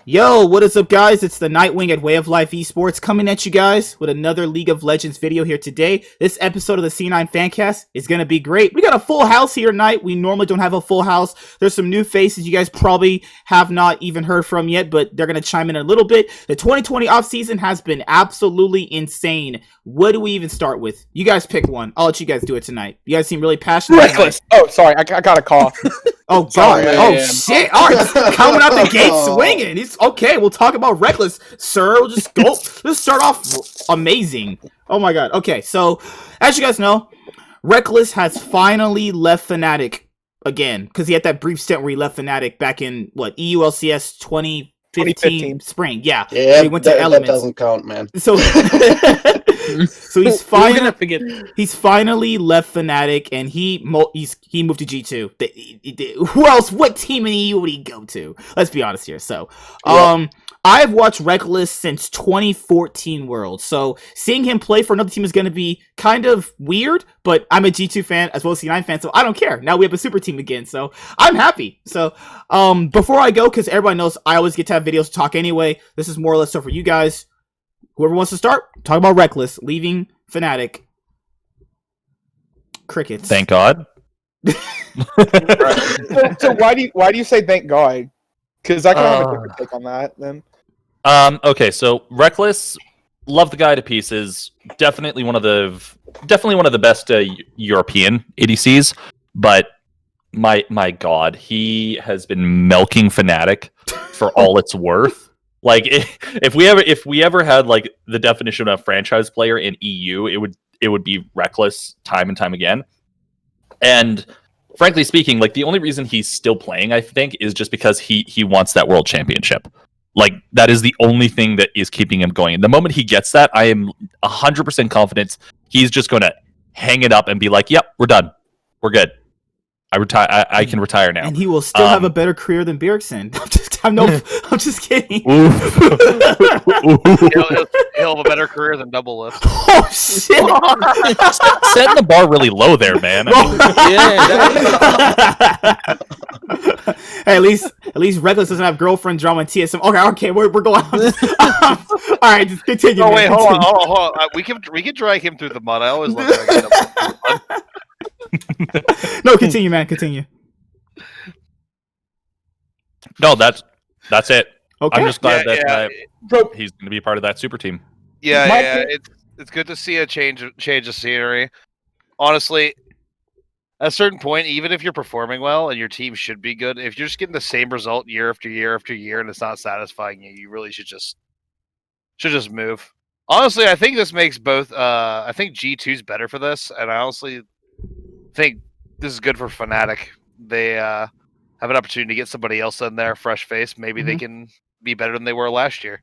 Yo, what is up, guys? It's the Nightwing at Way of Life Esports coming at you guys with another League of Legends video here today. This episode of the C9FanCast is going to be great. We got a full house here tonight. We normally don't have a full house. There's some new faces you guys probably have not even heard from yet, but they're going to chime in a little bit. The 2020 offseason has been absolutely insane. What do we even start with? You guys pick one. I'll let you guys do it tonight. You guys seem really passionate. Rekkles. Oh, sorry. I got a cough. Oh, God. Oh, shit. All right. Coming out the gate swinging. He's okay. We'll talk about Rekkles, sir. We'll just go. Let's start off amazing. Oh, my God. Okay. So, as you guys know, Rekkles has finally left Fnatic again because he had that brief stint where he left Fnatic back in, what, EULCS 2015 spring. Yeah. Yeah, he went to that doesn't count, man. So, so he's finally left Fnatic, and he moved to G2. Who else? What team in EU would he go to? Let's be honest here. So, I've watched Rekkles since 2014 Worlds, so seeing him play for another team is going to be kind of weird, but I'm a G2 fan as well as C9 fan, so I don't care. Now we have a super team again, so I'm happy. So, before I go, because everybody knows I always get to have videos to talk anyway, this is more or less so for you guys. Whoever wants to start, talk about Rekkles leaving Fnatic. Crickets. Thank God. So why do you say thank God? Because I can have a different take on that then. Okay, so Rekkles, love the guy to pieces. Definitely one of the best European ADCs. But my God, he has been milking Fnatic for all it's worth. Like if we ever had like the definition of a franchise player in EU, it would be Rekkles time and time again. And frankly speaking, like the only reason he's still playing, I think, is just because he wants that world championship. Like that is the only thing that is keeping him going. And the moment he gets that, I am 100% confident he's just going to hang it up and be like, "Yep, we're done. We're good. I retire. I can retire now." And he will still have a better career than Perkz. I'm just kidding. He'll have a better career than Double Lift. Oh shit! Setting the bar really low there, man. Hey, at least Rekkles doesn't have girlfriend drama in TSM. Okay, we're going on. All right, just continue. Oh wait, hold on. We can drag him through the mud. I always love dragging him through the mud. No, continue, man. Continue. No, that's it. Okay. I'm just glad that he's going to be part of that super team. Yeah. It's good to see a change of scenery. Honestly, at a certain point, even if you're performing well and your team should be good, if you're just getting the same result year after year after year and it's not satisfying you, you really should just move. Honestly, I think this makes both. I think G2's better for this, and I honestly think this is good for Fnatic. They have an opportunity to get somebody else in there, fresh face. Maybe they can be better than they were last year.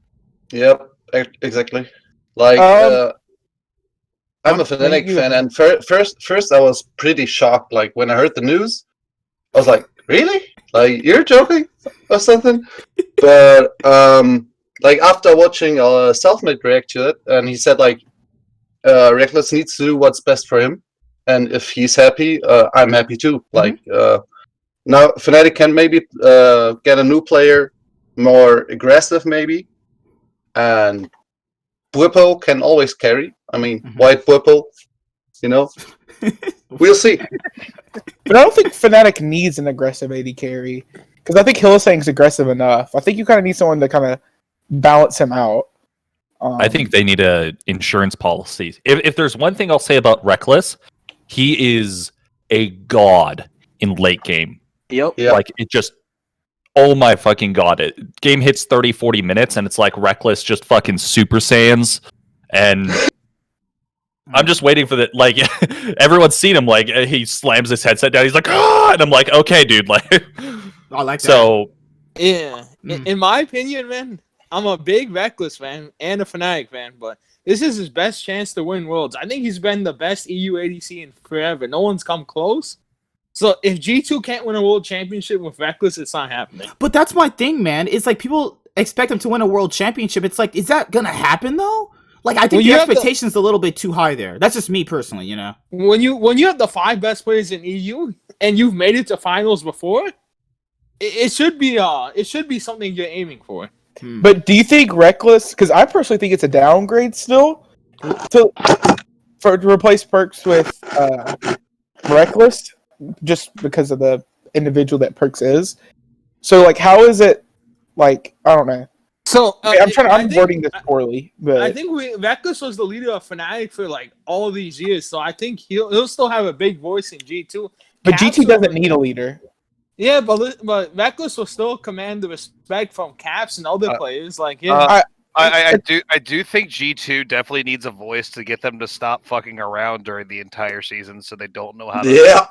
Yep, exactly. Like, I'm a Fnatic fan, and first I was pretty shocked. Like when I heard the news, I was like, "Really? Like you're joking or something?" But like after watching Selfmade react to it, and he said like, Rekkles needs to do what's best for him, and if he's happy, I'm happy too. Like now Fnatic can maybe get a new player, more aggressive maybe, and Bwipo can always carry. I mean, white Bwipo, you know. We'll see. But I don't think Fnatic needs an aggressive AD carry because I think Hylissang's aggressive enough. I think you kind of need someone to kind of balance him out. I think they need a insurance policy. If there's one thing I'll say about Rekkles, he is a god in late game. Yep. Like it just, oh my fucking god! Game hits 30, 40 minutes, and it's like Rekkles just fucking Super Saiyans, and I'm just waiting for the like. Everyone's seen him like he slams his headset down. He's like, ah, and I'm like, okay, dude, like, I like that. So yeah, in my opinion, man, I'm a big Rekkles fan and a Fnatic fan, but this is his best chance to win Worlds. I think he's been the best EU ADC in forever. No one's come close. So if G2 can't win a world championship with Rekkles, it's not happening. But that's my thing, man. It's like people expect him to win a world championship. It's like, is that gonna happen though? Like, I think the expectation's a little bit too high there. That's just me personally, you know. When you have the 5 best players in EU and you've made it to finals before, it should be something you're aiming for. But do you think Rekkles? Because I personally think it's a downgrade still to replace Perkz with Rekkles, just because of the individual that Perkz is. So, like, how is it? Like, I don't know. So I'm wording this poorly, but I think Rekkles was the leader of Fnatic for like all these years, so I think he'll still have a big voice in G2. But G2 doesn't need a leader. Yeah, but Rekkles will still command the respect from Caps and other players. Like, I do think G2 definitely needs a voice to get them to stop fucking around during the entire season, so they don't know how to,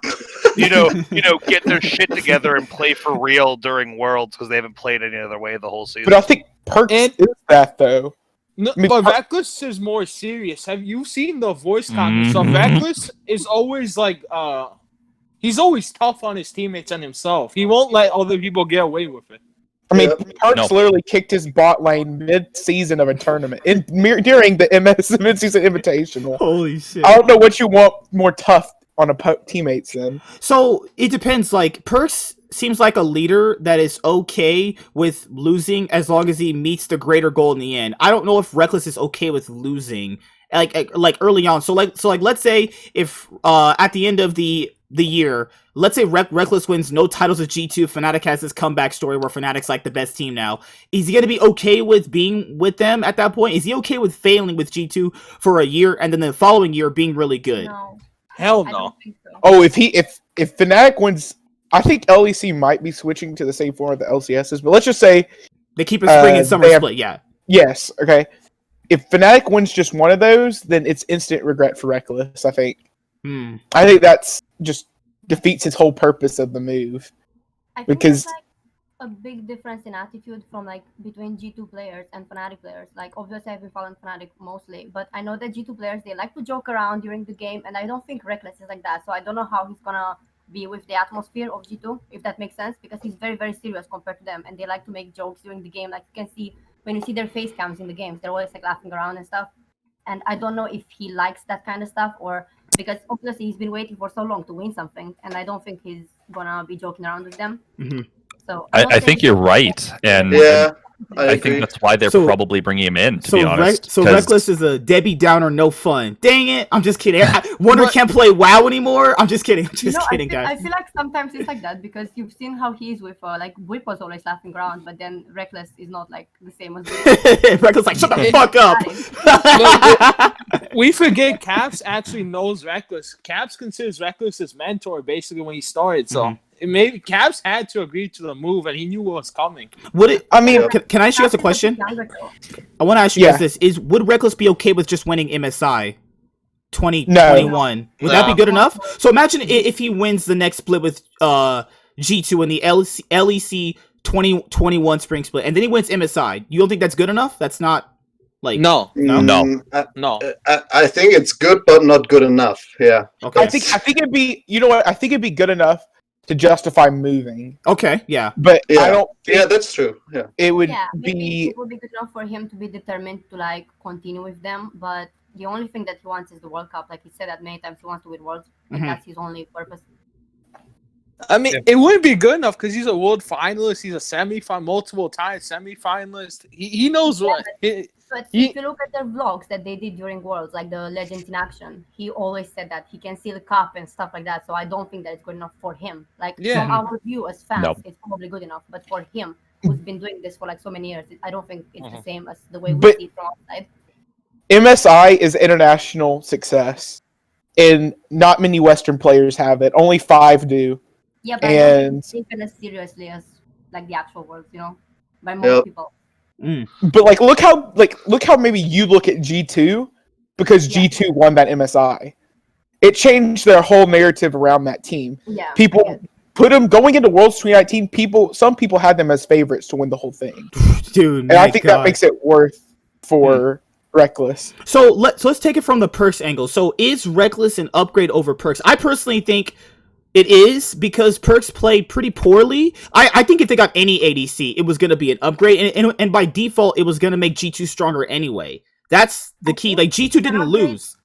get their shit together and play for real during Worlds because they haven't played any other way the whole season. But I think Perkz is that though. No, but Rekkles is more serious. Have you seen the voice comments? So Rekkles is always like, he's always tough on his teammates and himself. He won't let other people get away with it. I mean, Perkz literally kicked his bot lane mid-season of a tournament during the mid-season invitational. Holy shit! I don't know what you want more tough on teammates then. So it depends. Like Perkz seems like a leader that is okay with losing as long as he meets the greater goal in the end. I don't know if Rekkles is okay with losing, like early on. So let's say if at the end of the year, let's say Rekkles wins no titles with G2, Fnatic has this comeback story where Fnatic's like the best team now. Is he going to be okay with being with them at that point? Is he okay with failing with G2 for a year and then the following year being really good? No. Hell I no. don't think so. Oh, if Fnatic wins, I think LEC might be switching to the same format the LCS is, but let's just say They keep a spring and summer split, yeah. Yes, okay. If Fnatic wins just one of those, then it's instant regret for Rekkles, I think. I think that's just defeats his whole purpose of the move. I think Because- there's like a big difference in attitude from like between G2 players and Fnatic players. Like obviously I've been following Fnatic mostly, but I know that G2 players, they like to joke around during the game, and I don't think Rekkles is like that. So I don't know how he's gonna be with the atmosphere of G2, if that makes sense, because he's very, very serious compared to them, and they like to make jokes during the game. Like you can see when you see their face cams in the games, they're always like laughing around and stuff. And I don't know if he likes that kind of stuff, or because obviously he's been waiting for so long to win something, and I don't think he's gonna be joking around with them. So I think you're right, and I think that's why they're probably bringing him in. To be honest, Rekkles is a Debbie Downer, no fun. Dang it! I'm just kidding. Wonder can't play WoW anymore. I'm just kidding. I'm just kidding, guys. I feel like sometimes it's like that because you've seen how he is with like Whip was always laughing around, but then Rekkles is not like the same as Rekkles like shut the fuck up. We forget Caps actually knows Rekkles. Caps considers Rekkles his mentor basically when he started. So maybe Caps had to agree to the move, and he knew what was coming. Can I ask you guys a question? I want to ask you guys this: would Rekkles be okay with just winning MSI 2021? Would that be good enough? So imagine if he wins the next split with G2 in the LEC 2021 spring split, and then he wins MSI. You don't think that's good enough? That's not like no. I think it's good, but not good enough. Yeah. Okay. I think it'd be. You know what? I think it'd be good enough to justify moving. Okay. Yeah. But I don't. Yeah, that's true. Yeah. It would maybe it would be good enough for him to be determined to like continue with them, but the only thing that he wants is the World Cup. Like he said that many times, he wants to win Worlds. Like that's his only purpose. I mean, it wouldn't be good enough because he's a world finalist. He's a multiple time semi-finalist. He knows what. But if you look at their vlogs that they did during Worlds, like the Legends in Action, he always said that he can see the cup and stuff like that. So I don't think that it's good enough for him. Like from our view as fans, it's probably good enough. But for him, who's been doing this for like so many years, I don't think it's the same as the way we see it from outside. MSI is international success, and not many Western players have it. Only 5 do. Yeah, but I don't think it's taken as seriously as like the actual Worlds, you know, by most people. But like, look how maybe you look at G2 because G2 won that MSI. It changed their whole narrative around that team. Yeah, people put them going into Worlds 2019. Some people had them as favorites to win the whole thing, dude. And I think that makes it worth for Rekkles. So let's take it from the Perkz angle. So is Rekkles an upgrade over Perkz? I personally think it is, because Perkz played pretty poorly. I think if they got any ADC, it was going to be an upgrade, and by default, it was going to make G2 stronger anyway. That's the key. Like, G2 didn't lose.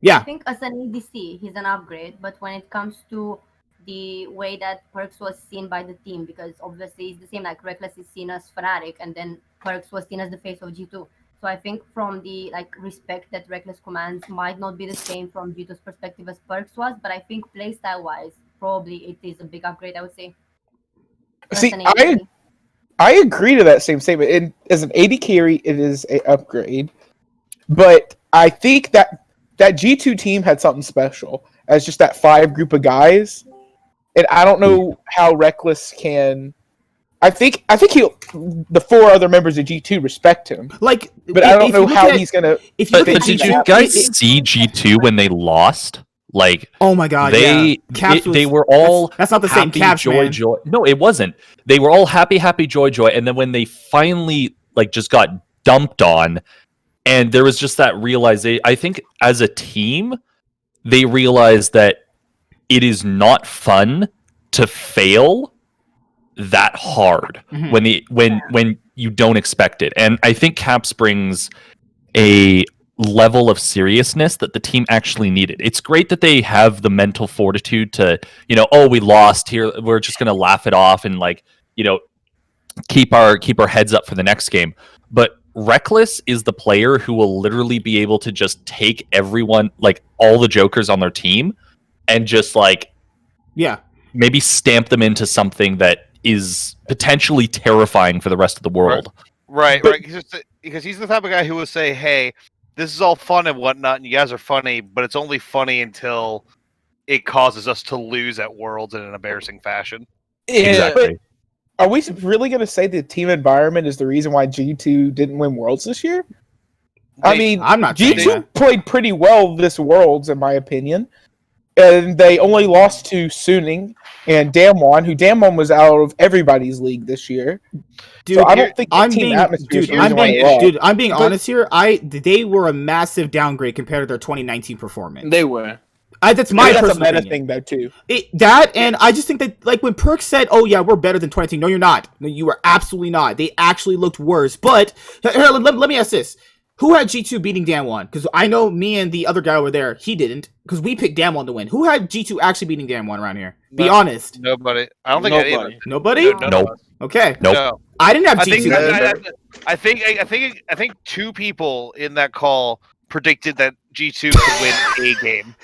Yeah. I think as an ADC, he's an upgrade, but when it comes to the way that Perkz was seen by the team, because obviously it's the same, like Rekkles is seen as Fnatic and then Perkz was seen as the face of G2. So I think from the like respect that Rekkles commands might not be the same from G2's perspective as Perkz was, but I think playstyle wise, probably it is a big upgrade, I would say. See, I agree to that same statement. As an AD carry, it is an upgrade. But I think that G2 team had something special as just that 5 group of guys. And I don't know how Rekkles can. I think the 4 other members of G2 respect him. Like, but I don't know how he's gonna. But did you guys see G2 when they lost? Like, oh my god, they were all that's not the same Caps, joy. No, it wasn't. They were all happy, joy, and then when they finally like just got dumped on, and there was just that realization. I think as a team, they realized that it is not fun to fail that hard when you don't expect it. And I think Caps brings a level of seriousness that the team actually needed. It's great that they have the mental fortitude to, oh, we lost here, we're just going to laugh it off and like, keep our heads up for the next game. But Rekkles is the player who will literally be able to just take everyone, like all the jokers on their team, and just like, maybe stamp them into something that is potentially terrifying for the rest of the world. Right. Because he's the type of guy who will say, hey, this is all fun and whatnot, and you guys are funny, but it's only funny until it causes us to lose at Worlds in an embarrassing fashion. Yeah, exactly. Are we really going to say the team environment is the reason why G2 didn't win Worlds this year? I mean, I'm not. G2 played pretty well this Worlds, in my opinion, and they only lost to Suning and Damwon, who Damwon was out of everybody's league this year. Dude, so I don't think the team atmosphere. I'm being honest here. They were a massive downgrade compared to their 2019 performance. They were. That's my personal meta opinion. thing, though, too. And I just think that, like, when Perkz said, "Oh yeah, we're better than 2019," no, you're not. No, you are absolutely not. They actually looked worse. But here, let me ask this: who had G2 beating Damwon? Because I know me and the other guy over there, he didn't, because we picked Damwon to win. Who had G2 actually beating Damwon around here? Be honest. Nobody. I don't think anyone. Nobody. Nope. Okay. Nope. No. I didn't have G2. I think 2 people in that call predicted that G2 could win a game.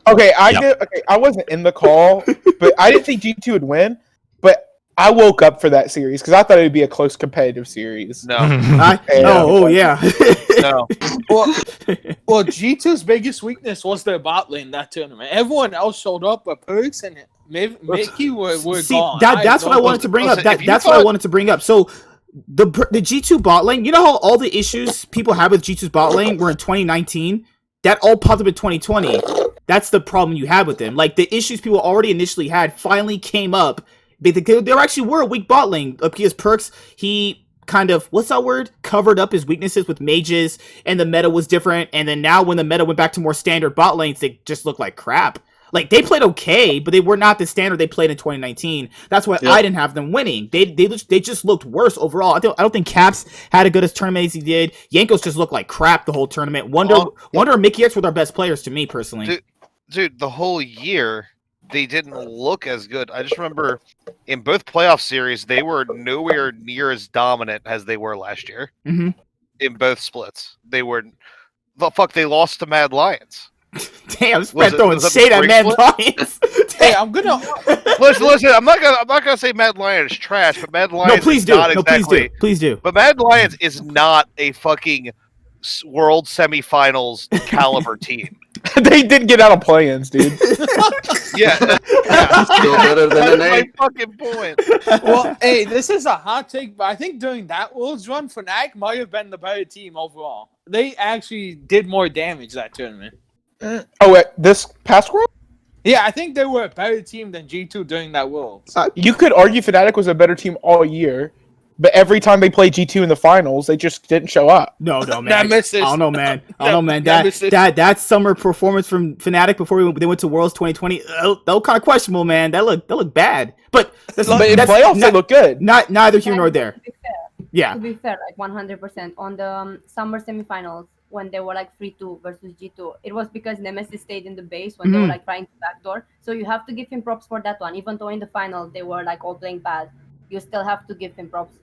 Okay, I wasn't in the call, but I didn't think G2 would win. But I woke up for that series because I thought it would be a close competitive series. No. Yeah. No. Well, G2's biggest weakness was their bot lane that tournament. Everyone else showed up, but Perkz and Mickey were gone. That's what I wanted to bring up. That's what I wanted to bring up. So the G2 bot lane, you know how all the issues people had with G2's bot lane were in 2019? That all popped up in 2020. That's the problem you had with them. Like, the issues people already initially had finally came up. There actually were a weak bot lane because Perkz, he kind of, what's that word? Covered up his weaknesses with mages, and the meta was different. And then now when the meta went back to more standard bot lanes, they just look like crap. Like, they played okay, but they were not the standard they played in 2019. That's why I didn't have them winning. They just looked worse overall. I don't think Caps had a good as tournament as he did. Jankos just looked like crap the whole tournament. Wonder and Mickey X were their best players to me, personally. Dude, the whole year, they didn't look as good. I just remember in both playoff series, they were nowhere near as dominant as they were last year. Mm-hmm. In both splits. They lost to Mad Lions. Damn, Spread throwing shade at Mad Lions. Hey, I'm gonna listen. I'm not gonna say Mad Lions is trash, but Mad Lions. No, please do. Not exactly, please do. But Mad Lions is not a fucking World Semifinals caliber team. They did get out of play-ins, dude. Yeah. Still better than an A. Fucking point. Well, hey, this is a hot take, but I think during that Worlds run, Fnatic might have been the better team overall. They actually did more damage that tournament. This past World? Yeah, I think they were a better team than G2 during that Worlds. You could argue Fnatic was a better team all year, but every time they played G2 in the finals, they just didn't show up. No, man. That misses. I don't know, man. That summer performance from Fnatic before they went to Worlds 2020, that was kind of questionable, man. That looked bad. But in playoffs, they look good. Neither here nor there. To be fair, Yeah. To be fair, like 100% on the summer semifinals, when they were like 3-2 versus G2. It was because Nemesis stayed in the base when they were like trying to backdoor. So you have to give him props for that one. Even though in the final they were like all playing bad, you still have to give him props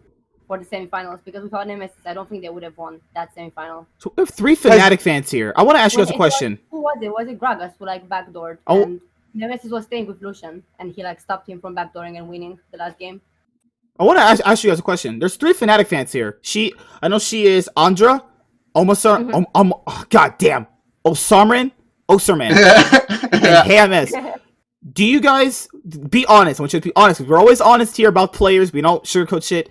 for the semifinals, because without Nemesis, I don't think they would have won that semifinal. So we have 3 Fnatic fans here. I want to ask you guys a question. Who was it? Was it Gragas who like backdoored? Oh. And Nemesis was staying with Lucian, and he like stopped him from backdooring and winning the last game. I want to ask you guys a question. There's 3 Fnatic fans here. I know she is Andra, Omasar, God damn, Oserman, and HMS. Do you guys be honest? I want you to be honest. We're always honest here about players. We don't sugarcoat shit.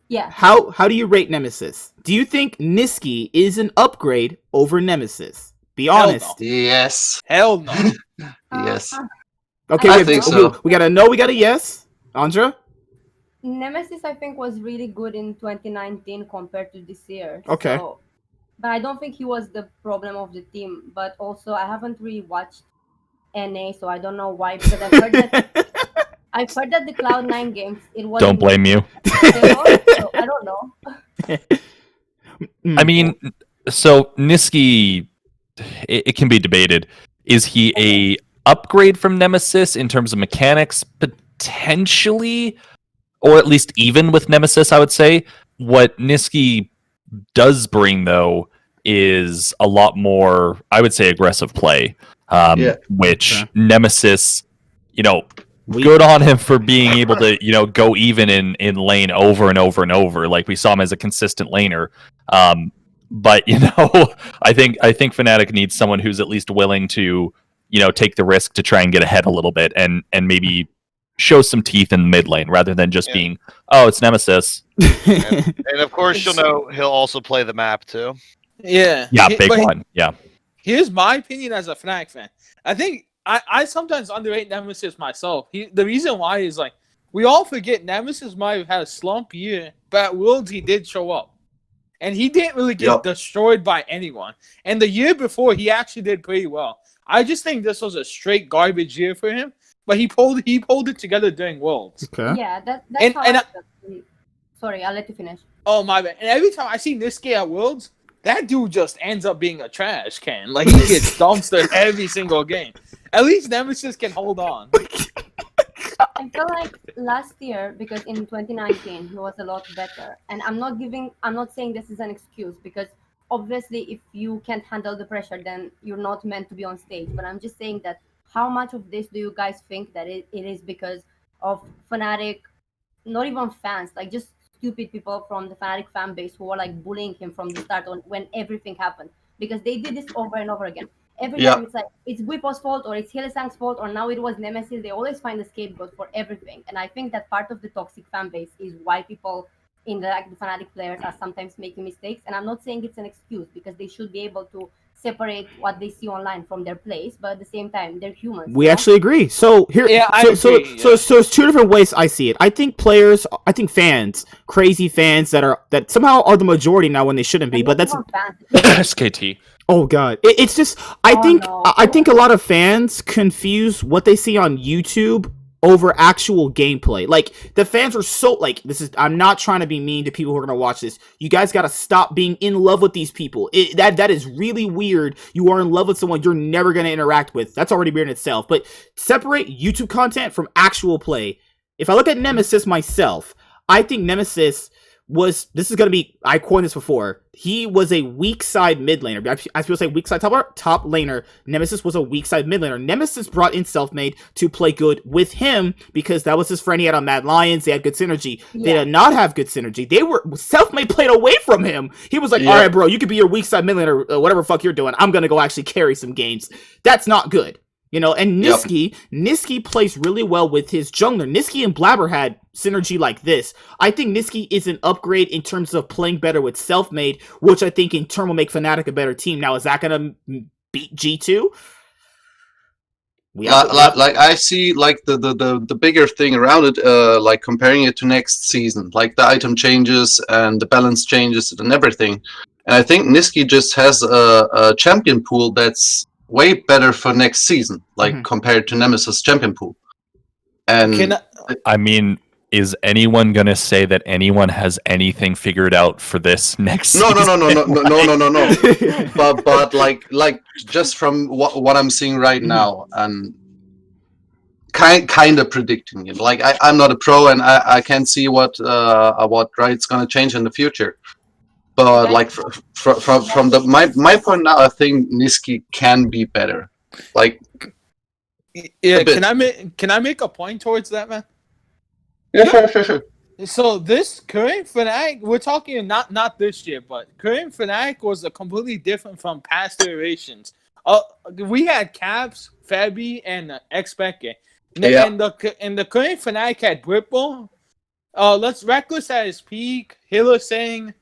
Yeah. How do you rate Nemesis? Do you think Nisqy is an upgrade over Nemesis? Be honest. No. Yes. Hell no. Yes. Okay, I think so. We got a no, we got a yes. Andra? Nemesis, I think, was really good in 2019 compared to this year. Okay. So, but I don't think he was the problem of the team. But also, I haven't really watched NA, so I don't know why. Because I've heard that the Cloud9 games, it was. Don't blame you. So I don't know. I mean, so Nisqy, it can be debated. Is he a upgrade from Nemesis in terms of mechanics? Potentially, or at least even with Nemesis, I would say. What Nisqy does bring, though, is a lot more, I would say, aggressive play. Which Nemesis, good on him for being able to, go even in lane over and over and over. Like, we saw him as a consistent laner. But I think Fnatic needs someone who's at least willing to, take the risk to try and get ahead a little bit and maybe show some teeth in the mid lane rather than just being, oh, it's Nemesis. and of course, he'll also play the map too. Yeah. Yeah, big one. Yeah. Here's my opinion as a Fnatic fan. I think I sometimes underrate Nemesis myself. The reason why is like we all forget Nemesis might have had a slump year, but at Worlds he did show up. And he didn't really get destroyed by anyone. And the year before, he actually did pretty well. I just think this was a straight garbage year for him. But he pulled it together during Worlds. Okay. Yeah, that's how sorry, I'll let you finish. Oh, my bad. And every time I see Nisqy at Worlds, that dude just ends up being a trash can. Like, he gets dumpstered every single game. At least Nemesis can hold on. I feel like last year, because in 2019 he was a lot better, and I'm not saying this is an excuse, because obviously if you can't handle the pressure, then you're not meant to be on stage. But I'm just saying that how much of this do you guys think that it is because of Fnatic, not even fans, like just stupid people from the Fnatic fan base who were like bullying him from the start when everything happened, because they did this over and over again. Every time it's like it's Guipo's fault or it's Hylissang's fault or now it was Nemesis. They always find a scapegoat for everything, and I think that part of the toxic fan base is why people in the Fnatic players are sometimes making mistakes. And I'm not saying it's an excuse, because they should be able to separate what they see online from their plays, but at the same time they're humans. We actually agree. So here, so it's 2 different ways I see it. I think fans, crazy fans that somehow are the majority now when they shouldn't be. But that's SKT. Oh god, it's just I think a lot of fans confuse what they see on YouTube over actual gameplay. Like, the fans are so, like, I'm not trying to be mean to people who are gonna watch this. You guys gotta stop being in love with these people. That is really weird. You are in love with someone you're never gonna interact with. That's already weird in itself. But separate YouTube content from actual play. If I look at Nemesis myself, I think Nemesis I coined this before. He was a weak side mid laner. As people say, weak side top laner. Nemesis was a weak side mid laner. Nemesis brought in Selfmade to play good with him because that was his friend he had on Mad Lions. They had good synergy. They did not have good synergy. Selfmade played away from him. He was like, all right, bro, you could be your weak side mid laner, whatever fuck you're doing. I'm gonna go actually carry some games. That's not good. And Nisqy plays really well with his jungler. Nisqy and Blabber had synergy like this. I think Nisqy is an upgrade in terms of playing better with Selfmade, which I think in turn will make Fnatic a better team. Now, is that going to beat G2? Like I see like the bigger thing around it, like comparing it to next season, like the item changes and the balance changes and everything. And I think Nisqy just has a champion pool that's way better for next season, like compared to Nemesis champion pool. And I mean, is anyone gonna say that anyone has anything figured out for this next No. season? but like just from what I'm seeing right now, and kind of predicting it. Like I'm not a pro, and I can't see what Riot's gonna change in the future. But like from my point now, I think Niski can be better. Like, Yeah, can I make a point towards that, man? yeah, sure. So this current Fnatic, we're talking not this year, but current Fnatic was a completely different from past iterations. We had Caps, Fabi, and Xpeke. Yeah. And the current Fnatic had Whipple. Rekkles at his peak. Hylissang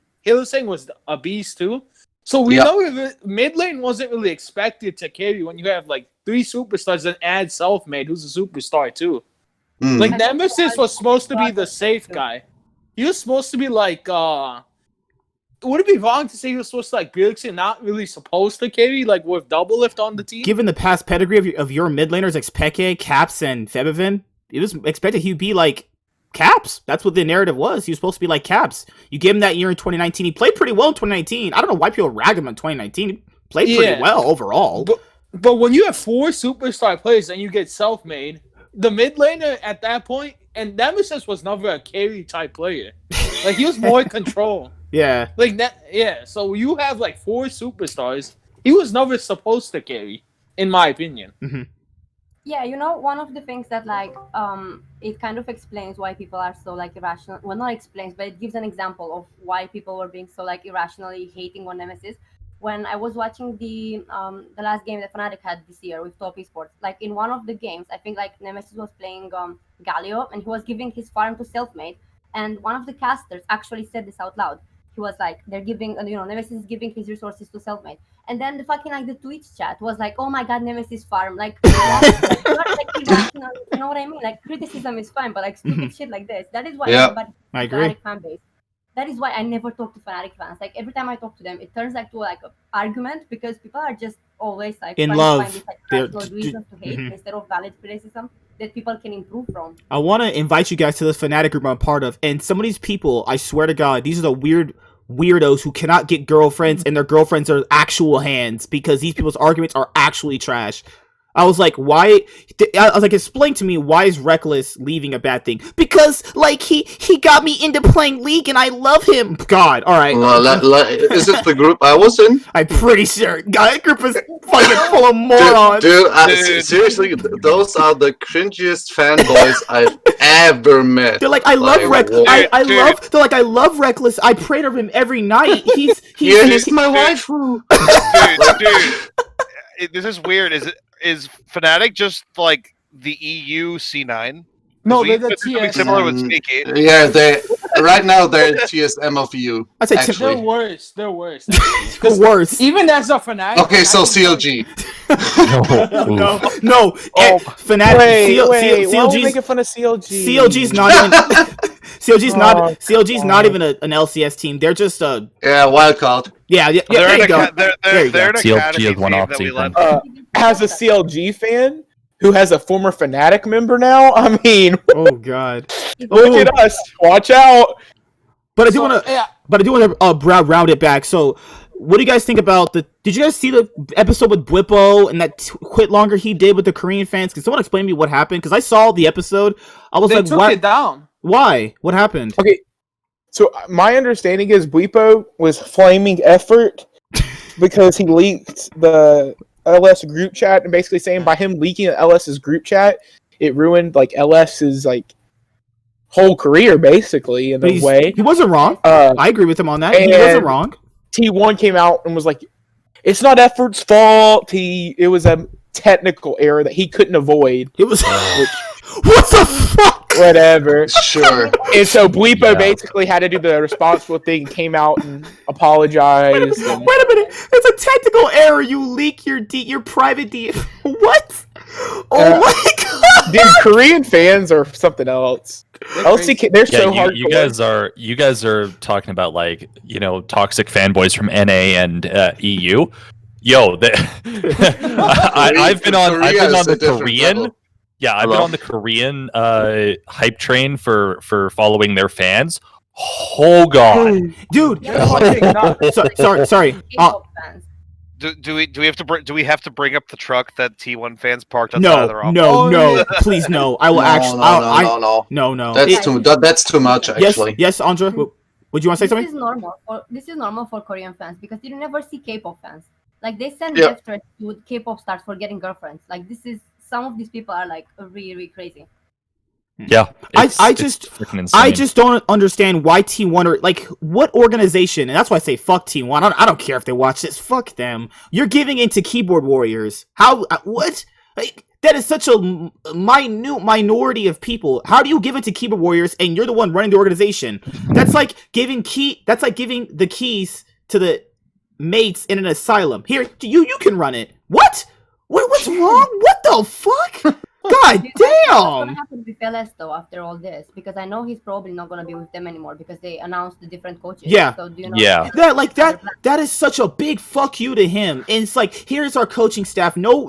was a beast too. So we know mid lane wasn't really expected to carry when you have like 3 superstars and add Selfmade, who's a superstar too. Like Nemesis was supposed to be the safe guy. He was supposed to be like would it be wrong to say he was supposed to like Perkz and not really supposed to carry like with double lift on the team? Given the past pedigree of your mid laners, Xpeke, Caps, and Febivin, it was expected he'd be like Caps. That's what the narrative was. He was supposed to be like Caps. You gave him that year in 2019. He played pretty well in 2019. I don't know why people rag him in 2019. He played pretty well overall. But when you have 4 superstar players and you get Selfmade, the mid laner at that point, and Nemesis was never a carry type player. Like he was more control. Yeah. Like that. Yeah. So you have like 4 superstars. He was never supposed to carry, in my opinion. Mm-hmm. Yeah, you know, one of the things that like it kind of explains why people are so like irrational. Well, not explains, but it gives an example of why people were being so like irrationally hating on Nemesis. When I was watching the last game that Fnatic had this year with Top Esports, like in one of the games, I think like Nemesis was playing Galio and he was giving his farm to Selfmade, and one of the casters actually said this out loud. He was like, they're giving, Nemesis is giving his resources to Selfmade. And then the fucking, like, the Twitch chat was like, oh my god, Nemesis farm. Like, like irrational, you know what I mean? Like, criticism is fine, but like stupid shit like this. That is why everybody I agree. Fnatic fan base. That is why I never talk to Fnatic fans. Like, every time I talk to them, it turns like to like an argument because people are just always like in trying love. to find these, like, rational reasons to hate instead of valid criticism that people can improve from. I want to invite you guys to this Fnatic group I'm part of, and some of these people, I swear to God, these are the weirdos who cannot get girlfriends, and their girlfriends are actual hands because these people's arguments are actually trash. I was like, why? I was like, explain to me, why is Rekkles leaving a bad thing? Because, like, he got me into playing League and I love him. God, alright. Is it the group I was in? I'm pretty sure. God, that group is fucking full of morons. Dude, seriously, those are the cringiest fanboys I've ever met. They're like, I love Rekkles. They're like, I love Rekkles. I pray to him every night. He's my waifu. Dude, this is weird. Is Fnatic just like the EU C9? No, they're the TSM. Similar with Sneaky. Yeah, right now they're TSM of EU. I say they're worse. They're worse. Worse. Even as a Fnatic. Okay, so CLG. No. Fnatic. Wait, why are we making fun of CLG? CLG's not even. CLG's not even an LCS team. They're just a wildcard. Yeah. They're There you go. they're an CLG academy is one team off that we season. let. As a CLG fan who has a former Fnatic member now, I mean, Oh God. look at us. Watch out. But I do want to round it back. So, what do you guys think about did you guys see the episode with Blippo and that quit longer he did with the Korean fans? Can someone explain to me what happened? Because I saw the episode. I was They like, took what? it down. Why? What happened? Okay, so my understanding is Blippo was flaming effort because he leaked the LS group chat and basically saying by him leaking LS's group chat, it ruined like LS's like whole career basically in a way. He wasn't wrong. I agree with him on that. He wasn't wrong. T1 came out and was like, it's not Effort's fault. It was a technical error that he couldn't avoid. It was what the fuck? Whatever. Sure. And so Blippo basically had to do the responsible thing, came out and apologized. Wait a minute. It's a technical error. You leak your private What? Oh my god. Dude, Korean fans are something else. LCK, they're so hard. You guys are talking about like toxic fanboys from NA and EU. Yo, I've been on the Korean. level. Yeah, I've been on the Korean hype train for following their fans. Oh god, dude. Sorry. K-pop fans. Do we have to bring up the truck that T1 fans parked outside of their office? No, please no. I will no. That's too much actually. Yes, Andra. Would you want to say something? This is normal for Korean fans because you never see K-pop fans. Like they send death threats to K-pop stars for getting girlfriends. Like some of these people are like really, really crazy. Yeah, I just don't understand why T1 or like what organization, and that's why I say fuck T1. I don't care if they watch this. Fuck them. You're giving into keyboard warriors. How? What? Like, that is such a minute minority of people. How do you give it to keyboard warriors and you're the one running the organization? That's like giving the keys to the mates in an asylum. Here, you can run it. What? What's wrong? What the fuck? God damn! What's gonna happen with LS though after all this? Because I know he's probably not gonna be with them anymore because they announced the different coaches. Yeah. So do you know? Yeah. That is such a big fuck you to him. And it's like, here's our coaching staff. No,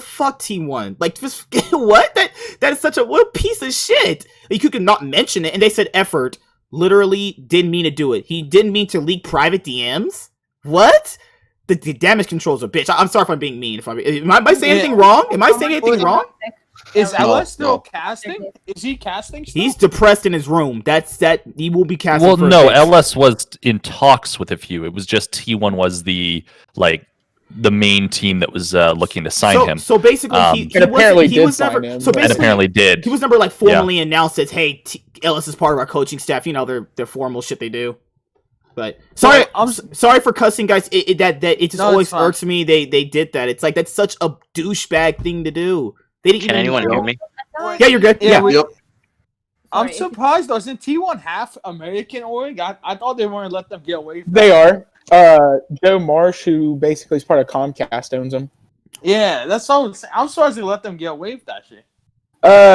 fuck T1. Like, just what? That is such what a piece of shit. You could not mention it, and they said effort. Literally didn't mean to do it. He didn't mean to leak private DMs. What? The damage control's a bitch. I'm sorry if I'm being mean. Am I saying anything wrong? Am I saying anything wrong? Is LS still casting? Is he casting still? He's depressed in his room. He will be casting. Well, no, LS was in talks with a few. It was just T1 was the main team that was looking to sign him. So basically, he was never like formally announced as, hey, LS is part of our coaching staff. You know, their formal shit they do. But sorry, I'm sorry for cussing, guys. It just always irks me. They did that. It's like that's such a douchebag thing to do. They didn't Can anyone hear me? Yeah, you're good. Yeah. I'm surprised. Doesn't T1 half American org? I thought they weren't let them get away. They are. Joe Marsh, who basically is part of Comcast, owns them. Yeah, that's all. I'm surprised they let them get away with that shit.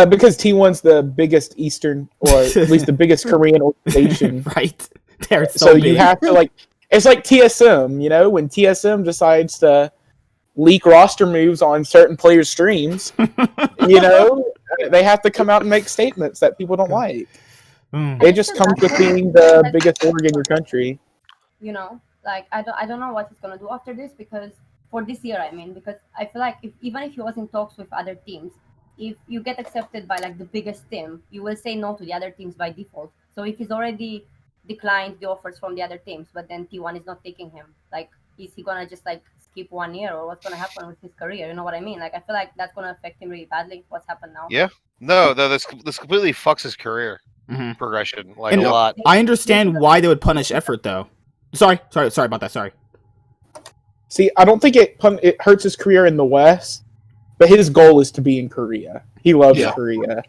Because T1's the biggest Eastern, or at least the biggest Korean organization. Right. They're so big. You have to it's like TSM, you know, when TSM decides to leak roster moves on certain players' streams, you know, they have to come out and make statements that people don't like. It just comes with being the biggest org in your country. You know, like I don't know what he's gonna do after this because for this year, I mean, because I feel like even if he was in talks with other teams, if you get accepted by like the biggest team, you will say no to the other teams by default. So if he's already declined the offers from the other teams, but then T1 is not taking him, like, is he gonna just like skip 1 year, or what's gonna happen with his career? You know what I mean? Like, I feel like that's gonna affect him really badly. What's happened now? Yeah. No, this completely fucks his career progression a lot. I understand why they would punish effort though. Sorry about that. Sorry. See, I don't think it hurts his career in the West, but his goal is to be in Korea. He loves Korea,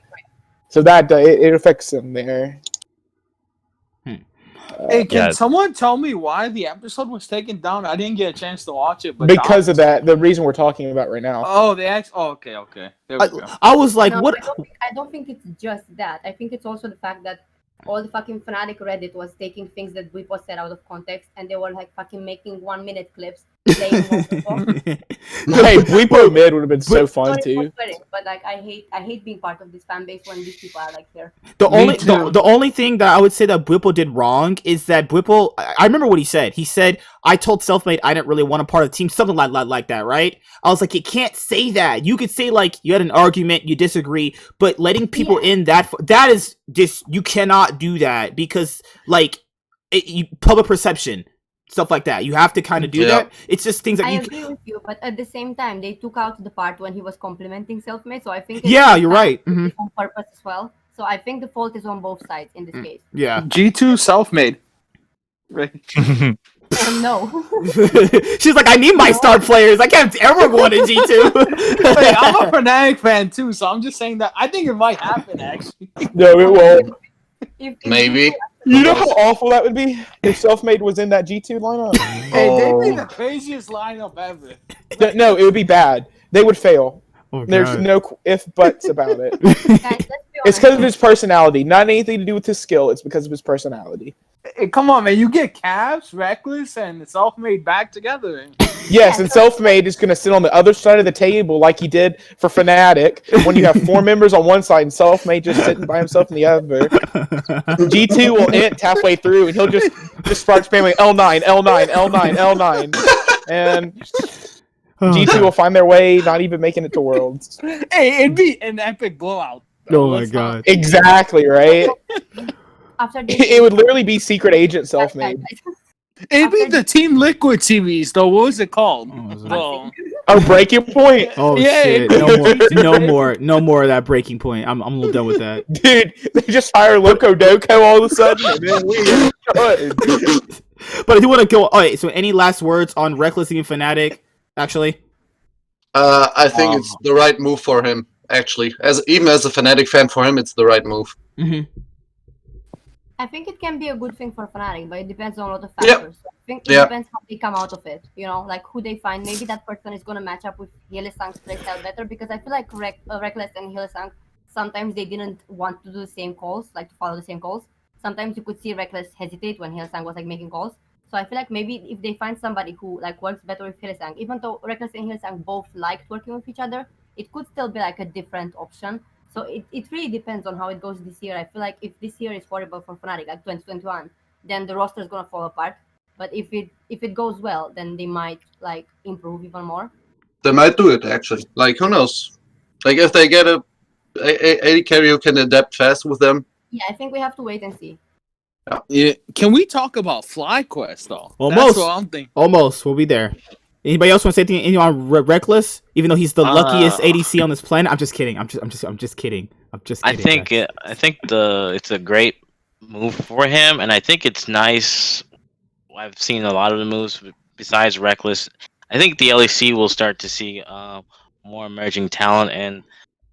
so that it affects him there. Hey, can someone tell me why the episode was taken down? I didn't get a chance to watch it, but because of that, the reason we're talking about right now. Oh, okay. There we go. I was like, no, what? I don't think it's just that. I think it's also the fact that all the fucking Fnatic Reddit was taking things that Bwipo said out of context, and they were like fucking making 1-minute clips. Hey, Bwipo mid would have been so fun too. But like, I hate being part of this fan base when these people are like here. The only thing that I would say that Bwipo did wrong is that Bwipo. I remember what he said. He said, "I told Selfmade I didn't really want a part of the team," something like that, right? I was like, you can't say that. You could say like you had an argument, you disagree, but letting people in that is just, you cannot do that because like public perception. Stuff like that. You have to kind of do that. It's just things that I agree with you, but at the same time, they took out the part when he was complimenting Selfmade, so I think you're right. On purpose as well. So I think the fault is on both sides in this case. Yeah. G2 Selfmade. Right. No. She's like, I need my star players. I can't ever go into G2. Hey, I'm a Fnatic fan too, so I'm just saying that I think it might happen actually. No, it won't. Maybe. You know how awful that would be if Selfmade was in that G2 lineup? Hey, they'd be the craziest lineup ever. No, it would be bad. They would fail. Oh, There's no if buts about it. Guys, let's be It's because of his personality, not anything to do with his skill. It's because of his personality. Hey, come on, man! You get Cavs, Rekkles, and Selfmade back together. Yes, and Selfmade is going to sit on the other side of the table like he did for Fnatic when you have 4 members on one side and Selfmade just sitting by himself on the other. G2 will int halfway through and he'll just start spamming L9, L9, L9, L9. And G2 will find their way, not even making it to Worlds. Hey, it'd be an epic blowout. Oh my god. Exactly, right? After It would literally be Secret Agent Selfmade. It'd be the Team Liquid series, though. What was it called? Oh, Oh, Breaking Point. Oh Yeah, shit! No more of that breaking point. I'm a little done with that. Dude, they just hire Loco Doco all of a sudden, and then we are good. But I do want to go. Oh, wait, so any last words on Rekkles and Fnatic? Actually, I think it's the right move for him. Actually, even as a Fnatic fan, for him, it's the right move. mm-hmm. I think it can be a good thing for Fnatic, but it depends on a lot of factors. So I think it depends how they come out of it. You know, like who they find. Maybe that person is going to match up with Hylissang's playstyle better, because I feel like Rekkles and Hylissang, sometimes they didn't want to do the same calls, like to follow the same calls. Sometimes you could see Rekkles hesitate when Hylissang was like making calls. So I feel like maybe if they find somebody who like works better with Hylissang, even though Rekkles and Hylissang both liked working with each other, it could still be like a different option. So it really depends on how it goes this year. I feel like if this year is horrible for Fnatic, like 2021, then the roster is gonna fall apart. But if it goes well, then they might like improve even more. They might do it actually. Like who knows? Like if they get a AD carry who can adapt fast with them. Yeah, I think we have to wait and see. Yeah. Can we talk about FlyQuest though? Almost. That's what I'm thinking. Almost. We'll be there. Anybody else want to say anything on Rekkles? Even though he's the luckiest ADC on this planet, I'm just kidding. I'm just kidding. I think it's a great move for him, and I think it's nice. I've seen a lot of the moves besides Rekkles. I think the LEC will start to see more emerging talent, and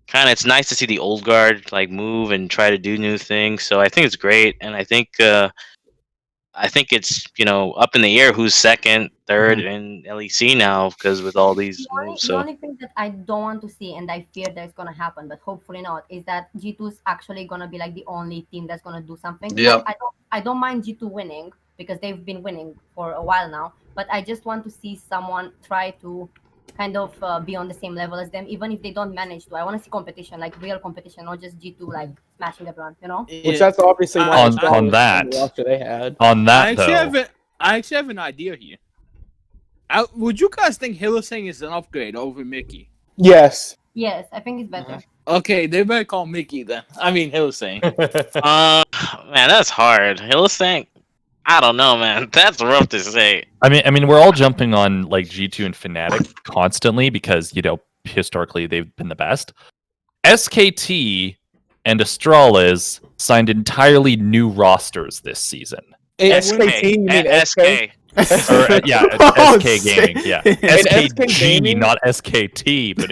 kind of it's nice to see the old guard like move and try to do new things. So I think it's great, and I think it's up in the air who's second, third in LEC now because with all these moves. The only thing that I don't want to see, and I fear that's gonna happen, but hopefully not, is that G2 is actually gonna be like the only team that's gonna do something. Yeah. Like, I don't mind G2 winning because they've been winning for a while now, but I just want to see someone try to kind of be on the same level as them, even if they don't manage to. I want to see competition, like real competition, not just G2 like smashing everyone, you know? Which that's obviously why on that. the roster they had. On that I actually have an idea here. Would you guys think Hylissang is an upgrade over Mickey? Yes. Yes, I think it's better. Okay, they better call Mickey then. I mean Hylissang. Man, that's hard. Hylissang, I don't know, man. That's rough to say. I mean, we're all jumping on like G2 and Fnatic constantly because historically they've been the best. SKT and Astralis signed entirely new rosters this season. SKT, you mean SK? Or, yeah, Oh, SK Gaming, yeah. SKG, Gaming? not SKT, but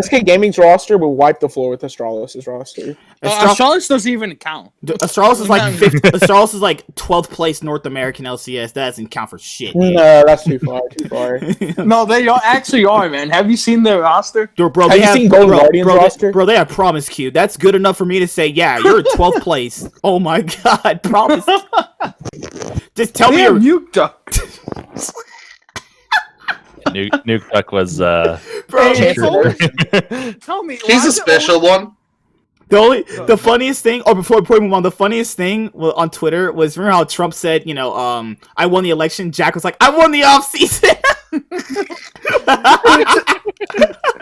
SK Gaming's roster will wipe the floor with Astralis' roster. Astralis doesn't even count. Astralis is like Astralis is like 12th place North American LCS. That doesn't count for shit. No, that's too far. Too far. No, they actually are, man. Have you seen their roster? Bro, Have you seen Golden Guardian's roster? Bro, they have Promise Q. That's good enough for me to say, yeah, you're 12th place. Oh my god, Promise. Just tell me you're Nuke Duck. Nuke Duck was bro. Tell me, He's a special one. The funniest thing, before we move on, the funniest thing on Twitter was, remember how Trump said, I won the election. Jack was like, I won the offseason.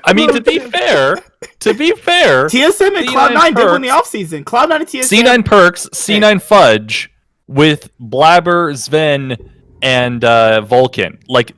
I mean, to be fair, TSM and Cloud9 did win the offseason. Cloud9 and TSM. C9 Perkz, C9 Fudge with Blabber, Sven, and Vulcan. Like,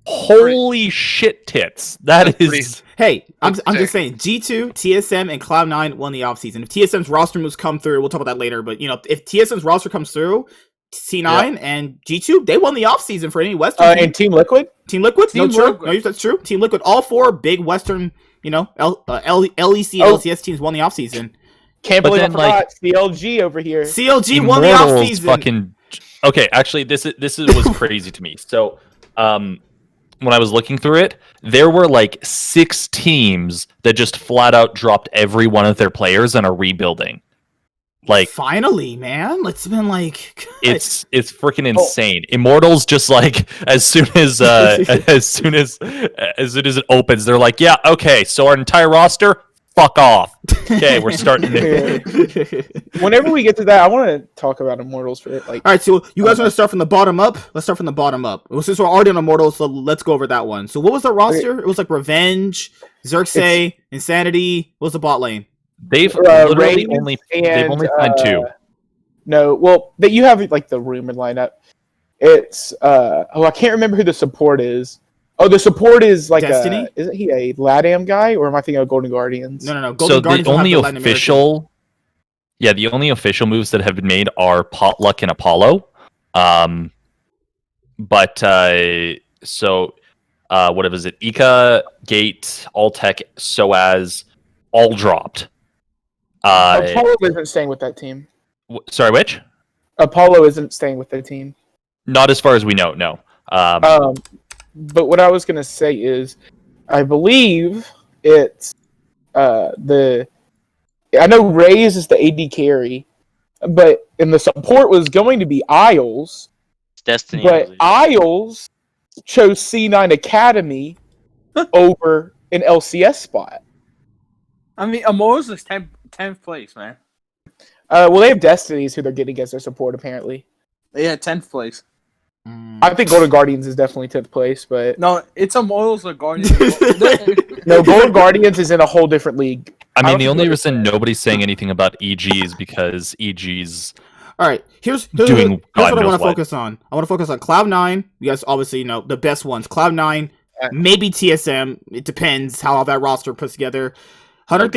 holy shit tits. That is... Hey, I'm just saying, G2, TSM, and Cloud9 won the offseason. If TSM's roster moves come through, we'll talk about that later, but, if TSM's roster comes through, C9 and G2, they won the offseason for any Western team. And Team Liquid? Team Liquid? Team Liquid. No, that's true. Team Liquid, all four big Western, LEC, LCS teams won the offseason. Can't believe I forgot CLG over here. CLG won the Immortals offseason. Fucking... Okay, actually, this was crazy to me. So, when I was looking through it, there were like 6 teams that just flat out dropped every one of their players and are rebuilding. Like finally, man. It's been like it's freaking insane. Immortals just like as soon as it opens, they're like, yeah, okay, so our entire roster, fuck off. Okay, we're starting to Whenever we get to that, I want to talk about Immortals for like. All right, so you guys want to start from the bottom up? Let's start from the bottom up. Well, since we're already on Immortals, so let's go over that one. So what was the roster? It was like Revenge, Xerxes, Insanity. What was the bot lane? They've literally Rain only and, signed 2. No, well, that you have like the rumored lineup. It's I can't remember who the support is. Oh, the support is like Destiny? Isn't he a LATAM guy, or am I thinking of Golden Guardians? No. So Guardians the don't have only the Latin official, the only official moves that have been made are Potluck and Apollo. But what was it? Ika, Gate, Alltech, Soaz, all dropped. Apollo isn't staying with that team. Sorry, which? Apollo isn't staying with the team. Not as far as we know. No. But what I was gonna say is, I believe it's I know Raze is the AD carry, but the support was going to be Isles. Destiny. But Isles chose C9 Academy over an LCS spot. I mean, Immortals is 10th place, man. Well, they have Destinies who they're getting as their support, apparently. Yeah, 10th place. I think Golden Guardians is definitely 10th place, but... No, it's Immortals or Guardians. No, Golden Guardians is in a whole different league. I mean, the only reason nobody's saying anything about EG is because EG's... All right, here's what I want to focus on. I want to focus on Cloud9. You guys obviously know the best ones. Cloud9, maybe TSM. It depends how that roster puts together. 100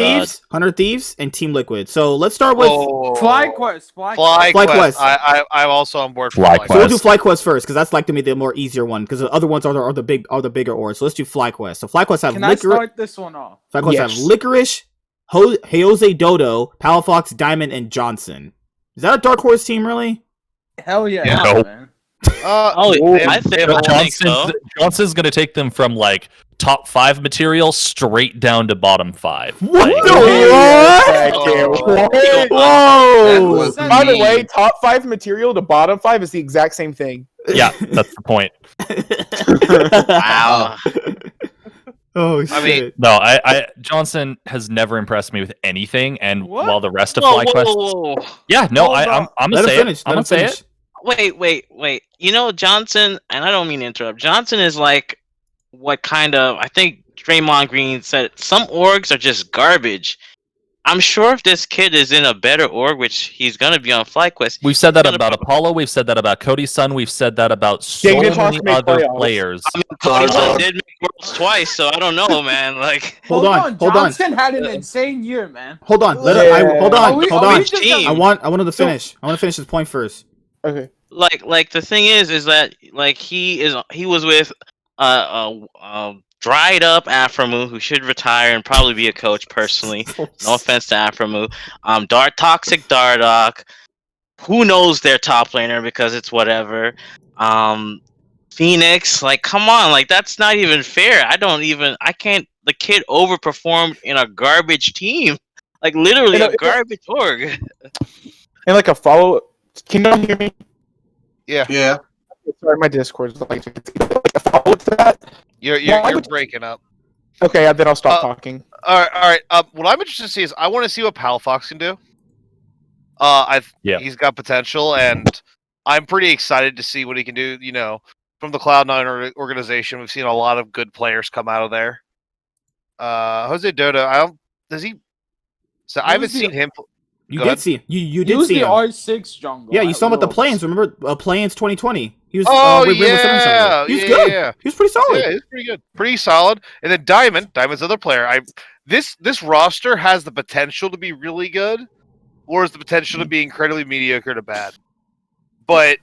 Thieves, and Team Liquid. So let's start with FlyQuest. FlyQuest. I'm also on board for FlyQuest. So we'll do FlyQuest first, because that's like to me the more easier one, because the other ones are the bigger orgs. So let's do FlyQuest. So FlyQuest have I start this one off? FlyQuest have Licorice, Jose Dodo, Palafox, Diamond, and Johnson. Is that a Dark Horse team, really? Hell yeah, No. man. I think so. Johnson's going to take them from like top 5 material straight down to bottom 5. What Like, the Whoa! By the way, top 5 material to bottom 5 is the exact same thing. yeah, that's the point. Wow. Oh shit! I mean, No, Johnson has never impressed me with anything, and What? while the rest of Whoa, FlyQuest, whoa. yeah, no, Hold I'm Let gonna him say finish. it. I'm gonna say it. Wait. You know, Johnson, and I don't mean to interrupt. Johnson is like what kind of, I think Draymond Green said, some orgs are just garbage. I'm sure if this kid is in a better org, which he's going to be on FlyQuest. We've said that about Apollo. We've said that about Cody Sun. We've said that about so many other players. I mean, Cody Sun did make worlds twice, so I don't know, man. Like, Hold on. Johnson had an insane year, man. Hold on. Hold on. I wanted to finish. I want to finish this point first. Okay. Like the thing is that like he was with dried up Aframu, who should retire and probably be a coach personally. No offense to Aframu. Toxic Dardock. Who knows their top laner because it's whatever. Phoenix, like come on, like that's not even fair. I can't. The kid overperformed in a garbage team, like literally a garbage org. And like a follow. Can you hear me? Yeah. Sorry, my Discord's like a follow up to that. You're breaking up. Okay, then I'll stop talking. All right. What I'm interested to see is I want to see what Palafox can do. He's got potential, and I'm pretty excited to see what he can do. You know, from the Cloud9 organization, we've seen a lot of good players come out of there. Jose Dodo, So I haven't seen him. You did see him. You did was see the him. R6 jungle. Yeah, you saw him at the Plains. Remember Plains 2020? He was. He was good. Yeah. He was pretty solid. Yeah, he's pretty good. Pretty solid. And then Diamond's another player. This roster has the potential to be really good, or has the potential to be incredibly mediocre to bad. But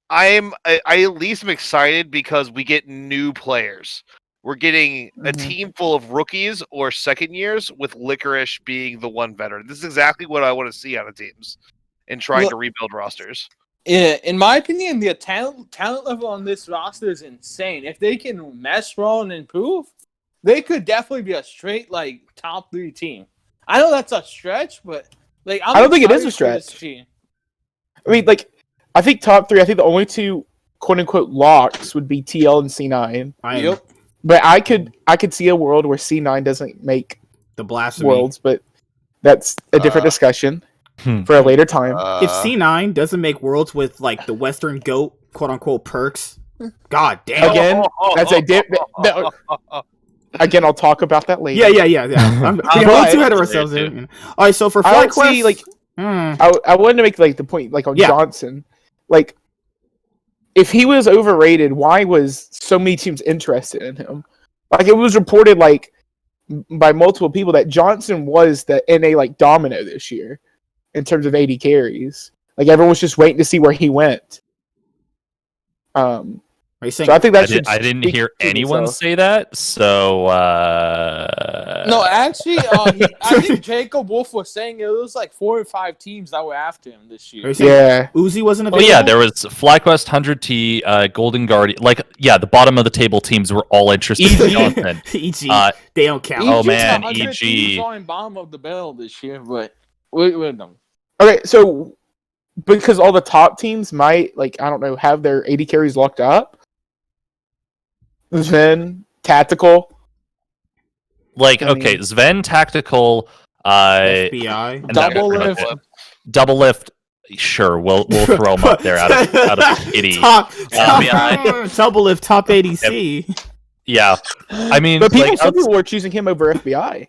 I at least am excited because we get new players. We're getting a team full of rookies or second years, with Licorice being the one veteran. This is exactly what I want to see out of teams in trying to rebuild rosters. Yeah, in my opinion, the talent level on this roster is insane. If they can mesh well and improve, they could definitely be a straight like top 3 team. I know that's a stretch, but Like I don't think it is a stretch. I mean, like, I think top 3. I think the only 2 "quote unquote" locks would be TL and C9. Yep. But I could see a world where C9 doesn't make the blasphemy worlds, but that's a different discussion for a later time. If C9 doesn't make worlds with like the Western GOAT, quote unquote, Perkz, god damn. Again, that's a Again, I'll talk about that later. Yeah. I'm too ahead of ourselves there. All right, so for FlyQuest, like, I wanted to make like the point, like on Johnson, like if he was overrated, why was so many teams interested in him? Like it was reported like by multiple people that Johnson was the NA like domino this year in terms of AD carries. Like everyone was just waiting to see where he went. Are you saying? So I think that I didn't hear anyone say that. So no, actually, I think Jacob Wolf was saying it was like 4 or 5 teams that were after him this year. Yeah, Uzi wasn't Oh available. yeah, there was FlyQuest, 100T, Golden Guardian. Like the bottom of the table teams were all interested in Johnson. EG, they don't count. Oh man, EG on bottom of the barrel this year, but with them. Okay, so because all the top teams might like I don't know have their AD carries locked up. Sven, Tactical. Like, okay, Sven, Tactical, FBI, Double Lift. Sure, we'll throw them up there out of pity. Double Lift, top ADC. Yeah, I mean, but some people were choosing him over FBI.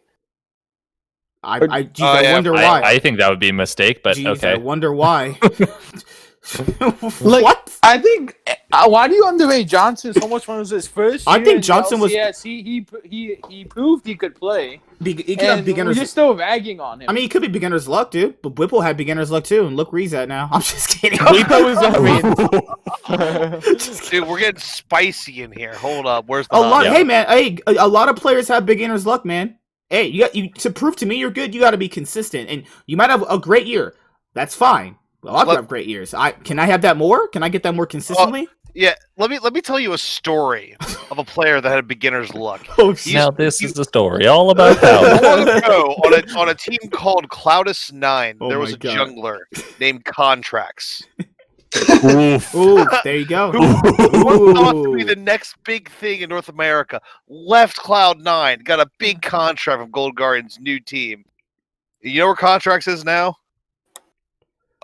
I wonder why. I think that would be a mistake, but okay. I wonder why. Like, what? I think why do you underrate Johnson so much when it was his first year? I think Johnson was. Yes, he proved he could play. He could have beginner's. We're just still ragging on him. I mean, he could be beginner's luck, dude. But Whipple had beginner's luck too, and look where he's at now. I'm just kidding. Whipple was. Dude, we're getting spicy in here. Hold up, where's the lot? Hey man, a lot of players have beginner's luck, man. Hey, you to prove to me you're good, you got to be consistent, and you might have a great year. That's fine. Well, I could have great years. Can I have that more? Can I get that more consistently? Yeah, let me tell you a story of a player that had beginner's luck. Now this is the story all about how long ago on a team called Cloudus 9, there was a jungler named Contracts. Ooh, there you go. Who thought to be the next big thing in North America? Left Cloud9, got a big contract from Gold Guardian's new team. You know where Contracts is now?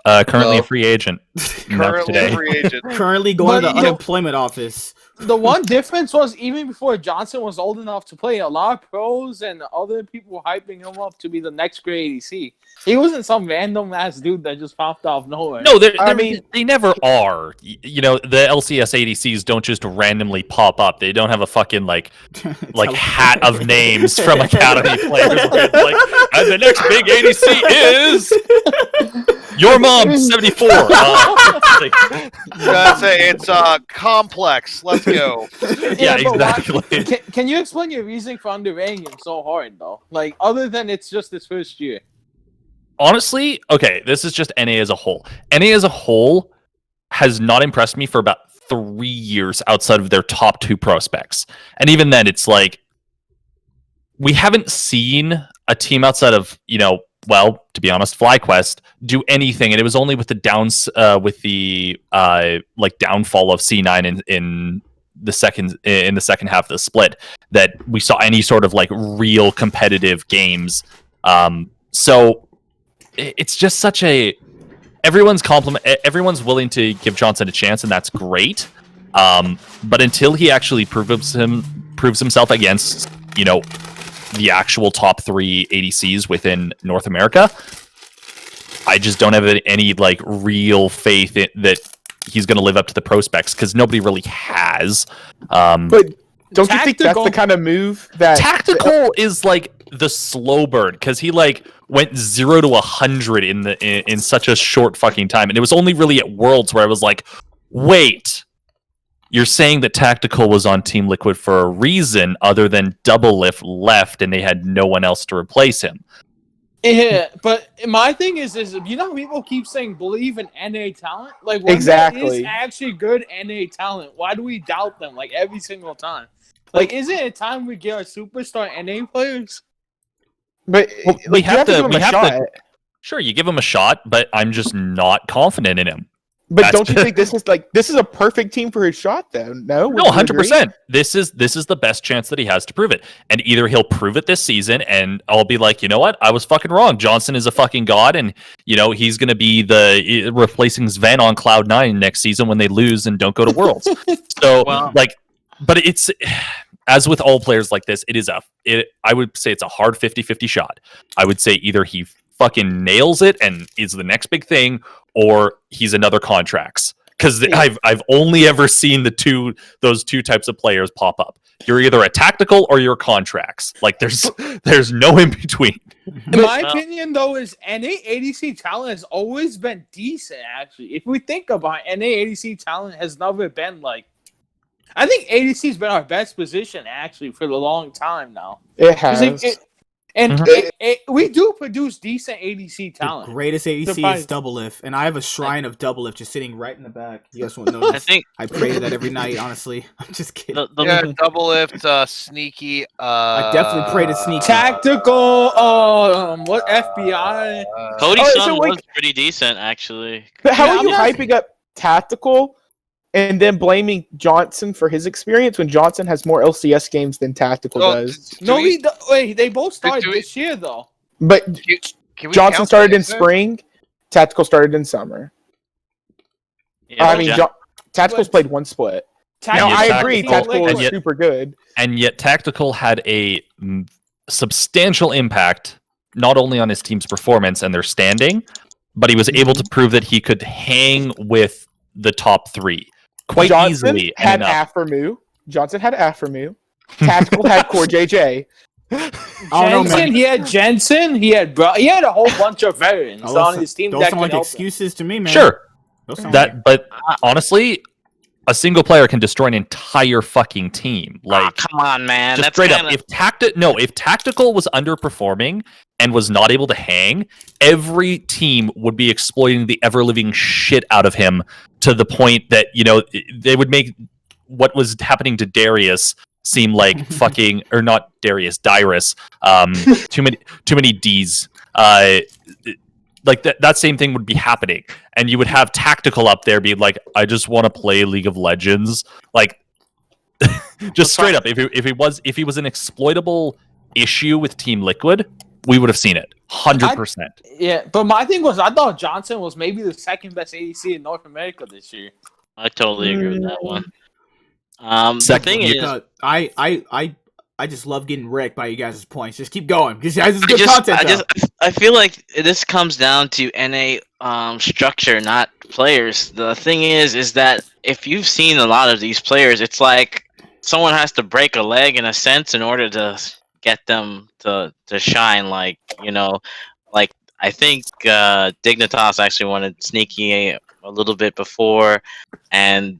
Currently a free agent. Currently going to the unemployment office. The one difference was even before Johnson was old enough to play, a lot of pros and other people were hyping him up to be the next great ADC. He wasn't some random ass dude that just popped off nowhere. No, they never are. You know, the LCS ADCs don't just randomly pop up. They don't have a fucking like hat of names from Academy players. Like, and the next big ADC is your mom 74. It's complex. Let's go. Yeah, exactly. Can you explain your reasoning for underrating him so hard though? Like other than it's just his first year. Honestly, okay, this is just NA as a whole. NA as a whole has not impressed me for about 3 years outside of their top 2 prospects. And even then, it's like, we haven't seen a team outside of, well, to be honest, FlyQuest do anything. And it was only with the downfall of C9 in the second half of the split that we saw any sort of like real competitive games. So it's just such a everyone's willing to give Johnson a chance, and that's great. But until he actually proves himself against the actual top 3 ADCs within North America, I just don't have any like real faith that he's going to live up to the prospects, because nobody really has. But don't you think that's the kind of move that Tactical is like the slow burn, because he like went 0 to 100 in such a short fucking time, and it was only really at Worlds where I was like, wait, you're saying that Tactical was on Team Liquid for a reason other than Double Lift left and they had no one else to replace him. Yeah, but my thing is how people keep saying believe in NA talent? Like, when exactly. There is actually good NA talent, why do we doubt them like every single time? Like, isn't it time we get our superstar NA players? But we have to Sure, you give him a shot, but I'm just not confident in him. But don't you think this is a perfect team for his shot though? No, No, 100%. This is the best chance that he has to prove it. And either he'll prove it this season and I'll be like, you know what? I was fucking wrong. Johnson is a fucking god and he's going to be the replacing Sven on Cloud9 next season when they lose and don't go to Worlds. So but it's as with all players like this, I would say it's a hard 50-50 shot. I would say either he fucking nails it and is the next big thing, or he's another Contracts. Because I've only ever seen those two types of players pop up. You're either a tactical or you're Contracts. Like there's no in between. In my opinion, though, is NA ADC talent has always been decent. Actually, if we think about it, NA ADC talent has never been like. I think ADC's been our best position actually for a long time now. It has. We do produce decent ADC talent. The greatest ADC is Doublelift, and I have a shrine of Doublelift just sitting right in the back. You guys won't notice. I pray to that every night, honestly. I'm just kidding. Doublelift, Sneaky. I definitely pray to Sneaky. Tactical, what FBI? Cody's son was pretty decent, actually. But how are you hyping up Tactical and then blaming Johnson for his experience when Johnson has more LCS games than Tactical does? They both started this year, though. But Johnson started in spring, Tactical started in summer. Yeah, Tactical's played one split. I agree, Tactical is super good. And yet Tactical had a substantial impact, not only on his team's performance and their standing, but he was able to prove that he could hang with the top three. Quite easily. Johnson had Aphromu. Tactical had Core JJ. Jensen, he had Jensen. He had a whole bunch of veterans on his team. Those sound like excuses to me, man. Sure, but honestly, a single player can destroy an entire fucking team. Like, come on, man. Just straight up. If Tactical was underperforming and was not able to hang, every team would be exploiting the ever-living shit out of him to the point that, they would make what was happening to Darius seem like fucking, or not Darius, Dyrus. Too many Ds. Like that same thing would be happening, and you would have Tactical up there being like, I just want to play League of Legends. Like, just straight up, if he was an exploitable issue with Team Liquid, we would have seen it 100%. Yeah, but my thing was, I thought Johnson was maybe the second best ADC in North America this year. I totally agree with that one. The thing is, I just love getting wrecked by you guys' points. Just keep going, because you guys is good content. I feel like this comes down to NA structure, not players. The thing is that if you've seen a lot of these players, it's like someone has to break a leg in a sense in order to get them to shine. Like, like I think Dignitas actually wanted Sneaky a little bit before, and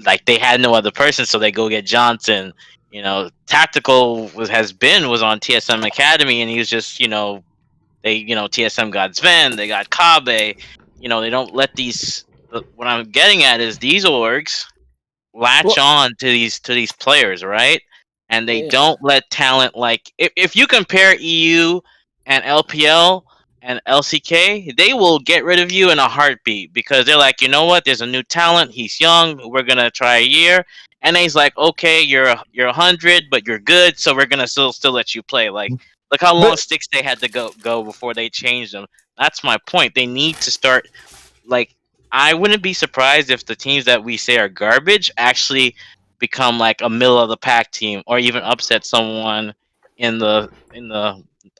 like they had no other person, so they go get Johnson. Tactical was on TSM Academy, and he was just, TSM got Sven, they got Kabe. They don't let these. What I'm getting at is these orgs latch on to these players, right? And they don't let talent, like if you compare EU and LPL and LCK, they will get rid of you in a heartbeat because they're like, you know what? There's a new talent. He's young. We're gonna try a year. And he's like, okay, you're 100, but you're good, so we're gonna still let you play. Like, look how long Sticks they had to go before they changed them. That's my point. They need to start. Like, I wouldn't be surprised if the teams that we say are garbage actually become like a middle of the pack team, or even upset someone in the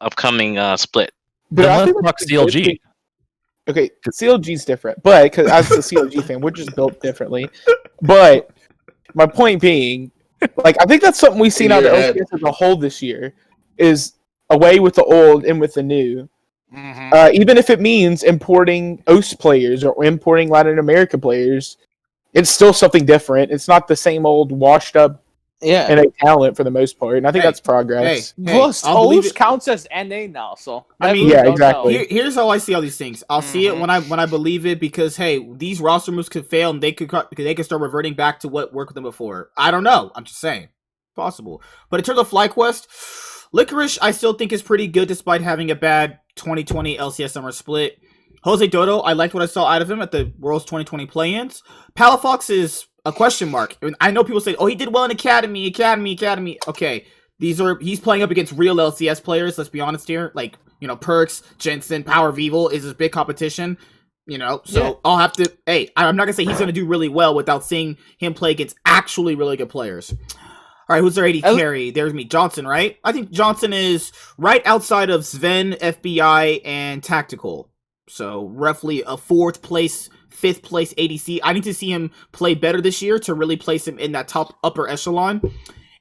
upcoming split. But I think CLG. Okay, CLG's different, but because as a CLG fan, we're just built differently. But my point being, like, I think that's something we've seen out of LCS as a whole this year, is away with the old and with the new. Mm-hmm. Even if it means importing OS players or importing Latin America players, it's still something different. It's not the same old washed up NA talent for the most part, and I think that's progress. Plus, OS counts as NA now, so exactly. Here's how I see all these things. I'll see it when I believe it, because these roster moves could fail, and they could start reverting back to what worked with them before. I don't know. I'm just saying, possible. But in terms of FlyQuest, Licorice, I still think is pretty good despite having a bad 2020 LCS Summer Split. Jose Dodo, I liked what I saw out of him at the Worlds 2020 play-ins. Palafox is a question mark. I know people say, "Oh, he did well in Academy." Okay, he's playing up against real LCS players. Let's be honest here. Like, Perkz, Jensen, Power of Evil is his big competition. So I'll have to. Hey, I'm not gonna say he's gonna do really well without seeing him play against actually really good players. All right, who's their AD carry? There's me, Johnson, right? I think Johnson is right outside of Sven, FBI, and Tactical. So roughly a 4th place, 5th place ADC. I need to see him play better this year to really place him in that top upper echelon.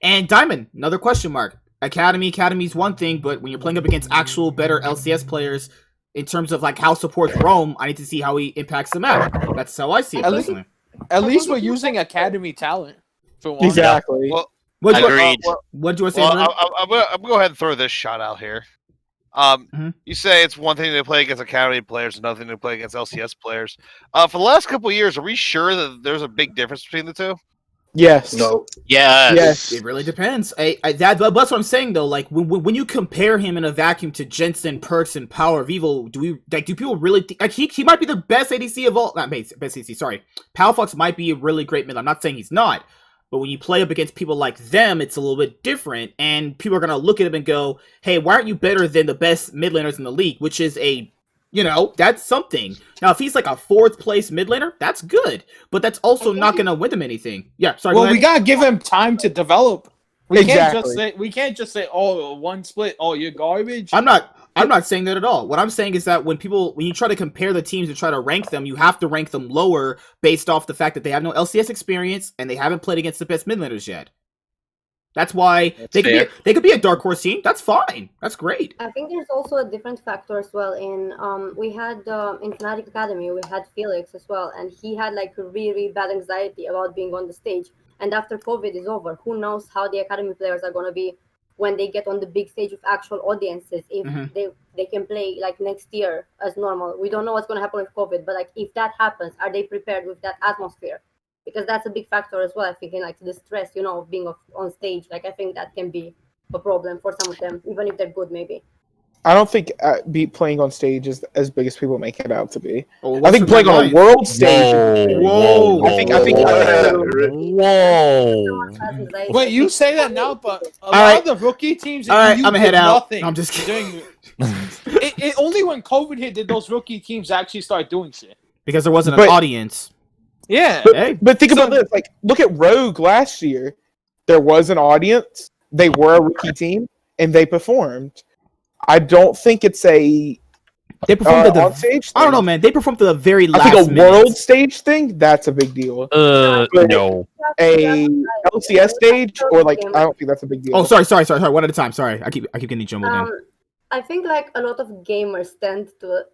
And Diamond, another question mark. Academy's one thing, but when you're playing up against actual better LCS players, in terms of like how supports Rome, I need to see how he impacts the map. That's how I see it personally. At least we're using Academy talent. For one. Exactly. Well, Agreed. What do you want to say? well, I'm gonna go ahead and throw this shot out here. You say it's one thing to play against Academy players, another thing to play against LCS players. For the last couple of years, are we sure that there's a big difference between the two? Yes. No. Yes. It really depends. That's what I'm saying though. Like when you compare him in a vacuum to Jensen, Perkz, and Power of Evil, do people really think like he might be the best ADC of all? Not best ADC. Sorry, Palafox might be a really great mid. I'm not saying he's not. But when you play up against people like them, it's a little bit different, and people are gonna look at him and go, "Hey, why aren't you better than the best mid laners in the league?" Which is that's something. Now, if he's like a 4th place mid laner, that's good, but that's also not gonna win him anything. Yeah, sorry. Well, we gotta give him time to develop. We Exactly. can't just say, "Oh, one split. Oh, you're garbage." I'm not saying that at all. What I'm saying is that when you try to compare the teams and try to rank them, you have to rank them lower based off the fact that they have no LCS experience and they haven't played against the best mid laners yet. That's why they could be a dark horse team. That's fine. That's great. I think there's also a different factor as well. We had in Fnatic Academy, we had Felix as well, and he had like really bad anxiety about being on the stage. And after COVID is over, who knows how the Academy players are gonna be when they get on the big stage with actual audiences, if they can play like next year as normal. We don't know what's going to happen with COVID, but like if that happens, are they prepared with that atmosphere? Because that's a big factor as well. I think in like the stress, of being on stage. Like I think that can be a problem for some of them, even if they're good, maybe. I don't think playing on stage is as big as people make it out to be. Oh, I think playing on a world stage. Whoa. I think. Whoa. Wait, you say that now, but a lot right. of the rookie teams. All right, I'm gonna head out. Nothing. I'm just kidding. It only when COVID hit did those rookie teams actually start doing shit. Because there wasn't an audience. Yeah. But think about this. Like, look at Rogue last year. There was an audience. They were a rookie team, and they performed. I don't think it's a they performed on stage. I don't know, man. They performed to the very last. I think a minute. world stage thing. That's a big deal. No. A LCS stage or like I don't think that's a big deal. Oh, sorry. One at a time. Sorry, I keep getting jumbled in. I think like a lot of gamers tend to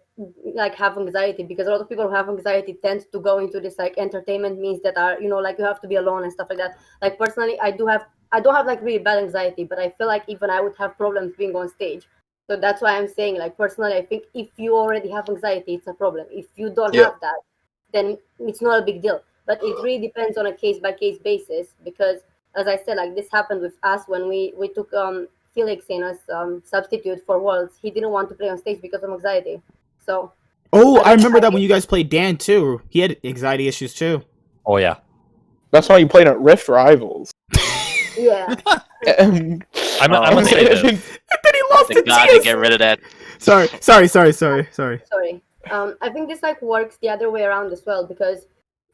like have anxiety because a lot of people who have anxiety tend to go into this like entertainment means that are like you have to be alone and stuff like that. Like personally, I don't have like really bad anxiety, but I feel like even I would have problems being on stage. So that's why I'm saying, like, personally, I think if you already have anxiety, it's a problem. If you don't have that, then it's not a big deal. But it really depends on a case-by-case basis because, as I said, like, this happened with us when we took Felix in as substitute for Worlds. He didn't want to play on stage because of anxiety. So. Oh, I remember that when you guys played Dan, too. He had anxiety issues, too. Oh, yeah. That's why you played at Rift Rivals. Yeah. I'm gonna say this. And then he lost Thank God to get rid of that. Sorry. Sorry. I think this like works the other way around as well because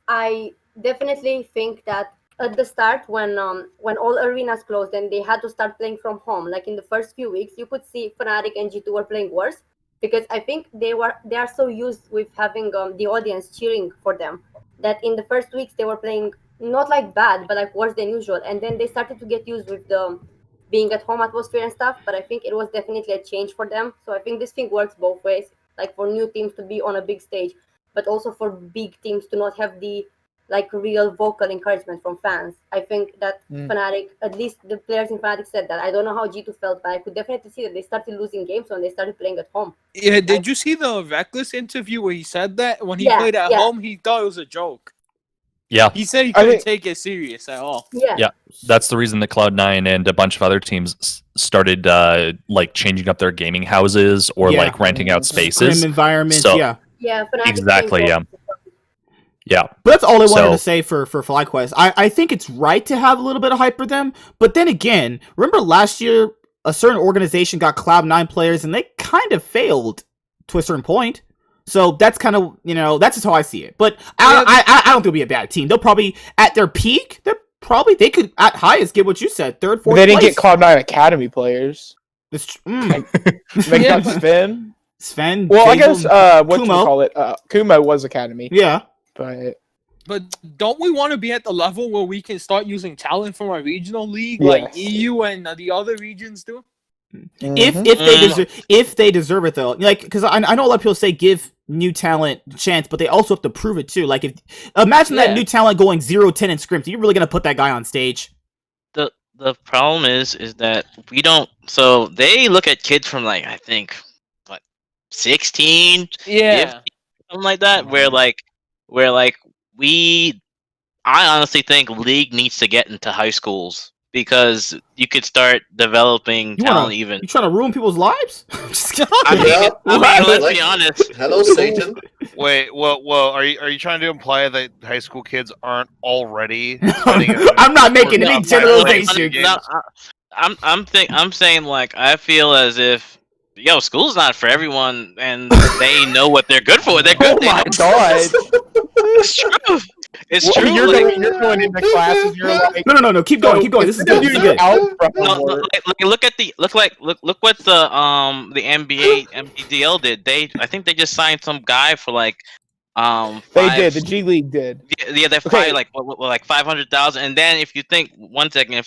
I definitely think that at the start when all arenas closed and they had to start playing from home, like in the first few weeks, you could see Fnatic and G2 were playing worse because I think they are so used with having the audience cheering for them that in the first weeks they were playing not like bad, but like worse than usual. And then they started to get used with the being at home atmosphere and stuff. But I think it was definitely a change for them. So I think this thing works both ways, like for new teams to be on a big stage, but also for big teams to not have the like real vocal encouragement from fans. I think that Fnatic, at least the players in Fnatic said that. I don't know how G2 felt, but I could definitely see that they started losing games when they started playing at home. Yeah, did you see the Rekkles interview where he said that? When he played at home, he thought it was a joke. Yeah, He said he I couldn't think- take it serious at all. Yeah. that's the reason that Cloud9 and a bunch of other teams started like changing up their gaming houses or Yeah. like renting out Grim spaces. environments, So- yeah. Yeah, Fnatic Exactly, changed yeah. But that's all I wanted So- to say for FlyQuest. I think it's right to have a little bit of hype for them, but then again, remember last year a certain organization got Cloud9 players and they kind of failed to a certain point. So that's kind of, that's just how I see it. But I don't think it'll be a bad team. They'll probably, at their peak, they could at highest get what you said, third, fourth. They didn't place. get Cloud9 Academy players. They Yeah. got Sven. Sven. Well, I Jacob, guess what you Kumo. call it? Kumo was Academy, Yeah. but But don't we want to be at the level where we can start using talent from our regional league, Yes. like EU and the other regions do? If they deserve it though, like, because I know a lot of people say give new talent a chance, but they also have to prove it too. Like, imagine that Yeah. new talent going 0-10 in scrims, are you really gonna put that guy on stage? The problem is that we don't. So they look at kids from like I think what 16, Yeah. something like that. Where I honestly think league needs to get into high schools because you could start developing You wanna- talent even. You trying to ruin people's lives? Just kidding. Yeah. Let's Like- be honest. Hello, Satan. Wait, well, are you trying to imply that high school kids aren't already? I'm not making any generalization. No, I'm saying like I feel as if school's not for everyone, and they know what they're good for. They're good. oh They my know- god! It's true. It's true. You're like- going into classes. You're like, No, keep going. This is good. This is good. Out from No, work. look what the NBA MDL did. I think they just signed some guy for like They did. The G League did. Yeah, they're Okay. like 500,000. And then if you think 1 second,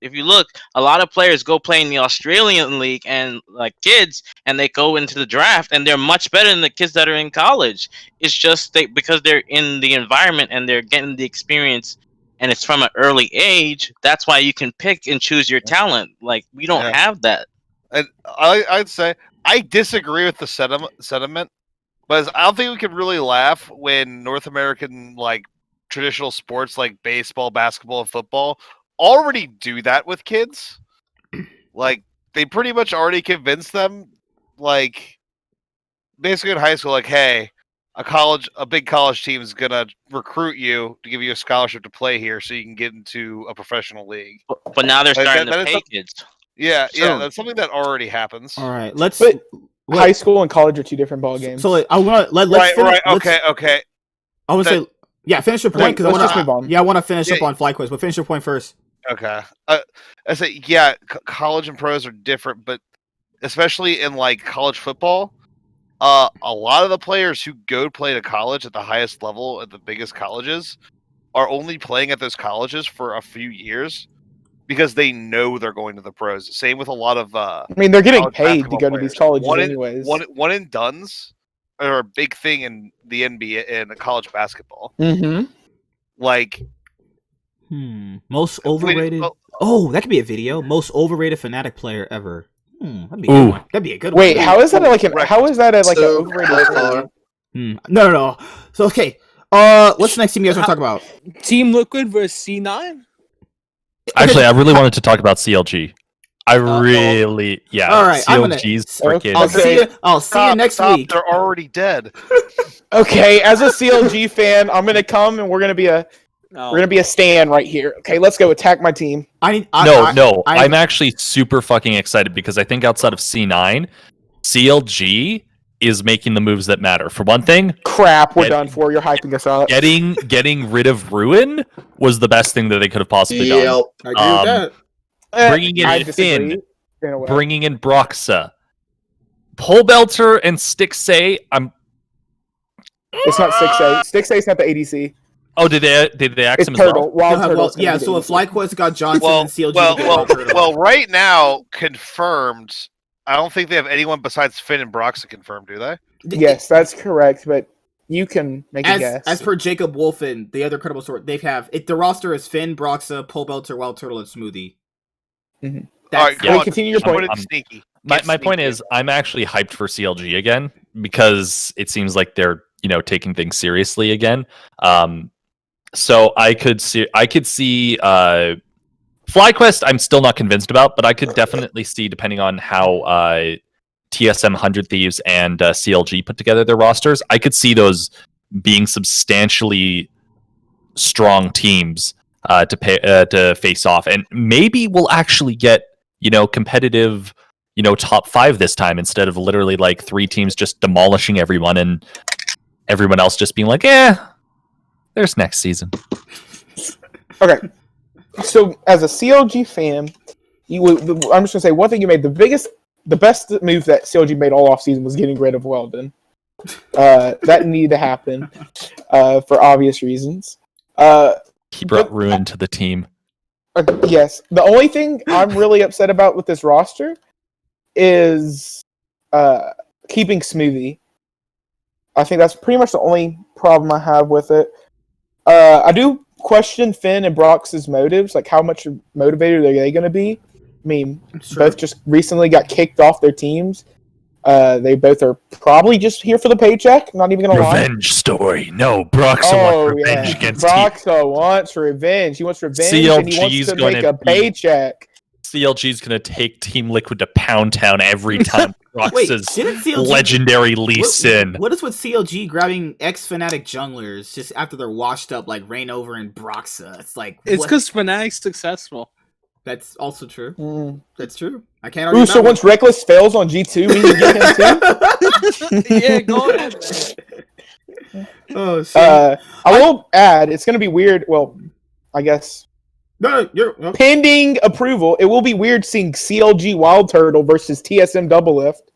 if you look, a lot of players go play in the Australian league and like kids, and they go into the draft, and they're much better than the kids that are in college. It's just because they're in the environment and they're getting the experience, and it's from an early age. That's why you can pick and choose your talent. Like we don't Yeah. have that. And I'd say I disagree with the sentiment, but I don't think we can really laugh when North American like traditional sports like baseball, basketball, and football already do that with kids. Like they pretty much already convinced them, like basically in high school, like, hey, a big college team is gonna recruit you to give you a scholarship to play here, so you can get into a professional league. But now they're Like, starting that to is pay some- kids. Yeah, Sure. that's something that already happens. All right, let's. But what- High school and college are two different ball games. So I want to let's Right, finish, right, okay. I would say, yeah, finish your point because I let's want just move on. Yeah, I want to finish Yeah. up on FlyQuest, but finish your point first. Okay. I say, yeah, college and pros are different, but especially in like college football, a lot of the players who go to play to college at the highest level at the biggest colleges are only playing at those colleges for a few years because they know they're going to the pros. Same with a lot of I mean, they're getting college paid to basketball go to players. these colleges One in- anyways. one and dones are a big thing in the NBA and college basketball. Mm-hmm. Like Most overrated. well, Oh, that could be a video. Most overrated Fnatic player ever. That'd be a Ooh. good one. That'd be a good Wait, one. how is that like an Correct. how is that a, like So, an overrated by player? far, No. So okay. What's the next team you guys want to talk about? Team Liquid versus C9? Actually, I really wanted to talk about CLG. All right, I'm gonna- CLG's Okay. freaking. I'll see you next stop, week. They're already dead. Okay, as a CLG fan, I'm gonna come and we're gonna be a stand right here. Okay, let's go attack my team. I'm actually super fucking excited because I think outside of C9, CLG is making the moves that matter. For one thing, Crap, we're done for. You're hyping us up. getting rid of Ruin was the best thing that they could have possibly done. yep. I agree with that. Bringing in I Finn. disagree. In a way. Bringing in Broxa, Pole Belter, and Stixay. It's not 6A. 6A is not the ADC. Oh, did they axe It's him as well? Turtle. Wild Turtle's gonna Yeah. be the So if ADC. FlyQuest got Johnson Well, and CLG, well, get well, Wild Turtle. well, right now, confirmed. I don't think they have anyone besides Finn and Broxa confirmed, do they? Yes, that's correct, but you can make a guess. As per Jacob Wolfen, the other credible source, the roster is Finn, Broxa, Pole Belter, Wild Turtle, and Smoothie. Mhm. All right, That's- come on, continue your put point. it sneaky. My Get point sneaky. is, I'm actually hyped for CLG again because it seems like they're taking things seriously again. So I could see FlyQuest. I'm still not convinced about, but I could definitely see, depending on how TSM 100 Thieves and CLG put together their rosters, I could see those being substantially strong teams to face off, and maybe we'll actually get competitive top 5 this time, instead of literally like 3 teams just demolishing everyone and everyone else just being like, there's next season. Okay, so as a CLG fan, I'm just gonna say one thing you made: the best move that CLG made all off season was getting rid of Weldon. That needed to happen for obvious reasons. He brought ruin to the team. Yes, the only thing I'm really upset about with this roster is keeping Smoothie. I think that's pretty much the only problem I have with it. I do question Finn and Brox's motives, like how much motivated are they going to be? I mean, both just recently got kicked off their teams. They both are probably just here for the paycheck, not even going to lie. Revenge story. No, Broxa wants revenge against Broxa wants revenge. He wants revenge and he wants to make a paycheck. CLG's going to take Team Liquid to Pound Town every time Brox's legendary Lee Sin. What is with CLG grabbing ex-Fnatic junglers just after they're washed up like Rainover and Broxa? It's like... It's because Fnatic's successful. That's also true. That's true. I can't argue. So once Rekkles fails on G2, we can get him too? Yeah, go ahead. Oh, shit. I will add, it's going to be weird. Well, I guess... No, pending approval, it will be weird seeing CLG Wild Turtle versus TSM Double Lift.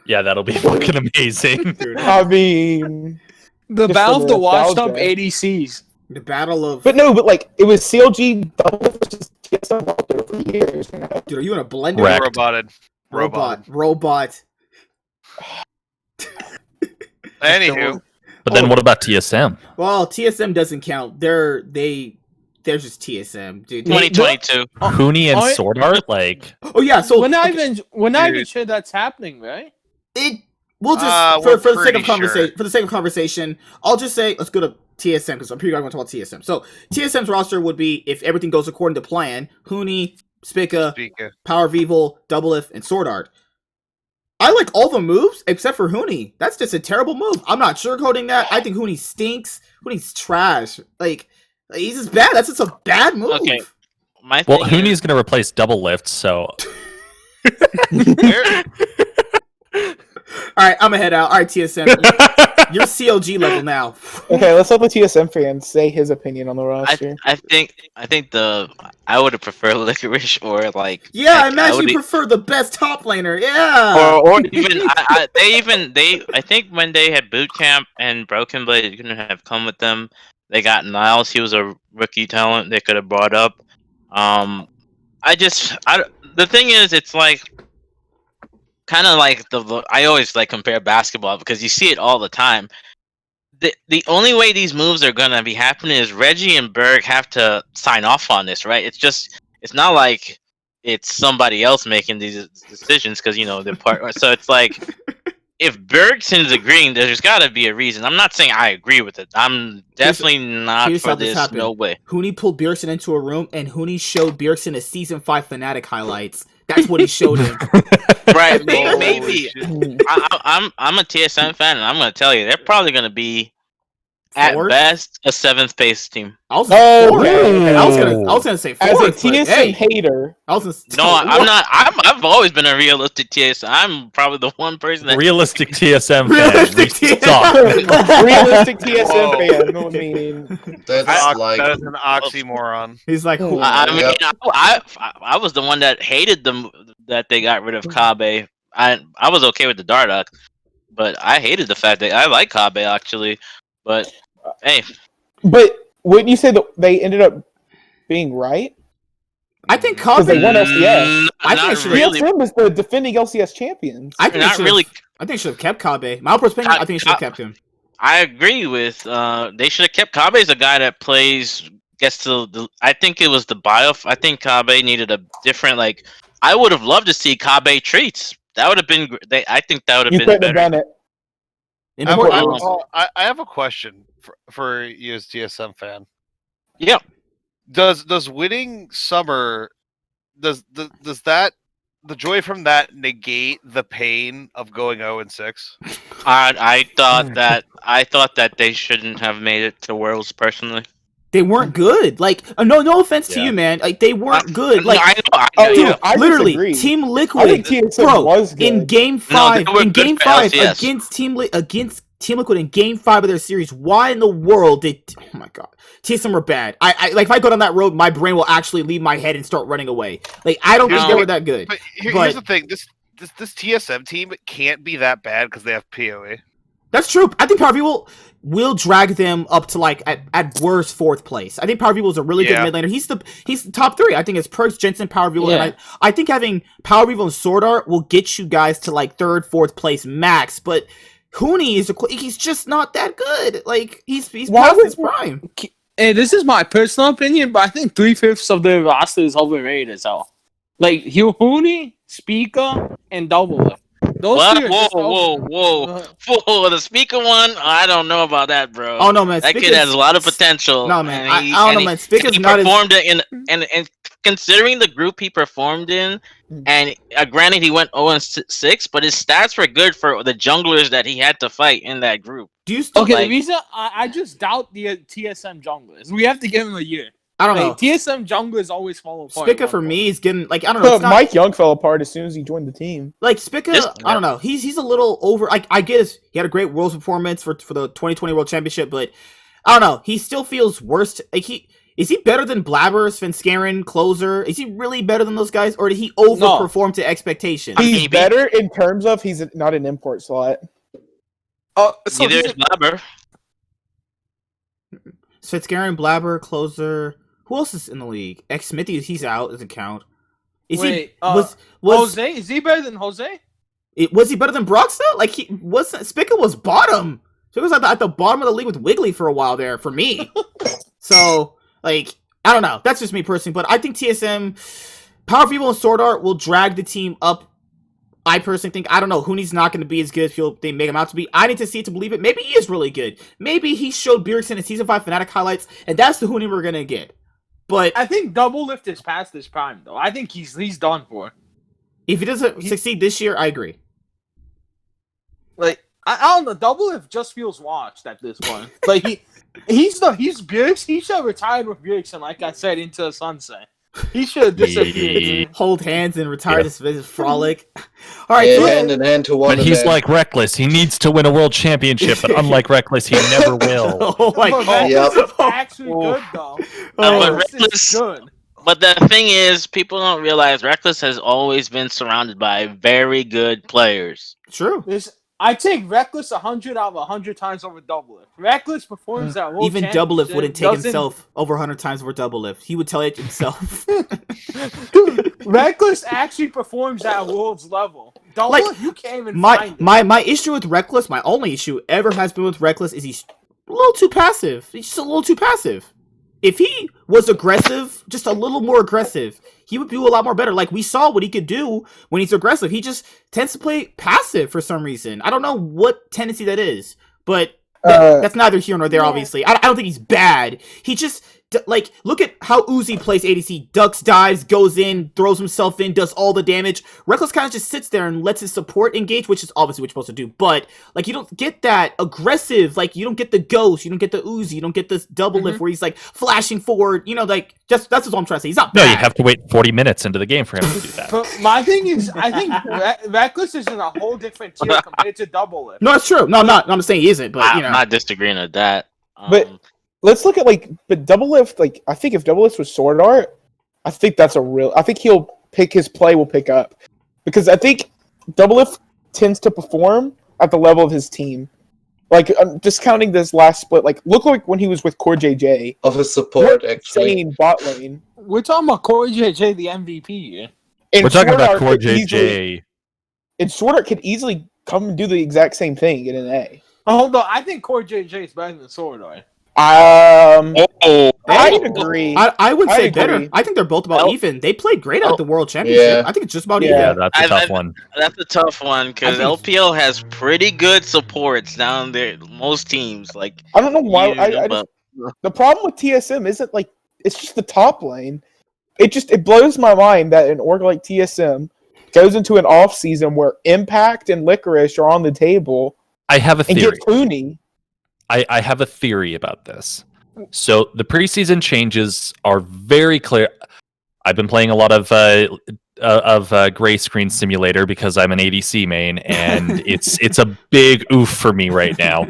Yeah, that'll be fucking amazing. I mean... The battle of the washed up ADCs. The battle of... But like, it was CLG Double Lift versus TSM Wild Turtle for years. Dude, are you in a blender? Robot. Anywho. But then what about TSM? Well, TSM doesn't count. They're just TSM, dude. 2022. Huni and Sword Art, like. Oh yeah, so we're not even sure that's happening, right? We'll just for the sake of conversation. For the sake of conversation, I'll just say let's go to TSM because I'm pretty going to talk about TSM. So TSM's roster would be, if everything goes according to plan, Huni, Spica, Power of Evil, Doublelift, and Sword Art. I like all the moves except for Huni. That's just a terrible move. I'm not sugarcoating that. I think Huni stinks. Huni's trash. Like, he's just bad. That's just a bad move. Okay. Huni's going to replace Doublelift, so... Alright, I'm gonna head out. Alright, TSM. You're CLG level now. Okay, let's let the TSM fan say his opinion on the roster. I think I would have preferred Licorice or like. Yeah, I imagine you prefer the best top laner. Yeah. Or even I think when they had boot camp and Broken Blade couldn't have come with them. They got Niles. He was a rookie talent they could have brought up. The thing is, it's like kind of like I always like compare basketball because you see it all the time. The only way these moves are gonna be happening is Reggie and Berg have to sign off on this, right? It's not like it's somebody else making these decisions because they're part. So it's like if Bergson's agreeing, there's got to be a reason. I'm not saying I agree with it. I'm definitely not for this. No way. Huni pulled Bjergsen into a room and Huni showed Bjergsen a season 5 Fnatic highlights. That's what he showed him. Right, maybe. I'm a TSM fan, and I'm going to tell you, they're probably going to be at best a 7th place team. I was gonna say 4th. As a TSM hater, I'm not. I've always been a realistic TSM. I'm probably the one person that realistic TSM fan. Realistic TSM fan. I mean, that is an oxymoron. He's like, I was the one that hated them that they got rid of Kabe. I was okay with the Dardoch, but I hated the fact that I like Kabe actually. But hey, but wouldn't you say that they ended up being right? I think Kabe. They won LCS. I think TSM is the defending LCS champions. I think they should have kept Kabe. My opinion, I think they should have kept him. I agree with. They should have kept Kabe as a guy that gets to the. I think it was the bio. I think Kabe needed a different like. I would have loved to see Kabe treats. That would have been. I think that would have been better. Have done it. I have a question for you as TSM fan. Yeah. Does winning summer does that the joy from that negate the pain of going 0-6? I thought that they shouldn't have made it to Worlds personally. They weren't good. Like, no offense to Yeah. you, man. Like, they weren't good. Like, I know. dude, I literally, disagree. Team I Liquid, think TSM bro, was good. in Game No, 5, they were good for LCS. against Team Liquid in Game 5 of their series, why in the world did? Oh my god, TSM were bad. I like if I go down that road, my brain will actually leave my head and start running away. Like, I don't think they were that good. But here's the thing: this TSM team can't be that bad because they have PoE. That's true. I think Power Evil will drag them up to like at worst 4th place. I think Power Evil is a really good mid laner. He's the top 3. I think it's Perkz, Jensen, Power Evil, and I think having Power Evil and Sword Art will get you guys to like 3rd, 4th place max. But Huni he's just not that good. Like he's past his prime. Hey, this is my personal opinion, but I think 3/5 of the roster is overrated as hell. Like Huni, Speaker, and Double. Those What? Whoa! The Speaker one, I don't know about that, bro. Oh no, man! That kid has a lot of potential. No, man, I don't know, man. Speaker's he not performed and considering the group he performed in, and granted he went 0-6, but his stats were good for the junglers that he had to fight in that group. Do you still the reason I just doubt the TSM junglers. We have to give him a year. I don't know. TSM junglers always fall apart. Spica for me is getting like I don't know. Mike Young fell apart as soon as he joined the team. Like Spica, I don't know. He's a little over. I get he had a great Worlds performance for the 2020 World Championship, but I don't know. He still feels worse. Like is he better than Blabber, Svenskeren, Closer? Is he really better than those guys, or did he overperform to expectations? He's better in terms of he's not an import slot. So neither is Blabber. Svenskeren, Blabber, Closer. Who else is in the league? Smithy, he's out. Doesn't count. Was Jose? Is he better than Jose? Was he better than Broxta? Like Spica was bottom. He was at the bottom of the league with Wiggly for a while there for me. So like I don't know. That's just me personally, but I think TSM, Power Evil, and Sword Art will drag the team up. I personally think I don't know. Huni's not going to be as good as they make him out to be. I need to see it to believe it. Maybe he is really good. Maybe he showed Bjergsen in Season 5 Fnatic highlights, and that's the Huni we're gonna get. But I think Double Lift is past his prime, though. I think he's done for. If he doesn't succeed this year, I agree. Like I don't know, Double Lift just feels washed at this point. Like he's Bjergsen. He should have retired with Bjergsen, like I said, into the sunset. He should have disappeared. Hold hands and retire this frolic. All right, hand in hand to one. But he's like Rekkles. He needs to win a world championship, but unlike Rekkles, he never will. Oh my god! Rekkles actually good though. But Rekkles, good. But the thing is, people don't realize Rekkles has always been surrounded by very good players. True. I take Rekkles 100 out of 100 times over Double Lift. Rekkles performs that world even Double Lift wouldn't take himself over 100 times over Double Lift. He would tell it himself. Dude, Rekkles actually performs at world's level. Double Lift, you can't even find it. My issue with Rekkles, my only issue ever has been with Rekkles is he's a little too passive. He's just a little too passive. If he was aggressive, just a little more aggressive, he would do a lot more better. Like, we saw what he could do when he's aggressive. He just tends to play passive for some reason. I don't know what tendency that is, but that's neither here nor there, obviously. I don't think he's bad. He just, like, look at how Uzi plays ADC. Ducks, dives, goes in, throws himself in, does all the damage. Rekkles kind of just sits there and lets his support engage, which is obviously what you're supposed to do. But, like, you don't get that aggressive. Like, you don't get the ghost. You don't get the Uzi. You don't get this double lift where he's, like, flashing forward. You know, like, that's what I'm trying to say. He's not bad. No, you have to wait 40 minutes into the game for him to do that. But my thing is, I think Rekkles is in a whole different tier compared to Double Lift. No, it's true. No, I'm not saying he isn't, but, you know. I'm not disagreeing with that. But let's look at, but Double Lift, I think if Double Lift was Sword Art, I think his play will pick up. Because I think Double Lift tends to perform at the level of his team. Like, I'm just counting this last split. Like, look like when he was with Core JJ. Of his support, actually. Insane bot lane. We're talking about Core JJ, the MVP here. And we're talking about Core JJ. And Sword Art could easily come and do the exact same thing in an A. Oh, hold on. I think Core JJ is better than Sword Art. I agree. I would say better. I think they're both about even. They played great at the World Championship. I think it's just about even. Yeah, that's a tough one. That's a tough one because LPL has pretty good supports down there. Most teams, like I don't know why. the problem with TSM isn't like it's just the top lane. It blows my mind that an org like TSM goes into an off season where Impact and Licorice are on the table. I have a and theory. get Funi. I have a theory about this. So the preseason changes are very clear. I've been playing a lot of Gray Screen Simulator because I'm an ADC main, and it's a big oof for me right now.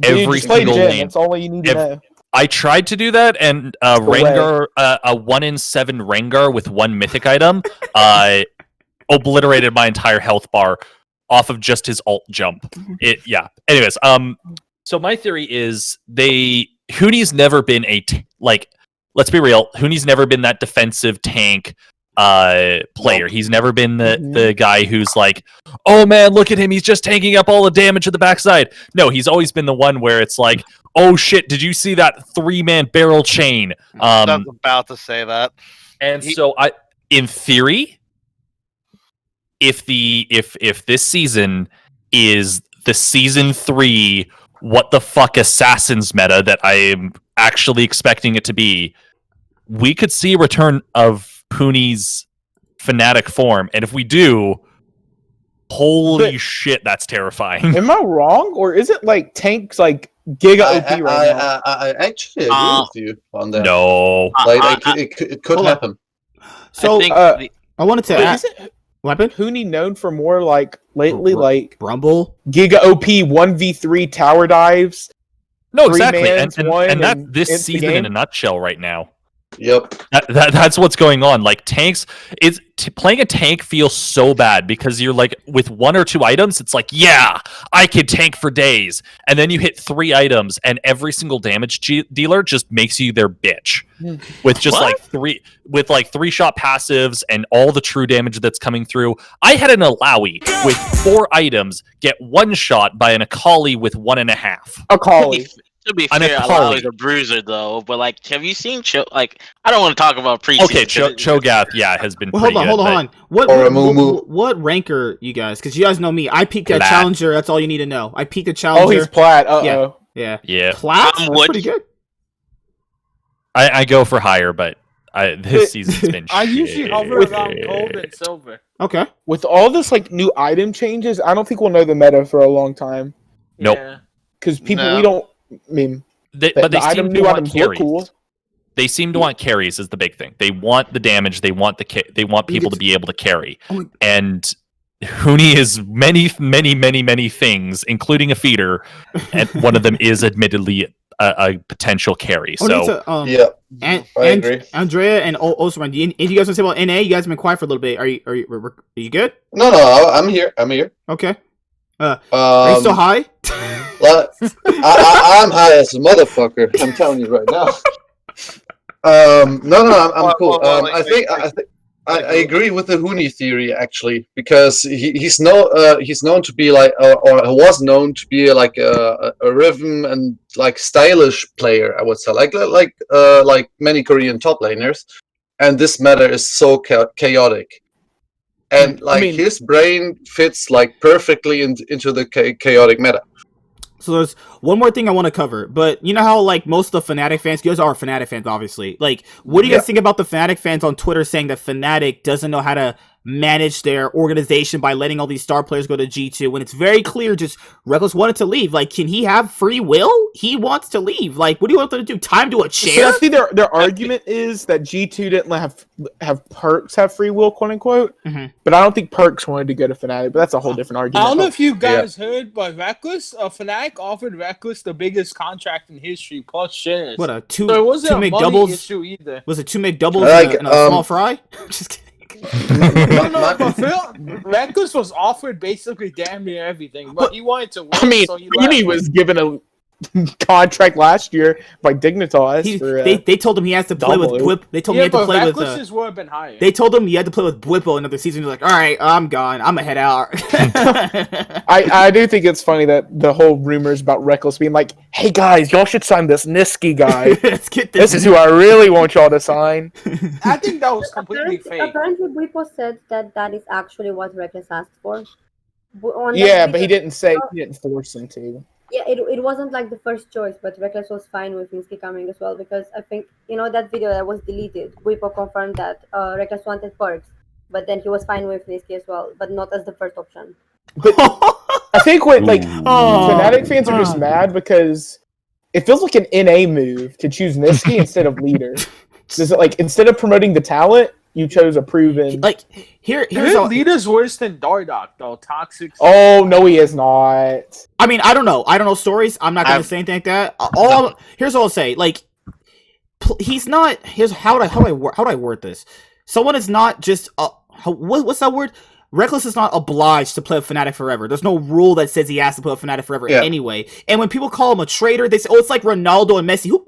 Every single lane. That's all you need to know. I tried to do that, and Rengar, a 1-in-7 Rengar with 1 mythic item, obliterated my entire health bar off of just his alt jump. Anyways, so my theory is Huni's never been let's be real, Huni's never been that defensive tank player. He's never been the guy who's like, oh man, look at him, he's just tanking up all the damage at the backside. No, he's always been the one where it's like, oh shit, did you see that 3-man barrel chain? I was about to say that. And so in theory, if this season is the season 3 what the fuck assassins meta that I am actually expecting it to be, we could see a return of Huni's Fnatic form, and if we do, holy shit, that's terrifying. Am I wrong, or is it like tanks like Giga OP right now? I actually agree with you on that. No, it could happen. So I wanted to ask. Weapon? Huni known for more like lately like Rumble, Giga OP 1v3 tower dives. No, exactly, and that's this season in a nutshell right now. Yep, that's what's going on. Like tanks, playing a tank feels so bad because you're like with 1 or 2 items, it's like, yeah, I can tank for days, and then you hit 3 items, and every single damage dealer just makes you their bitch with just like 3-shot passives and all the true damage that's coming through. I had an Alawi with 4 items get 1 shot by an Akali with 1.5. Akali. To be fair, Alawi's a bruiser though. But like, have you seen I don't want to talk about preseason. Okay, Cho'Gath, has been. Hold on. What ranker you guys? Because you guys know me. I peaked at Challenger. That's all you need to know. I peaked at Challenger. Oh, he's plat. Yeah. Plat. That's pretty good. I go for higher, but this season's been. I usually hover around gold and silver. Okay. With all this like new item changes, I don't think we'll know the meta for a long time. Nope. Because we don't. I mean, they seem to want carries. Cool. They seem to want carries is the big thing. They want the damage. They want people to be able to carry. And Huni is many things, including a feeder, and one of them is admittedly a potential carry. So I agree. Andrea and Osman, do you guys want to say about NA? You guys have been quiet for a little bit. Are you good? No, I'm here. Okay. Are you still high? I'm high as a motherfucker. I'm telling you right now. I'm cool. I agree with the Huni theory actually, because he's known to be like, or was known to be like a rhythm and like stylish player. I would say like many Korean top laners, and this meta is so chaotic. And his brain fits like perfectly into the chaotic meta. So there's one more thing I want to cover, but you know how like most of the Fnatic fans, you guys are Fnatic fans, obviously. Like, what do you guys think about the Fnatic fans on Twitter saying that Fnatic doesn't know how to manage their organization by letting all these star players go to G2 when it's very clear just Rekkles wanted to leave? Like, can he have free will? He wants to leave. Like, what do you want them to do? Time to a chair? So I think their argument is that G2 didn't have Perkz have free will, quote unquote. Mm-hmm. But I don't think Perkz wanted to go to Fnatic. But that's a whole different argument. I don't know if you guys heard, but Rekkles, Fnatic offered Rekkles the biggest contract in history plus shares. What so it wasn't a money doubles issue either. Was it 2 McDoubles and a small fry? Just kidding. No, but Rekkles was offered basically damn near everything, but he wanted to win. I mean, so he was given a contract last year by Dignitas. They told him he has to play with Bwip. They told him he had to play with. would have been higher. They told him he had to play with Bwippo another season. He's like, all right, I'm gone. I'm gonna head out. I do think it's funny that the whole rumors about Rekkles being like, "Hey guys, y'all should sign this Niski guy. Let's get this is who I really want y'all to sign." I think that was completely fake. Apparently, Bwippo said that is actually what Rekkles asked for. But he didn't say. He didn't force him to. Yeah, it wasn't like the first choice, but Rekkles was fine with Minsky coming as well because I think that video that was deleted. Guipo confirmed that Rekkles wanted Perkz, but then he was fine with Minsky as well, but not as the first option. But I think when Oh. Fnatic fans are just mad because it feels like an NA move to choose Niski instead of leader. Does it instead of promoting the talent, you chose a proven here's leader's worse than Dardoch though. Toxic. Oh no, he is not. I mean, I don't know stories. I'm not gonna say anything like that. Here's all I'll say. He's not. Here's how do I word this? Someone is not just what's that word? Rekkles is not obliged to play with Fnatic forever. There's no rule that says he has to play with Fnatic forever anyway. And when people call him a traitor, they say, "Oh, it's like Ronaldo and Messi." Who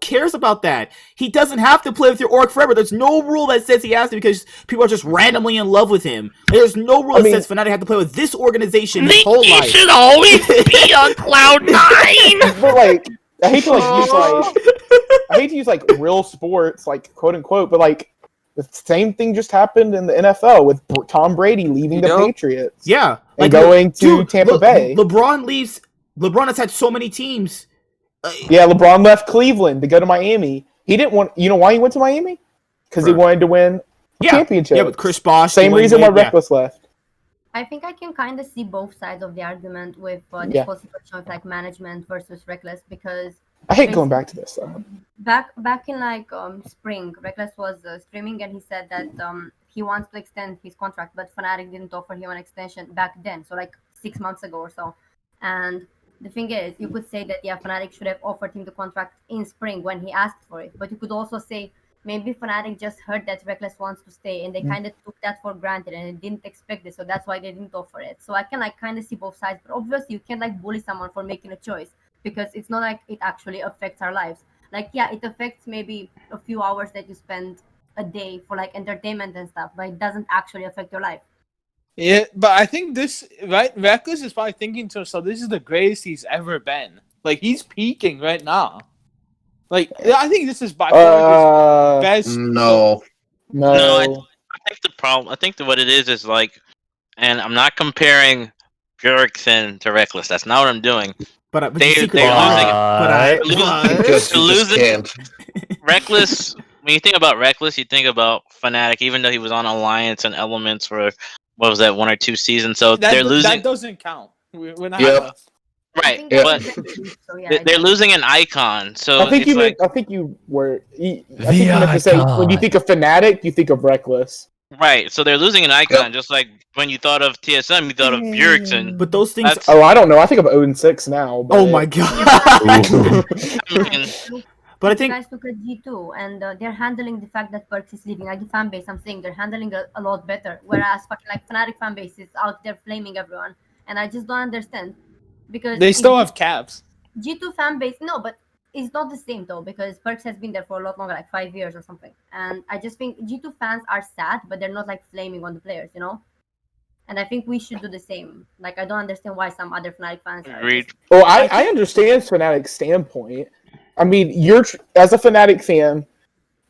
cares about that? He doesn't have to play with your org forever. There's no rule that says he has to because people are just randomly in love with him. There's no rule that says Fnatic have to play with this organization his whole life. He should always be on cloud 9. But I hate to use real sports, quote unquote, but the same thing just happened in the NFL with Tom Brady leaving the Patriots. Yeah. And going to Tampa Bay. LeBron leaves. LeBron has had so many teams. Yeah, LeBron left Cleveland to go to Miami. He didn't want. You know why he went to Miami? Because he wanted to win a championship. Yeah, with Chris Bosh. Same reason why Rekkles left. I think I can kind of see both sides of the argument with this whole situation of management versus Rekkles because I hate going back to this though. Back in spring, Rekkles was streaming and he said that he wants to extend his contract, but Fnatic didn't offer him an extension back then, so 6 months ago or so. And the thing is, you could say that Fnatic should have offered him the contract in spring when he asked for it, but you could also say maybe Fnatic just heard that Rekkles wants to stay and they kind of took that for granted and they didn't expect it, so that's why they didn't offer it. So I can kind of see both sides, but obviously you can't bully someone for making a choice because it's not like it actually affects our lives. It affects maybe a few hours that you spend a day for entertainment and stuff, but it doesn't actually affect your life. Yeah, but I think Rekkles is probably thinking to himself, this is the greatest he's ever been. He's peaking right now. I think this is by far his best. No. I think the problem. I think what it is, and I'm not comparing Perkz to Rekkles. That's not what I'm doing. But they're losing. Rekkles. When you think about Rekkles, you think about Fnatic. Even though he was on Alliance and Elements for what was that 1 or 2 seasons, so they're losing. That doesn't count. We're not. Right, but they're losing an icon. So I think you meant to say when you think of Fnatic, you think of Rekkles. Right, so they're losing an icon, just like when you thought of TSM, you thought of Perkz. But those things. I don't know. I think of 0-6 now. But... Oh my god. But I think you guys look at G2 and they're handling the fact that Perkz is leaving. The fan base, I'm saying they're handling a lot better. Whereas Fnatic fan base is out there flaming everyone, and I just don't understand because they still have caps. G2 fan base, no, but it's not the same though because Perkz has been there for a lot longer, 5 years or something. And I just think G2 fans are sad, but they're not flaming on the players, And I think we should do the same. I don't understand why some other Fnatic fans are. Agreed. Well, I understand Fnatic's standpoint. I mean, as a Fnatic fan,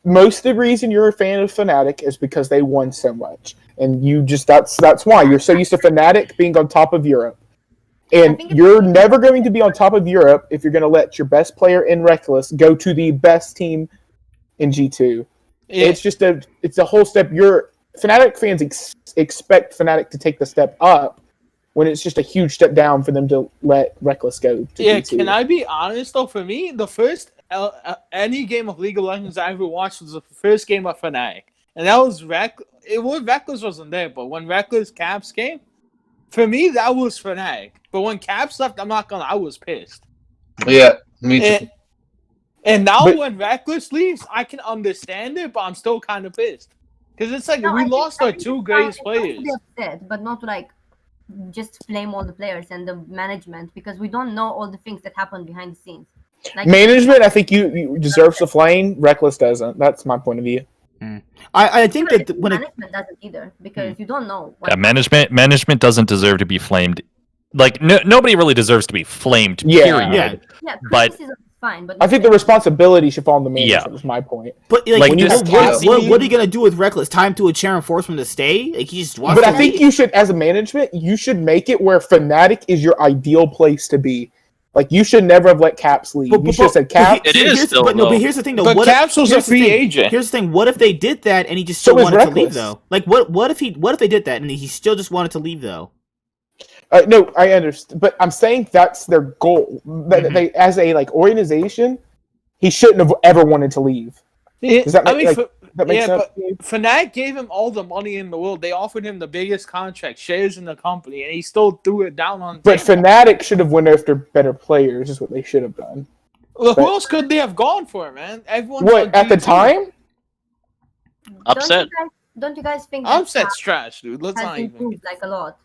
most of the reason you're a fan of Fnatic is because they won so much, and that's why you're so used to Fnatic being on top of Europe. And you're never going to be on top of Europe if you're going to let your best player in Rekkles go to the best team in G2. Yeah. It's a whole step. Fnatic fans expect Fnatic to take the step up when it's just a huge step down for them to let Rekkles go to G2. Can I be honest though? For me, the first any game of League of Legends I ever watched was the first game of Fnatic, and that was Rekkles wasn't there, but when Rekkles Caps came, for me that was Fnatic. But when Caps left, I was pissed. Yeah, me too. And now when Rekkles leaves, I can understand it, but I'm still kind of pissed because it's we lost our 2 greatest players. Be upset, but not just flame all the players and the management because we don't know all the things that happen behind the scenes. Management, I think you deserves the flame. Rekkles doesn't. That's my point of view. I think that when management doesn't either because you don't know. Management doesn't deserve to be flamed. Nobody really deserves to be flamed. Period. Yeah, but fine, but I think the responsibility should fall on the management. Is my point. But what are you gonna do with Rekkles? Time to a chair enforcement to stay? He just wants. But I think you should, as a management, you should make it where Fnatic is your ideal place to be. Like you should never have let Caps leave. You should have said Caps. It is still but here's the thing though. But Caps was a free agent. Here's the thing. What if they did that and he just So still was wanted to leave Rekkles. though? Like what if they did that and he still just wanted to leave though? No, I understand, but I'm saying that's their goal. That they, as a organization, he shouldn't have ever wanted to leave. Does that make, that makes sense? But Fnatic gave him all the money in the world. They offered him the biggest contract, shares in the company, and he still threw it down on. But Fnatic should have went after better players. Is what they should have done. Well, who else could they have gone for, man? Everyone. What at the time? Upset. Don't you guys think that Upset's trash, dude. Let's has not even. improved like a lot?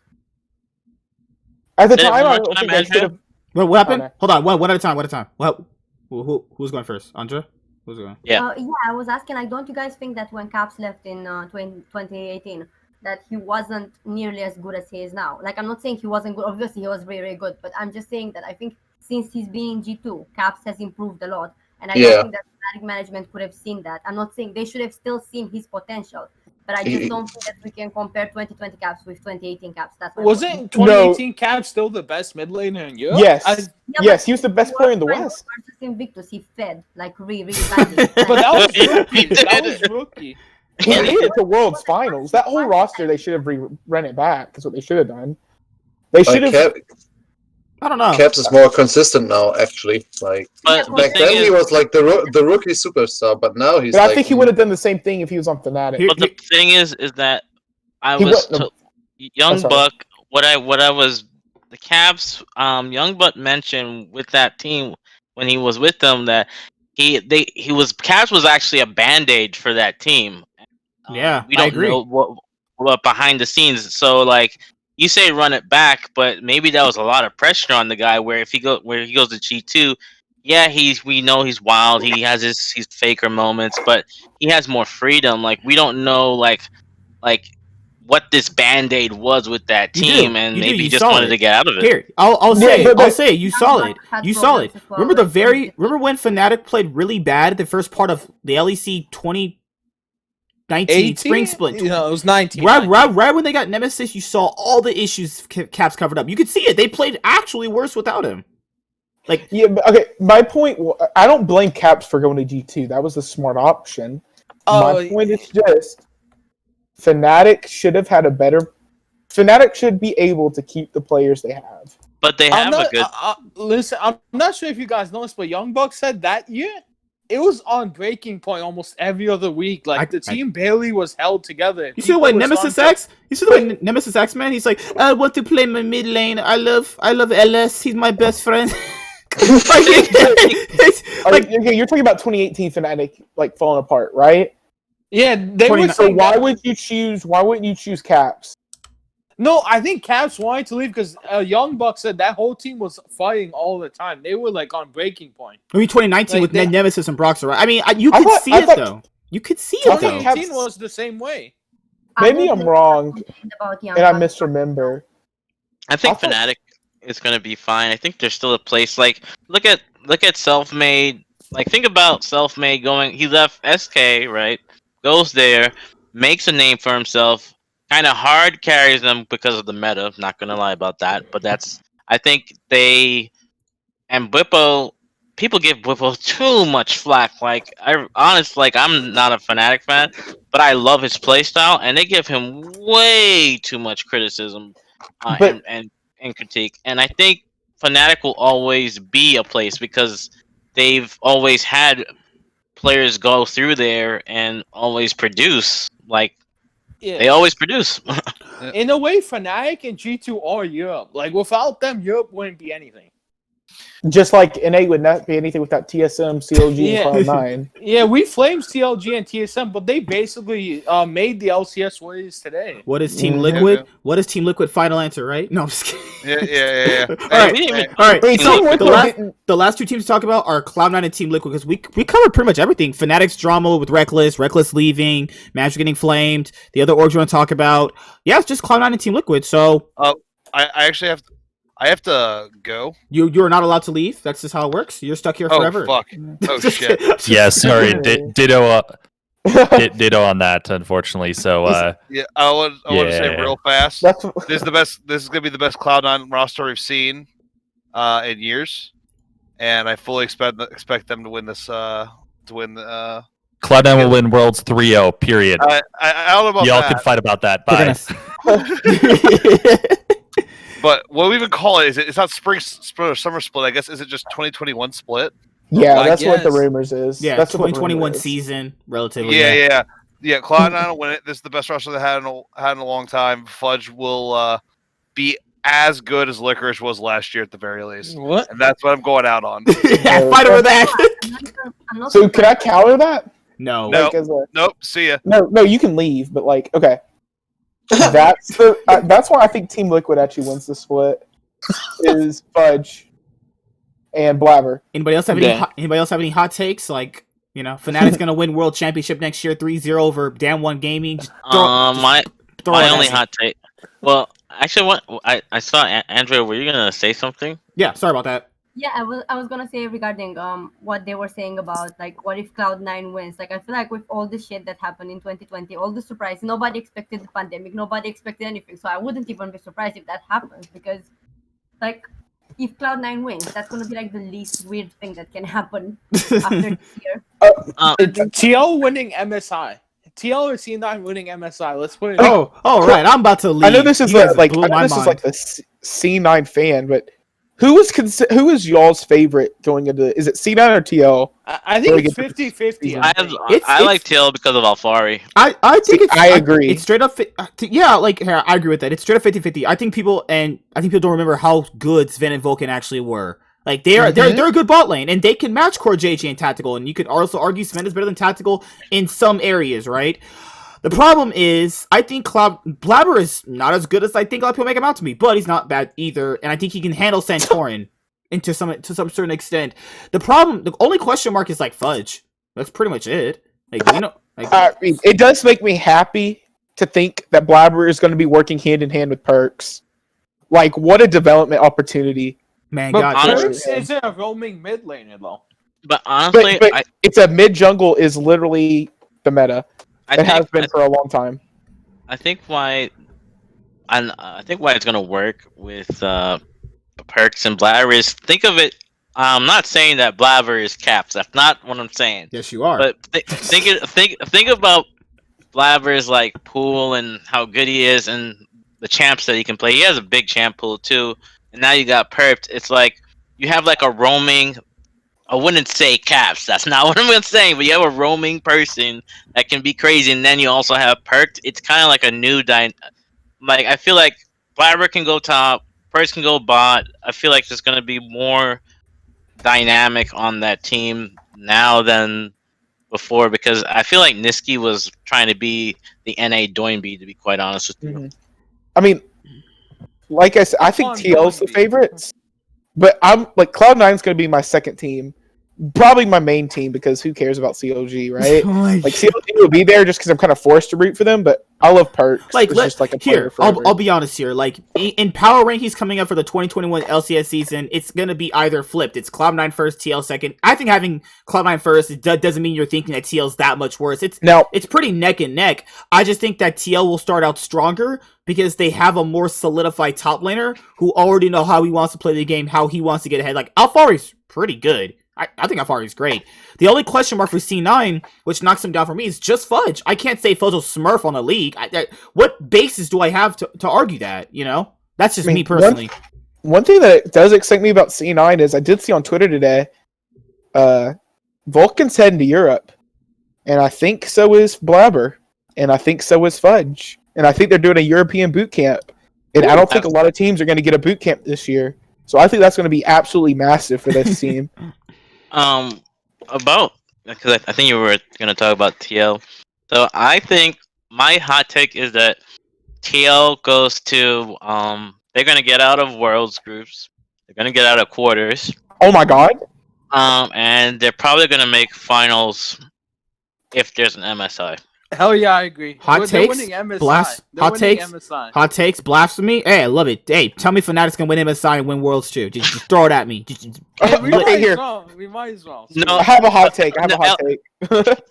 At the Say it time, one I more don't time, think they should have. Wait, what happened? Oh, no. Hold on, one at a time. One at a time. What? Who's going first? Andre? Who's going? Yeah. I was asking, like, don't you guys think that when Caps left in 2018, that he wasn't nearly as good as he is now? Like, I'm not saying he wasn't good. Obviously, he was very, very good. But I'm just saying that I think since he's been in G2, Caps has improved a lot. And I don't think that Fnatic management could have seen that. I'm not saying they should have still seen his potential. But I just don't think that we can compare 2020 Caps with 2018 Caps. That's Wasn't 2018 Caps still the best mid laner in Europe? Yes. Yes, he was the best player in the West. Versus Invictus, he fed like really badly. But that was rookie. He did. That was rookie. He did to World's Finals. That whole roster, they should have run it back. That's what they should have done. They should have. I don't know. Caps is more consistent now, actually. Like But back then, he was like the rookie superstar, but now he's. But like, I think he would have done the same thing if he was on Fnatic. But the thing is that I He was wouldn't Young sorry. Buck. What I was the Caps. Young Buck mentioned with that team when he was with them that Caps was actually a band-aid for that team. Yeah, we don't know what behind the scenes. So like. You say run it back, but maybe that was a lot of pressure on the guy. Where he goes to G2, yeah, we know he's wild. He has his faker moments, but he has more freedom. Like we don't know like what this band-aid was with that team, and maybe he just wanted to get out of it. Here, I'll say it. but- I'll say it. You saw it. You saw it. Remember when Fnatic played really bad the first part of the LEC 2019 spring split? No, it was 19. Right when they got Nemesis, you saw all the issues Caps covered up. You could see it. They played actually worse without him. Like, Yeah, but, okay. My point. I don't blame Caps for going to G2. That was a smart option. My point is just Fnatic should have had a better. Fnatic should be able to keep the players they have. But they have a good. Listen, I'm not sure if you guys noticed, but Young Buck said that year it was on breaking point almost every other week. Like the team barely was held together. You see the way Nemesis acts? You see the way Nemesis acts, man? He's like, I want to play my mid lane. I love LS. He's my best friend. You're talking about 2018 Fnatic like falling apart, right? Yeah, they were. So why would you choose? Why wouldn't you choose Caps? No, I think Caps wanted to leave because Young Buck said that whole team was fighting all the time. They were like on breaking point. I mean, 2019 with Nemesis and Broxer, right? I mean, you could see it though. You could see it though. 2018 was the same way. Maybe I'm wrong, and I misremember. I think Fnatic is going to be fine. I think there's still a place. Like, look at Selfmade. Like, think about Selfmade going. He left SK, right? Goes there, makes a name for himself. Kind of hard carries them because of the meta. Not gonna lie about that, but I think Bwipo. People give Bwipo too much flack. Like I'm not a Fnatic fan, but I love his playstyle, and they give him way too much criticism and critique. And I think Fnatic will always be a place because they've always had players go through there and always produce. Like. Yeah. They always produce. In a way, Fnatic and G2 are Europe. Like, without them, Europe wouldn't be anything. Just like NA would not be anything without TSM, CLG, and Cloud9. Yeah, we flamed CLG and TSM, but they basically made the LCS what it is today. What is Team Liquid? Yeah. What is Team Liquid? Final answer, right? No, I'm just kidding. Yeah. All right. So the last two teams to talk about are Cloud9 and Team Liquid because we covered pretty much everything. Fnatic's drama with Rekkles leaving, Magic getting flamed. The other orgs you want to talk about? Yeah, it's just Cloud9 and Team Liquid. So, I actually have to go. You're not allowed to leave. That's just how it works. You're stuck here forever. Oh fuck! Oh shit! Yeah, sorry. Ditto. Ditto on that, unfortunately. So I want to say real fast. This is gonna be the best Cloud9 roster we've seen in years. and I fully expect them to win this. Cloud9 will win Worlds 3-0. Period. I don't know about Y'all that. can fight about that. They're Bye. But what we even call it? It's not spring split or summer split. I guess is it just 2021 split? Yeah, I that's what the guess. rumors is. Yeah, that's what the 2021 rumor is. season, relatively. Yeah. Cloud9 will win it. This is the best roster they had in a long time. Fudge will be as good as Licorice was last year at the very least. What? And that's what I'm going out on. Yeah, fight over that. I'm not So can I counter that? No. No. Like, as a, Nope. See ya. no, you can leave, but like, okay. That's why I think Team Liquid actually wins the split. Is Fudge and Blabber. Anybody else have any hot takes? Like, Fnatic's gonna win World Championship next year, 3-0 over Damn One Gaming. My throw it at only me. hot take. Well, actually, what I saw, Andrea, were you gonna say something? Yeah, sorry about that. Yeah, I was gonna say regarding what they were saying about like what if Cloud9 wins. Like I feel like with all the shit that happened in 2020, all the surprise, nobody expected the pandemic, nobody expected anything. So I wouldn't even be surprised if that happens because like if Cloud9 wins, that's gonna be like the least weird thing that can happen after this year. TL winning MSI. TL or C9 winning MSI. Let's put it. Oh, right. I'm about to leave. I know this is You guys like blew my mind. the C9 fan, but who is y'all's favorite going into? Is it C9 or TL? I think it's 50-50. I like TL because of Alfari. I think I agree. It's straight up. I agree with that. It's straight up 50-50. I think people don't remember how good Sven and Vulcan actually were. Like they're a good bot lane, and they can match Core JJ and Tactical, and you could also argue Sven is better than Tactical in some areas, right? The problem is, I think Blabber is not as good as I think a lot of people make him out to be, but he's not bad either, and I think he can handle Santorin to some certain extent. The only question mark is like Fudge. That's pretty much it. It does make me happy to think that Blabber is going to be working hand in hand with Perkz. Like, what a development opportunity! Man, But God, Perkz isn't a roaming mid laner though. But honestly, but it's a mid jungle is literally the meta. It has been for a long time. I think why it's gonna work with Perkz and Blabber is, think of it. I'm not saying that Blabber is caps. That's not what I'm saying. Yes, you are. But think about Blabber's like pool and how good he is and the champs that he can play. He has a big champ pool too. And now you got Perkz. It's like you have like a roaming. I wouldn't say caps. That's not what I'm saying. But you have a roaming person that can be crazy, and then you also have Perkz. It's kind of like a new Like I feel like Blabber can go top, Perkz can go bot. I feel like there's gonna be more dynamic on that team now than before, because I feel like Niski was trying to be the NA Doinby, to be quite honest with you. I mean, like I said, I think TL's the favorites, but I'm like Cloud9's going to be my second team, probably my main team, because who cares about COG, right? Like COG will be there just because I'm kind of forced to root for them, but I love Perkz. I'll be honest here. Like in power rankings coming up for the 2021 LCS season, it's gonna be either flipped. It's Cloud9 first, TL second. I think having Cloud9 first doesn't mean you're thinking that TL's that much worse. It's pretty neck and neck. I just think that TL will start out stronger because they have a more solidified top laner who already know how he wants to play the game, how he wants to get ahead. Like Alfari's pretty good. I think Alfari's great. The only question mark for C9, which knocks him down for me, is just Fudge. I can't say Fudge will smurf on the league. What basis do I have to argue that, That's just me personally. One thing that does excite me about C9 is I did see on Twitter today, Vulcan's heading to Europe. And I think so is Blabber. And I think so is Fudge. And I think they're doing a European boot camp. And I don't think a lot of teams are going to get a boot camp this year. So I think that's going to be absolutely massive for this team. Because I think you were going to talk about TL. So I think my hot take is that TL goes to, they're going to get out of Worlds groups. They're going to get out of quarters. Oh my god. And they're probably going to make finals if there's an MSI. Hell yeah, I agree. Hot takes, blast. Hot takes, blasphemy. Hey, I love it. Hey, tell me Fnatic's gonna win MSI and win Worlds too. Just throw it at me. We might as well. No, I have a hot take.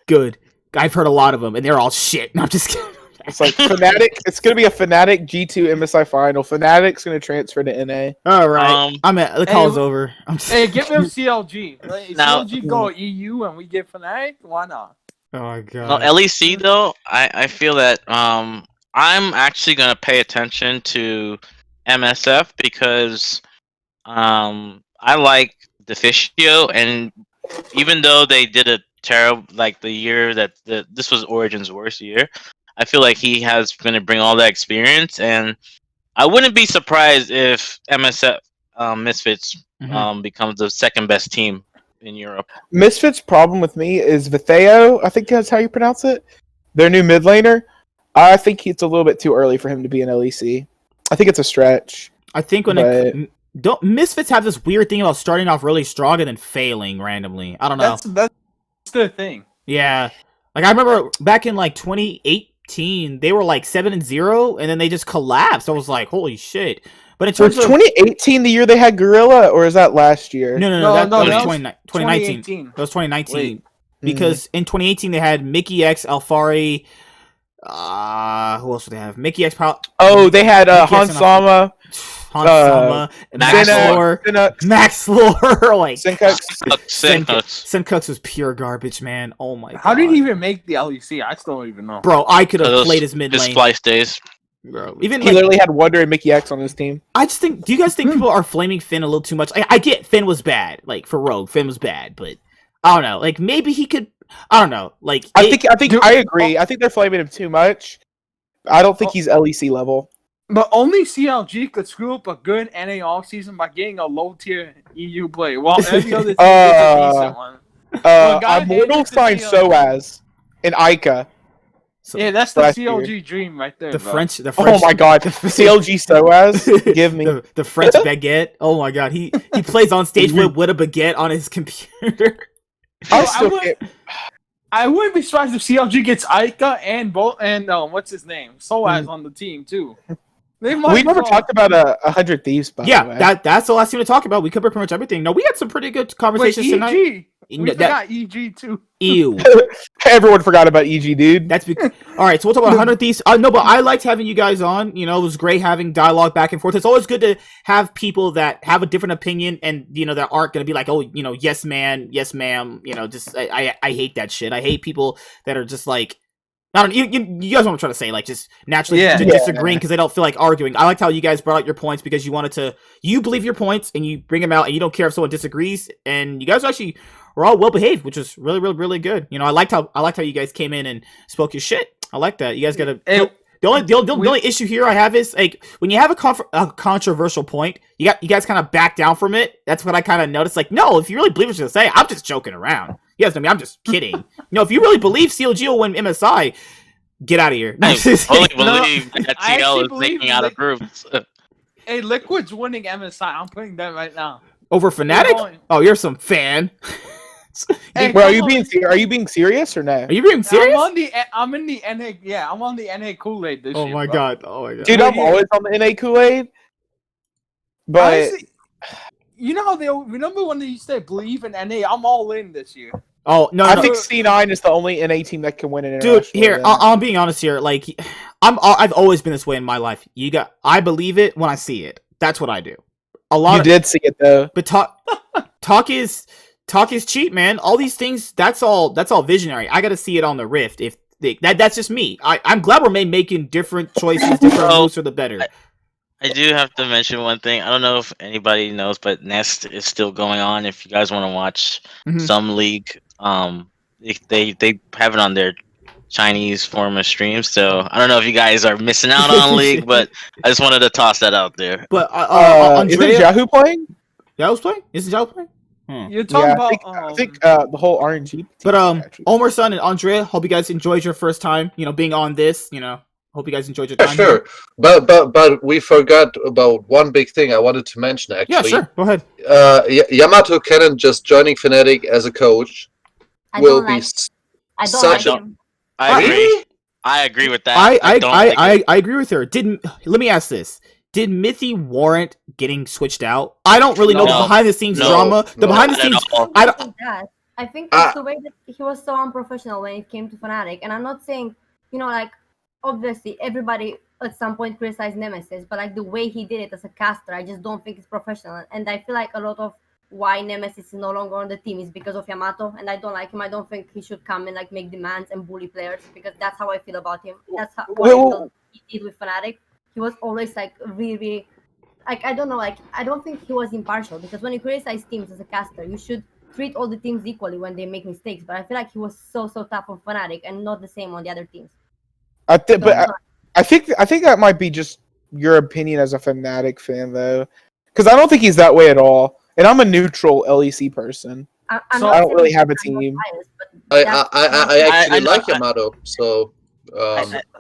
Good. I've heard a lot of them, and they're all shit. No, I'm just kidding. It's like Fnatic. It's gonna be a Fnatic G2 MSI final. Fnatic's gonna transfer to NA. All right, the call's over. Hey, give them CLG. Now- CLG go EU and we get Fnatic. Why not? Oh my god. No, LEC though, I feel that I'm actually gonna pay attention to MSF because I like Deficio, and even though they did a terrible like the year that this was Origin's worst year, I feel like he has going to bring all that experience, and I wouldn't be surprised if MSF Misfits becomes the second best team in Europe. Misfits' problem with me is Vitheo. I think that's how you pronounce it. Their new mid laner. I think it's a little bit too early for him to be an LEC. I think it's a stretch. I think when don't Misfits have this weird thing about starting off really strong and then failing randomly. I don't know. That's the thing. Yeah, like I remember back in like 2018, they were like 7-0, and then they just collapsed. I was like, holy shit! But in terms Was of 2018 the year they had Gorilla, or is that last year? no, that was 2019. That was 2019. Wait. Because in 2018 they had Mickey X, Alfari. Who else did they have? Mickey X. Oh, they had Hansama, Max Lore, like Senkux. Senkux was pure garbage, man. Oh my god. How did he even make the LEC? I still don't even know. Bro, I could have played his mid lane. Splice days. Bro, even He literally had Wonder and Mickey X on his team. I just think. Do you guys think people are flaming Finn a little too much? I get Finn was bad, like for Rogue, Finn was bad, but I don't know. Like maybe he could. I don't know. Like I agree. I think they're flaming him too much. I don't think he's LEC level. But only CLG could screw up a good NA offseason by getting a low tier EU player, while every other team gets a decent one. Immortal signed SOAS and Ica. So, yeah, that's the CLG dream right there. The bro. French. Oh my god, CLG SOAS. Give me the French baguette. Oh my god, he plays on stage with a baguette on his computer. I wouldn't be surprised if CLG gets Ica and what's his name, SOAS on the team too. We never talked about 100 Thieves. By the way. that's the last thing to talk about. We covered pretty much everything. No, we had some pretty good conversations tonight. We forgot EG too. Ew. Everyone forgot about EG, dude. That's all right. So we'll talk about 100 Thieves. No, but I liked having you guys on. You know, it was great having dialogue back and forth. It's always good to have people that have a different opinion and that aren't going to be like, oh, yes, man, yes, ma'am. Just I hate that shit. I hate people that are just like. I don't. You guys know what I'm trying to say? Like, just naturally disagreeing because they don't feel like arguing. I liked how you guys brought out your points because you wanted to. You believe your points and you bring them out, and you don't care if someone disagrees. And you guys actually were all well behaved, which was really, really, really good. I liked how you guys came in and spoke your shit. I like that. You guys got to. The only issue here I have is like when you have a controversial point, you guys kind of back down from it. That's what I kind of noticed. Like, no, if you really believe what you're saying, I'm just joking around. You guys know me, I'm just kidding. If you really believe CLG will win MSI, get out of here. I fully believe that TL is making out of groups. Hey, Liquid's winning MSI. I'm putting that right now. Over Fnatic? Oh, you're some fan. Hey, bro, are you being serious or not? Are you being serious? I'm in the NA. Yeah, I'm on the NA Kool-Aid this year. Oh my god. Dude, I'm always on the NA Kool-Aid. But honestly, you know how remember when they used to believe in NA? I'm all in this year. Oh no! I think C9 is the only NA team that can win an international. Dude, here I'm being honest here. Like, I've always been this way in my life. I believe it when I see it. That's what I do. You did see it though. But talk is cheap, man. All these things. That's all visionary. I got to see it on the Rift. That's just me. I'm glad we're making different choices, different moves for the better. I do have to mention one thing. I don't know if anybody knows, but Nest is still going on. If you guys want to watch some league, they have it on their Chinese form of streams. So I don't know if you guys are missing out on league, but I just wanted to toss that out there. But isn't Yahoo playing? Yahoo's playing? Isn't Yahoo playing? You're talking about. I think the whole RNG. But Omer-san and Andrea, hope you guys enjoyed your first time. Being on this. Hope you guys enjoyed your time. Sure, but we forgot about one big thing I wanted to mention. Actually, yeah, sure. Go ahead. Yamato Cannon just joining Fnatic as a coach will be such a. I agree. I agree with that. I agree with her. Let me ask this: did Mithy warrant getting switched out? I don't really know the behind the scenes drama. The behind the scenes. I think that's the way that he was so unprofessional when it came to Fnatic, and I'm not saying like. obviously everybody at some point criticized Nemesis, but like the way he did it as a caster, I just don't think it's professional. And I feel like a lot of why Nemesis is no longer on the team is because of Yamato, and I don't like him. I don't think he should come and like make demands and bully players, because that's how I feel about him. That's what I feel he did with Fnatic. He was always like really like, I don't know, like I don't think he was impartial, because when you criticize teams as a caster, you should treat all the teams equally when they make mistakes. But I feel like he was so tough on Fnatic and not the same on the other teams. I think that might be just your opinion as a Fnatic fan, though, because I don't think he's that way at all. And I'm a neutral LEC person. I don't really have a team. I actually like Yamato, so.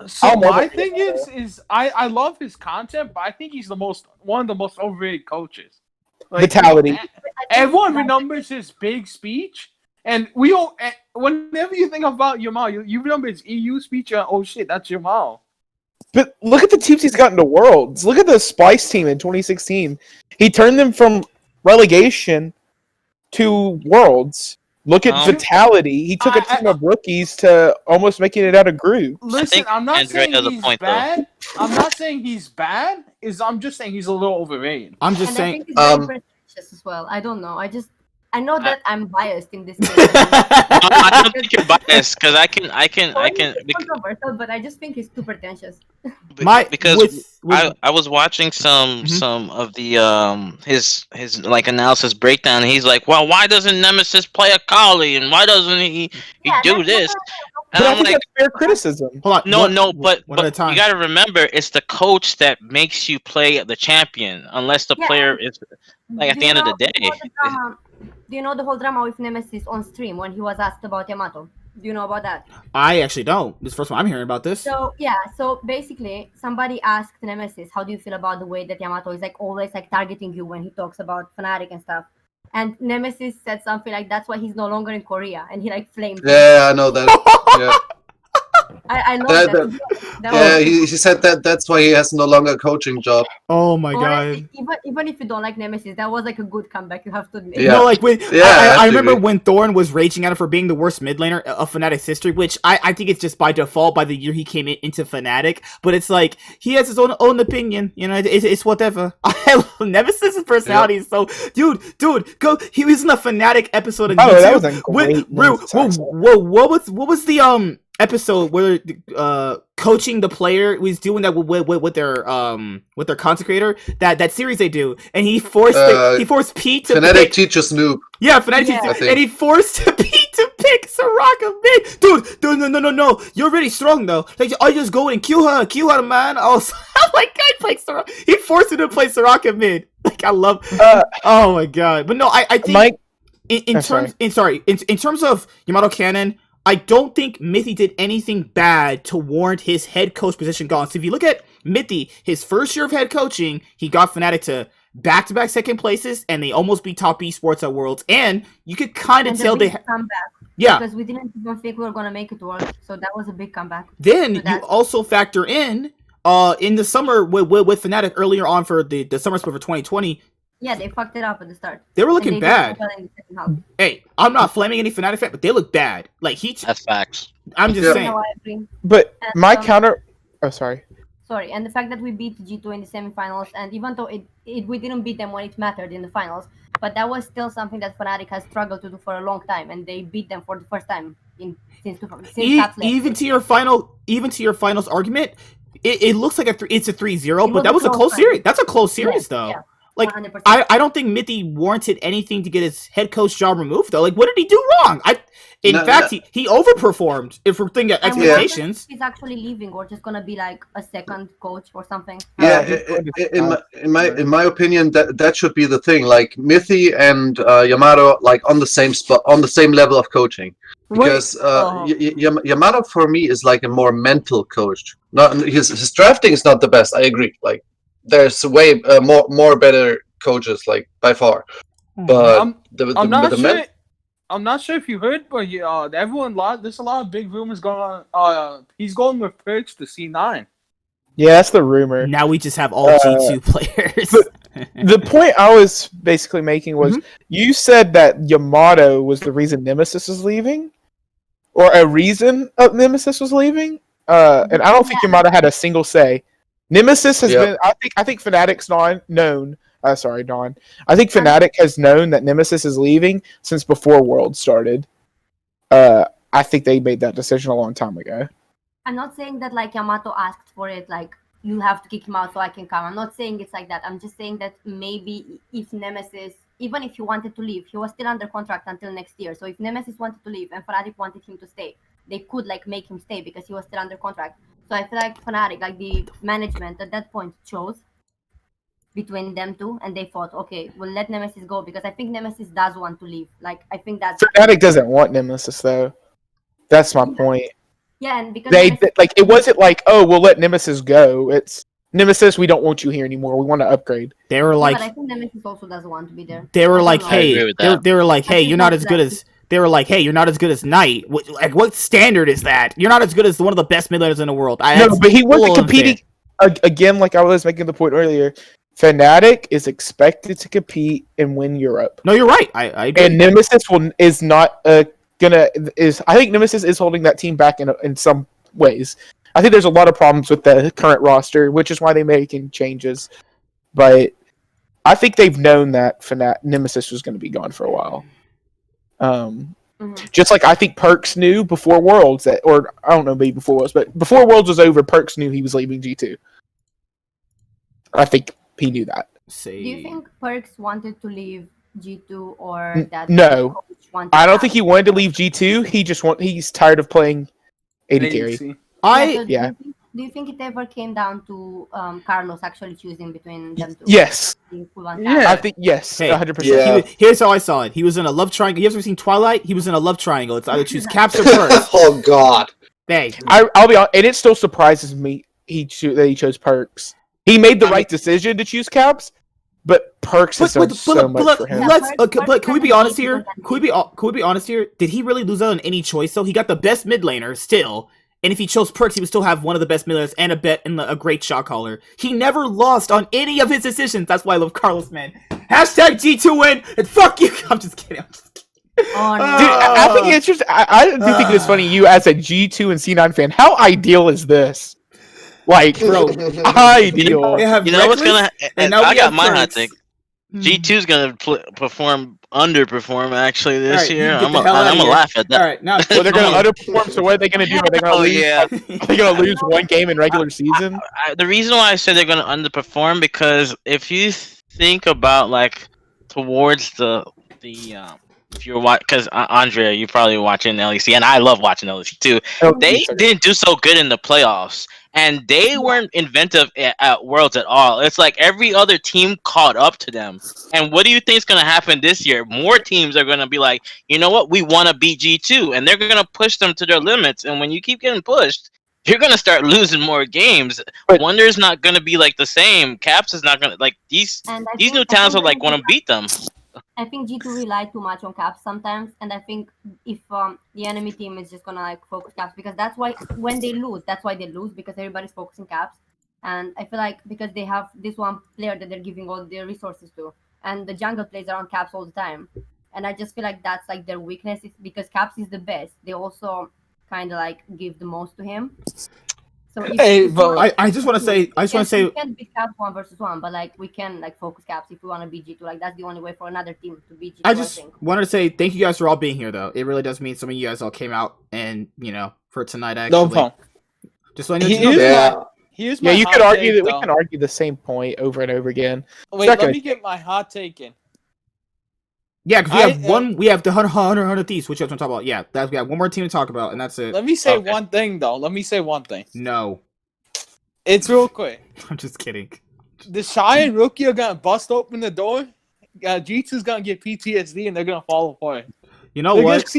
So my thing is I love his content, but I think he's one of the most overrated coaches. Like, Vitality. Everyone remembers his big speech, and we all. Whenever you think about Yamato, you remember his EU speech. Oh shit, that's Yamato. But look at the teams he's gotten to Worlds. Look at the Splice team in 2016. He turned them from relegation to Worlds. Look at Vitality. He took a team of rookies to almost making it out of group. Listen, I'm not saying he's bad. I'm not saying he's bad. I'm just saying he's a little overrated. I'm just saying. I think he's very pretentious as well. I don't know. I know that I'm biased in this case. I don't think you're biased, because I can. It's controversial, but I just think he's too pretentious. Because I was watching some of the his like analysis breakdown, and he's like, well, why doesn't Nemesis play a Kali, and why doesn't he do this? And But I think that's fair criticism. Hold on, but you got to remember, it's the coach that makes you play the champion, unless the player is like at the end of the day. Do you know the whole drama with Nemesis on stream when he was asked about Yamato? Do you know about that? I actually don't. This is the first time I'm hearing about this. So basically somebody asked Nemesis, how do you feel about the way that Yamato is like always like targeting you when he talks about Fnatic and stuff? And Nemesis said something like, that's why he's no longer in Korea, and he like flamed. Yeah, I know that. Yeah. I know that. He said that's why he has no longer a coaching job. Oh my god! Even if you don't like Nemesis, that was like a good comeback. You have to admit. Yeah. No, like when I remember when Thorn was raging at him for being the worst mid laner of Fnatic's history, which I think it's just by default by the year he came into Fnatic. But it's like he has his own opinion. You know, it's whatever. Nemesis' personality is so dude. Go. He was in a Fnatic episode of YouTube. That was a great what was the episode where coaching the player was doing that with their consecrator, that series they do, and he forced Pete to Fnatic teaches noob. Yeah, Fnatic and he forced Pete to pick Soraka mid. Dude, no, you're really strong though. Like, I just go and kill her, man. Oh, I'm like, I play Soraka. He forced him to play Soraka mid. Like, I love. Oh my god, but no, I think in terms of Yamato Cannon, I don't think Mithy did anything bad to warrant his head coach position gone. So if you look at Mithy, his first year of head coaching, he got Fnatic to back-to-back second places, and they almost beat top esports at Worlds. And you could kind of tell they comeback. Yeah, because we didn't even think we were gonna make it to Worlds, so that was a big comeback. Then you also factor in the summer with Fnatic earlier on for the summer split for 2020. Yeah, they fucked it up at the start. They were looking bad. Hey, I'm not flaming any Fnatic fan, but they look bad. Like that's facts. I'm just saying. But my counter. Oh, sorry. Sorry, and the fact that we beat G2 in the semifinals, and even though we didn't beat them when it mattered in the finals, but that was still something that Fnatic has struggled to do for a long time, and they beat them for the first time since even to your finals argument, it looks like it's a 3-0, but that was a close series. That's a close series though. Yeah. Like, 100%. I don't think Mithy warranted anything to get his head coach job removed, though. Like, what did he do wrong? In fact, he overperformed, if we're thinking expectations. He's actually leaving, or just gonna be like a second coach or something. Yeah, in my opinion, that should be the thing. Like, Mithy and Yamato, like, on the same spot, on the same level of coaching. Because Yamato, for me, is like a more mental coach. Not his drafting is not the best. I agree. Like, there's way more better coaches, like, by far. But I'm not sure if you heard, but there's a lot of big rumors going on. He's going with Perkz to C9. Yeah, that's the rumor. Now we just have all G2 players. The point I was basically making was, you said that Yamato was the reason Nemesis is leaving, or a reason Nemesis was leaving. and I don't think Yamada had a single say. Nemesis has been. I think Fnatic's known. Sorry, Dawn. I think Fnatic has known that Nemesis is leaving since before World started. I think they made that decision a long time ago. I'm not saying that like Yamato asked for it, like you have to kick him out so I can come. I'm not saying it's like that. I'm just saying that maybe if Nemesis, even if he wanted to leave, he was still under contract until next year. So if Nemesis wanted to leave and Fnatic wanted him to stay, they could like make him stay because he was still under contract. So I feel like Fnatic, like the management at that point, chose between them two, and they thought, okay, we'll let Nemesis go because I think Nemesis does want to leave. Like I think that Fnatic doesn't want Nemesis though. That's my point. Yeah, and because it wasn't like, oh, we'll let Nemesis go. It's Nemesis, we don't want you here anymore. We want to upgrade. They were like, but I think Nemesis also doesn't want to be there. They were like, hey, they were like, hey, you're not as good as. They were like, hey, you're not as good as Knight. What standard is that? You're not as good as one of the best mid laners in the world. No, but he wasn't competing. Again, like I was making the point earlier, Fnatic is expected to compete and win Europe. No, you're right. I agree. And Nemesis is not I think Nemesis is holding that team back in some ways. I think there's a lot of problems with the current roster, which is why they're making changes. But I think they've known that Nemesis was going to be gone for a while. Just like I think Perkz knew before Worlds or I don't know, maybe before Worlds, but before Worlds was over, Perkz knew he was leaving G2. I think he knew that. Do you think Perkz wanted to leave G2 or that? No, I don't think he wanted to leave G2. He's tired of playing AD carry. Do you think it ever came down to Carlos actually choosing between them two? Yes. I think yes, 100%. Here's how I saw it. He was in a love triangle. You ever seen Twilight? He was in a love triangle. It's either choose Caps or Perkz. Oh God. Hey, I'll be honest, and it still surprises me that he chose Perkz. He made the right decision to choose Caps, but Perkz has done so much for him. But can we be honest here? Could we be honest here? Did he really lose out on any choice? So he got the best mid laner still. And if he chose Perkz, he would still have one of the best mid laners and a great shot caller. He never lost on any of his decisions. That's why I love Carlos, man. Hashtag G2 win, and fuck you. I'm just kidding. Oh, no. Dude, I think it's just I do think it's funny. You as a G2 and C9 fan, how ideal is this? Like, bro, ideal. You know what's gonna? And I got my hot take. G2's gonna underperform actually this year. I'm gonna laugh at that. All right, now well, they're gonna underperform. So what are they gonna do? Are they gonna lose? Are they gonna lose one game in regular season? The reason why I said they're gonna underperform because if you think about like towards the if you're watching, because Andrea, you're probably watching LEC, and I love watching LEC too. They didn't do so good in the playoffs. And they weren't inventive at Worlds at all. It's like every other team caught up to them. And what do you think is going to happen this year? More teams are going to be like, you know what? We want to beat G2. And they're going to push them to their limits. And when you keep getting pushed, you're going to start losing more games. Wonder's not going to be like the same. Caps is not going to, like, these new talents are like want to beat them. I think G2 rely too much on Caps sometimes, and I think if the enemy team is just gonna like focus Caps, because that's why when they lose, because everybody's focusing Caps, and I feel like because they have this one player that they're giving all their resources to, and the jungle plays around Caps all the time, and I just feel like that's like their weakness is because Caps is the best. They also kind of like give the most to him. So I just want to say, we can't beat Caps 1v1, but like we can like focus Caps if we want to beat G2. Like that's the only way for another team to beat G2. I just wanted to say thank you guys for all being here, though. It really does mean some of you guys all came out and for tonight. Actually, no problem. Just so I know. Here's my you could argue that we can argue the same point over and over again. Wait, let me get my hot take in. Yeah, because we have the Hunter Thieves, which I was going to talk about. Yeah, we have one more team to talk about, and that's it. Let me say one thing, though. No. It's real quick. I'm just kidding. The Shy and Rookie are going to bust open the door. G2's going to get PTSD, and they're going to fall apart. You know what?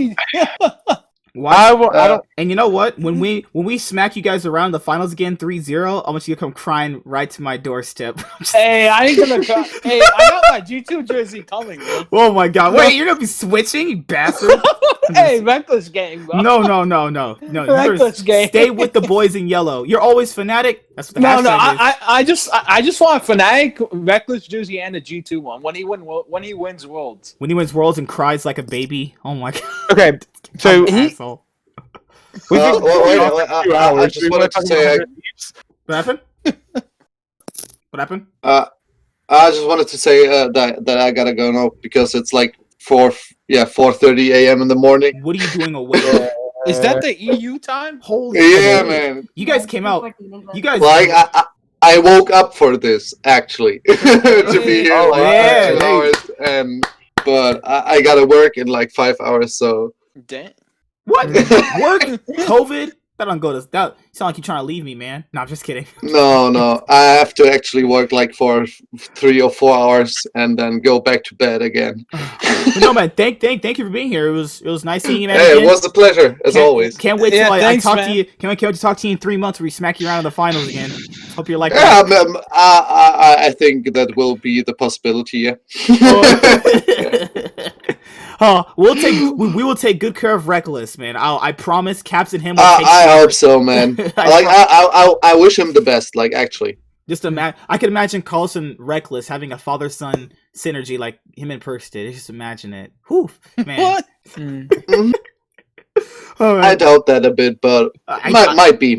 And you know what? When we smack you guys around the finals again 3-0, I want you to come crying right to my doorstep. Hey, I ain't gonna cry. Hey, I got my G2 jersey coming, bro. Oh my god. Wait, you're gonna be switching, you bastard? Hey, Rekkles game, bro. No. Rekkles game. Stay with the boys in yellow. You're always Fnatic. That's what the I just want Fnatic, Rekkles jersey, and the G2 one when he wins Worlds. When he wins Worlds and cries like a baby. Oh my god. Okay. So We think I just wanted to say. What happened? What happened? I just wanted to say that I gotta go now because it's like 4:30 a.m. in the morning. What are you doing away? Is that the EU time? Holy Yeah, shit. man. You guys came out. You guys Like I woke up for this actually to be here Oh, like yeah, 2 there you- hours, but I gotta work in like 5 hours. So Damn. What? Work? COVID? That don't go to that. You sound like you're trying to leave me, man. No, I'm just kidding. no, I have to actually work like for 3 or 4 hours and then go back to bed again. But no, man. Thank you for being here. It was nice seeing you, man. Hey, again. it was a pleasure as always. Can't wait till Yeah, I thanks, talk man. to you. Can't wait to talk to you in 3 months where we smack you around in the finals again. Hope you're like Yeah, that. I think that will be the possibility. Yeah. We will take good care of Rekkles, man. I promise. Caps and him will take. I care of hope it. so, man. I wish him the best. Like actually. Just I could imagine Carlos and Rekkles having a father-son synergy like him and Perkz did. Just imagine it. Whew, man. What? All right. I doubt that a bit, but might be.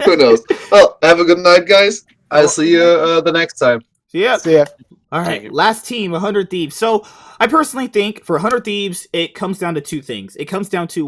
Who knows? Well, have a good night, guys. I'll see you the next time. Yeah. So, yeah. All right, last team, 100 Thieves. So I personally think for 100 Thieves, it comes down to two things. It comes down to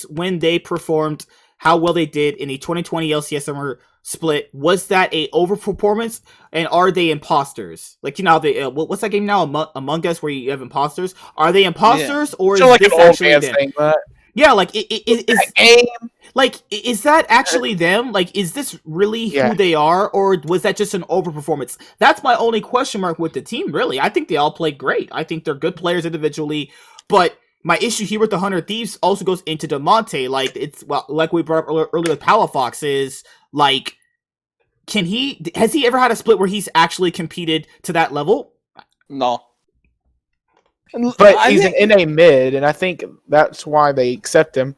when they performed, how well they did in a 2020 LCS Summer Split. Was that a overperformance, and are they imposters? Like, you know, they what's that game now? Among Us, where you have imposters. Are they imposters, or is So like this an old actually man them? thing, but Yeah, like is game. like is that actually them? Like, is this really who they are, or was that just an overperformance? That's my only question mark with the team. Really, I think they all play great. I think they're good players individually, but my issue here with the 100 Thieves also goes into DeMonte. Like, like we brought up earlier with Palafox is like, has he ever had a split where he's actually competed to that level? No. But he's in a mid, and I think that's why they accept him.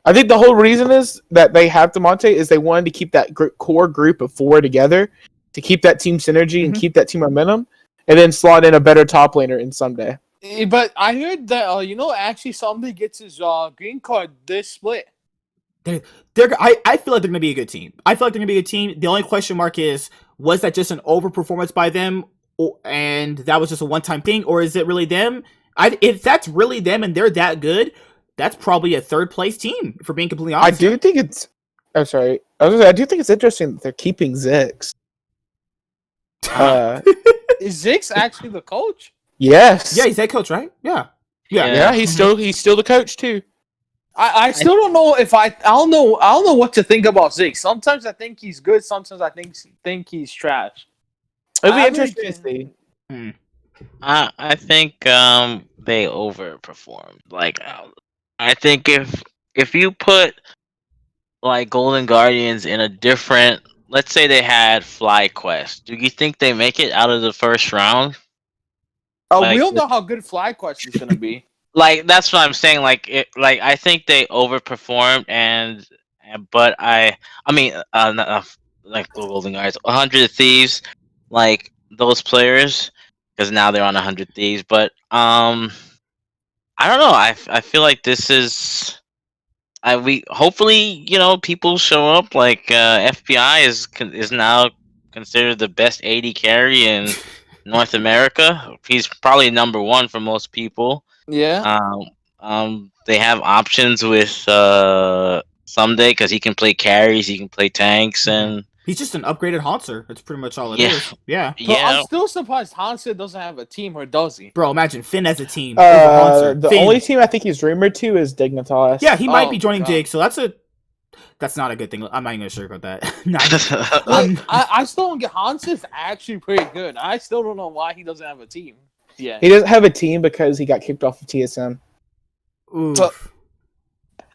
I think the whole reason is that they have DeMonte is they wanted to keep that core group of 4 together, to keep that team synergy and keep that team momentum, and then slot in a better top laner in someday. But I heard that actually somebody gets his green card this split. I feel like they're gonna be a good team. The only question mark is, was that just an overperformance by them, and that was just a one-time thing, or is it really them? If that's really them and they're that good, that's probably a third place team, for being completely honest. I do think it's. I'm sorry. I do think it's interesting that they're keeping Zix. Is Zix actually the coach? Yes. Yeah, he's head coach, right? Yeah. Yeah. He's still the coach too. I still don't know if I don't know what to think about Zix. Sometimes I think he's good. Sometimes I think he's trash. It'll be interesting to see. I think they overperformed. Like, I think if you put like Golden Guardians in a different, let's say they had Fly Quest, do you think they make it out of the first round? We don't know how good FlyQuest is gonna be. Like, that's what I'm saying. Like, I think they overperformed, but I mean, like the Golden Guardians, 100 Thieves, like those players, because now they're on 100 Thieves. But I don't know. I feel like this is. We hopefully people show up. Like FPI is now considered the best AD carry in North America. He's probably number 1 for most people. Yeah. They have options with Someday because he can play carries, he can play tanks, and he's just an upgraded Hanser. That's pretty much all it Yeah. is. Yeah. But I'm still surprised Hansa doesn't have a team, or does he? Bro, imagine Finn as a team over Hanser. The Finn. only team I think he's rumored to is Dignitas. Yeah, he might be Oh, joining God. Jake, so that's not a good thing. I'm not even gonna sugarcoat that. I still don't get Hansa's actually pretty good. I still don't know why he doesn't have a team. Yeah. He doesn't have a team because he got kicked off of TSM. Oof. But-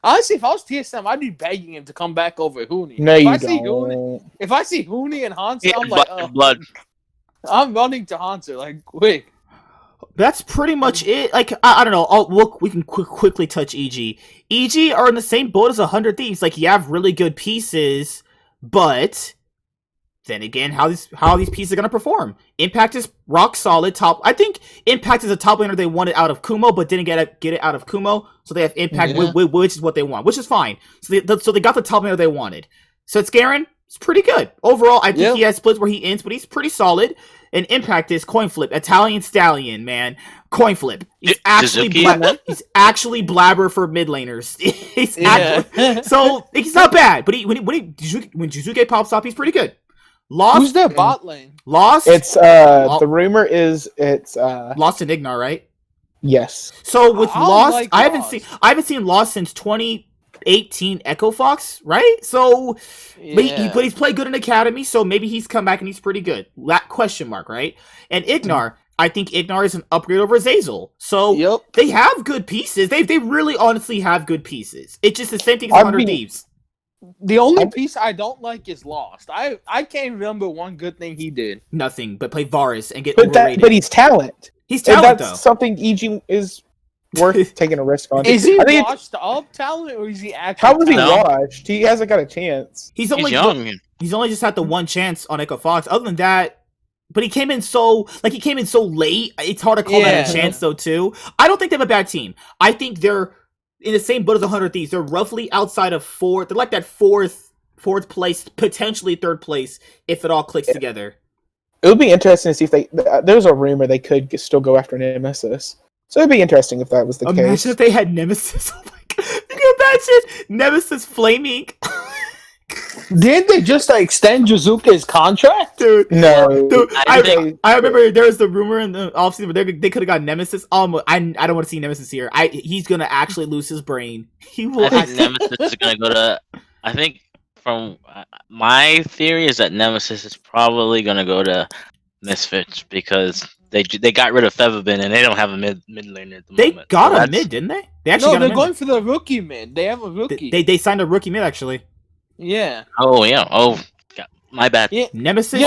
Honestly, if I was TSM, I'd be begging him to come back over Hooney. No, if you I see don't. Hooney, if I see Hooney and Hansa, Yeah, I'm like, blood. I'm running to Hansa, like, quick. That's pretty much it. Like, I don't know. We can quickly touch EG. EG are in the same boat as 100 Thieves. Like, you have really good pieces, but then again, how these pieces are gonna perform. Impact is rock solid top. I think Impact is a top laner they wanted out of Kumo, but didn't get it out of Kumo, so they have Impact, which is what they want, which is fine. So they got the top laner they wanted. So it's Garen. It's pretty good overall. I think he has splits where he ends, but he's pretty solid. And Impact is coin flip, Italian stallion, man, coin flip. He's actually he's actually blabber for mid laners. So he's not bad, but when Jizuke pops up, he's pretty good. Lost. Who's their bot lane? Lost. It's the rumor is it's Lost and Ignar, right? Yes. So with Lost, I haven't seen Lost since 2018 Echo Fox, right? So but he's played good in Academy, so maybe he's come back and he's pretty good. Question mark, right? And Ignar, I think Ignar is an upgrade over Azazel. So they have good pieces. They really honestly have good pieces. It's just the same thing as 100 Thieves. The only piece I don't like is Lost. I can't remember one good thing he did. Nothing, but play Varus and get overrated. But he's talent. He's talent, that's something EG is worth taking a risk on. Is he washed up talent, or is he actually? How was he washed? He hasn't got a chance. He's young. He's only just had the one chance on Echo Fox. Other than that, but he came in so late. It's hard to call that a chance though. Too. I don't think they have a bad team. I think they're in the same boat as 100 Thieves. They're roughly outside of fourth. They're like that fourth place, potentially third place if it all clicks together. It would be interesting to see if there's a rumor they could still go after Nemesis. So it'd be interesting if that was the case. Imagine if they had Nemesis. Oh my god. You can imagine Nemesis flaming. Didn't they just extend Jizuke's contract? Dude. No. Dude, I remember there was the rumor in the offseason, but they could have got Nemesis. I don't want to see Nemesis here. He's going to actually lose his brain. He will. I think Nemesis is going to go to... I think from my theory is that Nemesis is probably going to go to Misfits because they got rid of Fevabin and they don't have a mid laner at the moment. They got a mid, didn't they? They actually they're going for the rookie mid. They have a rookie. They signed a rookie mid, actually. Yeah. Oh, yeah. Oh, God. My bad. Yeah. Nemesis,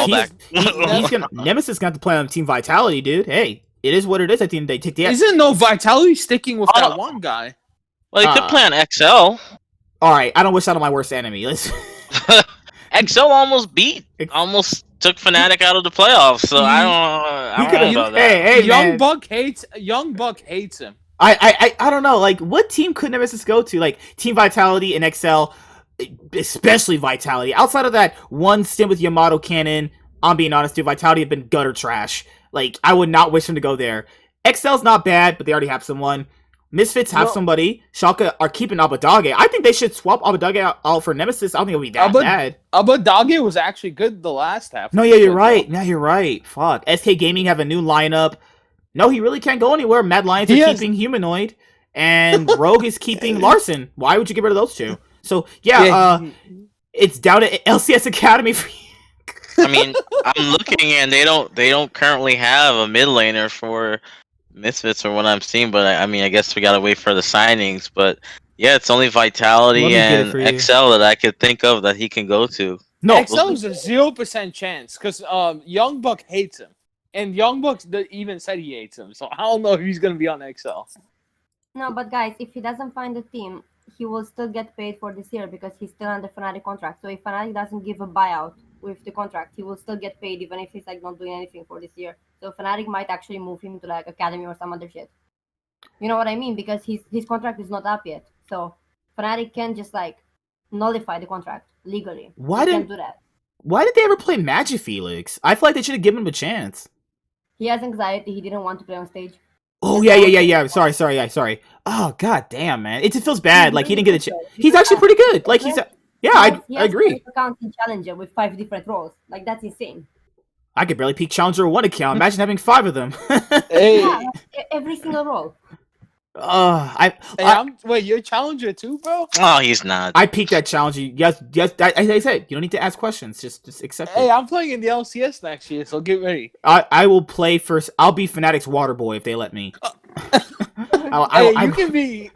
Nemesis got to play on Team Vitality, dude. Hey, it is what it is. I think they take the... Isn't no Vitality sticking with that one guy? Well, he could play on XL. Alright, I don't wish that on my worst enemy. XL almost took Fnatic out of the playoffs, so I don't know about that. Hey, Young Buck hates him. I don't know, like, what team could Nemesis go to? Like, Team Vitality and XL, especially Vitality. Outside of that one stint with Yamato Cannon, I'm being honest, dude, Vitality have been gutter trash. Like, I would not wish him to go there. XL's not bad, but they already have someone. Misfits have somebody. Schalke are keeping Abadage. I think they should swap Abadage out for Nemesis. I don't think it'll be that bad. Abadage was actually good the last half. No, yeah, you're right. Yeah, you're right. Fuck. SK Gaming have a new lineup. No, he really can't go anywhere. Mad Lions are keeping Humanoid, and Rogue is keeping Larson. Why would you get rid of those two? So, it's down to LCS Academy for you. I mean, I'm looking and they don't currently have a mid laner for Misfits or what I'm seeing, but I mean, I guess we gotta wait for the signings. But yeah, it's only Vitality and XL that I could think of that he can go to. No, XL is a 0% chance because Young Buck hates him, and Young Buck even said he hates him. So I don't know if he's gonna be on XL. No, but guys, if he doesn't find a team, he will still get paid for this year because he's still under Fnatic contract. So if Fnatic doesn't give a buyout with the contract, he will still get paid even if he's like not doing anything for this year. So Fnatic might actually move him to like Academy or some other shit. You know what I mean? Because his contract is not up yet. So Fnatic can just like nullify the contract legally. Why can't do that? Why did they ever play Magic Felix? I feel like they should have given him a chance. He has anxiety. He didn't want to play on stage. Oh yeah. Sorry. Oh god damn, man. It feels bad. Like he didn't get a chance. He's actually pretty good. Like I agree. Account in Challenger with 5 different roles. Like that's insane. I could barely peek Challenger one account. Imagine having 5 of them. Hey. Yeah, every single role. Wait, you're a Challenger too, bro? Oh, he's not. I peeked that Challenger. Yes. I said you don't need to ask questions. Just accept it. Hey, I'm playing in the LCS next year, so get ready. I will play first. I'll be Fnatic's water boy if they let me. You can be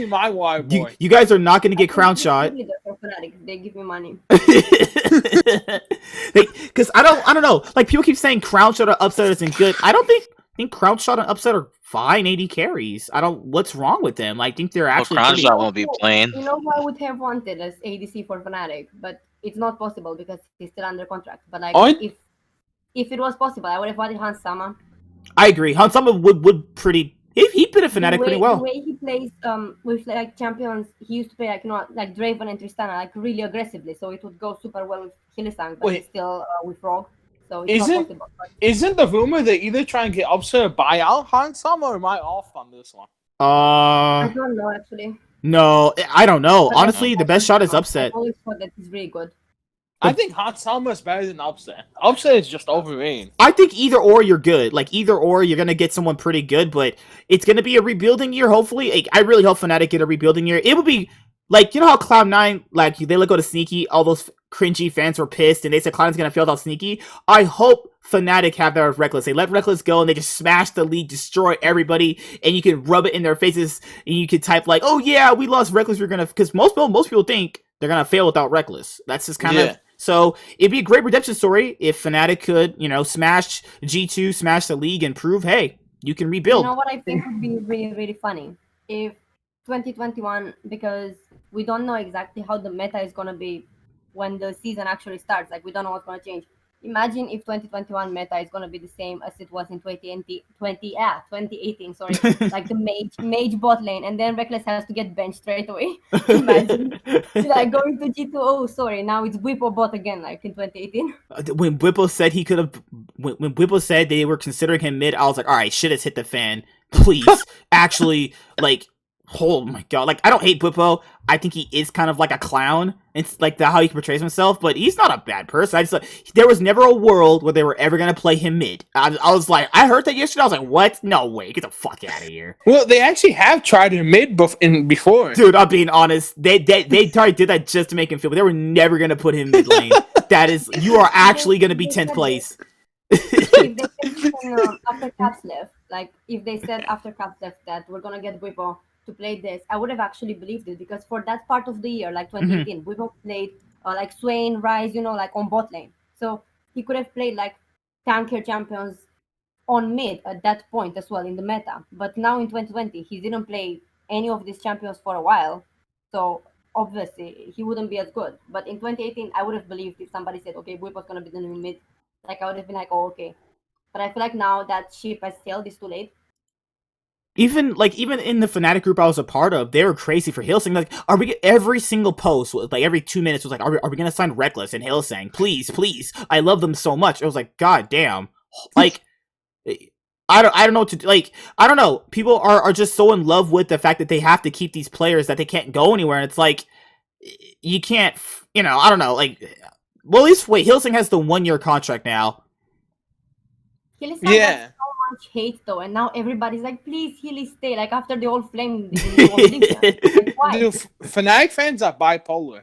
my water boy. You guys are not going to get crown shot. They give me money. Because I don't know. Like people keep saying crown shot or upset isn't good. I don't think crown shot and upset are fine AD carries. What's wrong with them? I think they're actually crown shot won't be playing. You know who I would have wanted as ADC for Fnatic, but it's not possible because he's still under contract. But like, On- if it was possible, I would have wanted Hans Sama. I agree. Hansama would pretty. He been a Fnatic pretty well. The way he plays with like champions, he used to play like like Draven and Tristana like really aggressively, so it would go super well with Hylissang, but he's still with Rogue, so it's not possible. Isn't the rumor they either try and get Upset or buy out Hans Sama, or am I off on this one? I don't know actually. No, I don't know. But Honestly, the best shot is I Upset. always thought that he's really good. I think Hans Sama is better than Upset. Upset is just overrated. I think either or you're good. Like either or you're gonna get someone pretty good, but it's gonna be a rebuilding year. Hopefully, like, I really hope Fnatic get a rebuilding year. It would be like, you know how Cloud9, like they let go to Sneaky, all those cringy fans were pissed and they said Cloud9's gonna fail without Sneaky. I hope Fnatic have that with Rekkles. They let Rekkles go and they just smash the league, destroy everybody, and you can rub it in their faces and you can type like, "Oh yeah, we lost Rekkles. We're gonna," because most people think they're gonna fail without Rekkles. That's just kind of. So it'd be a great redemption story if Fnatic could, smash G2, smash the league, and prove, hey, you can rebuild. You know what I think would be really, really funny? If 2021, because we don't know exactly how the meta is going to be when the season actually starts. Like, we don't know what's going to change. Imagine if 2021 meta is going to be the same as it was in 2018, sorry. Like the mage bot lane, and then Rekkles has to get benched straight away. Imagine. Like going to G2, oh, sorry, now it's Whippo bot again, like in 2018. When Whippo said he could have, when Whippo said they were considering him mid, I was like, all right, shit has hit the fan. Please, actually, like, oh my god, like, I don't hate Whippo. I think he is kind of like a clown. It's like how he portrays himself, but he's not a bad person. There was never a world where they were ever gonna play him mid. I was like, I heard that yesterday. I was like, what? No way, get the fuck out of here. Well, they actually have tried him mid before. Dude, I'm being honest. They probably did that just to make him feel, but they were never gonna put him mid lane. That is, you are actually gonna be 10th place. If they said after Caps left, like if they said after Caps left that we're gonna get Whippo to play this, I would have actually believed it, because for that part of the year, like 2018, we both played like Swain, Ryze, like on bot lane. So he could have played like tanker champions on mid at that point as well in the meta. But now in 2020, he didn't play any of these champions for a while. So obviously he wouldn't be as good. But in 2018, I would have believed if somebody said, okay, Whip was going to be the new mid. Like I would have been like, oh, okay. But I feel like now that ship has sailed, it's too late. Even in the Fnatic group I was a part of, they were crazy for Hylissang. Like, are we every single post, like every 2 minutes was like, are we gonna sign Rekkles and Hylissang? Please, I love them so much. It was like, god damn, like, I don't know what to do. Like, I don't know. People are just so in love with the fact that they have to keep these players that they can't go anywhere. And it's like, you can't, I don't know. Like, well, at least wait, Hylissang has the 1-year contract now. Hylissang has so much hate though, and now everybody's like, please, Hilly, stay. Like after the whole flame, like, why? Dude, Fnatic fans are bipolar.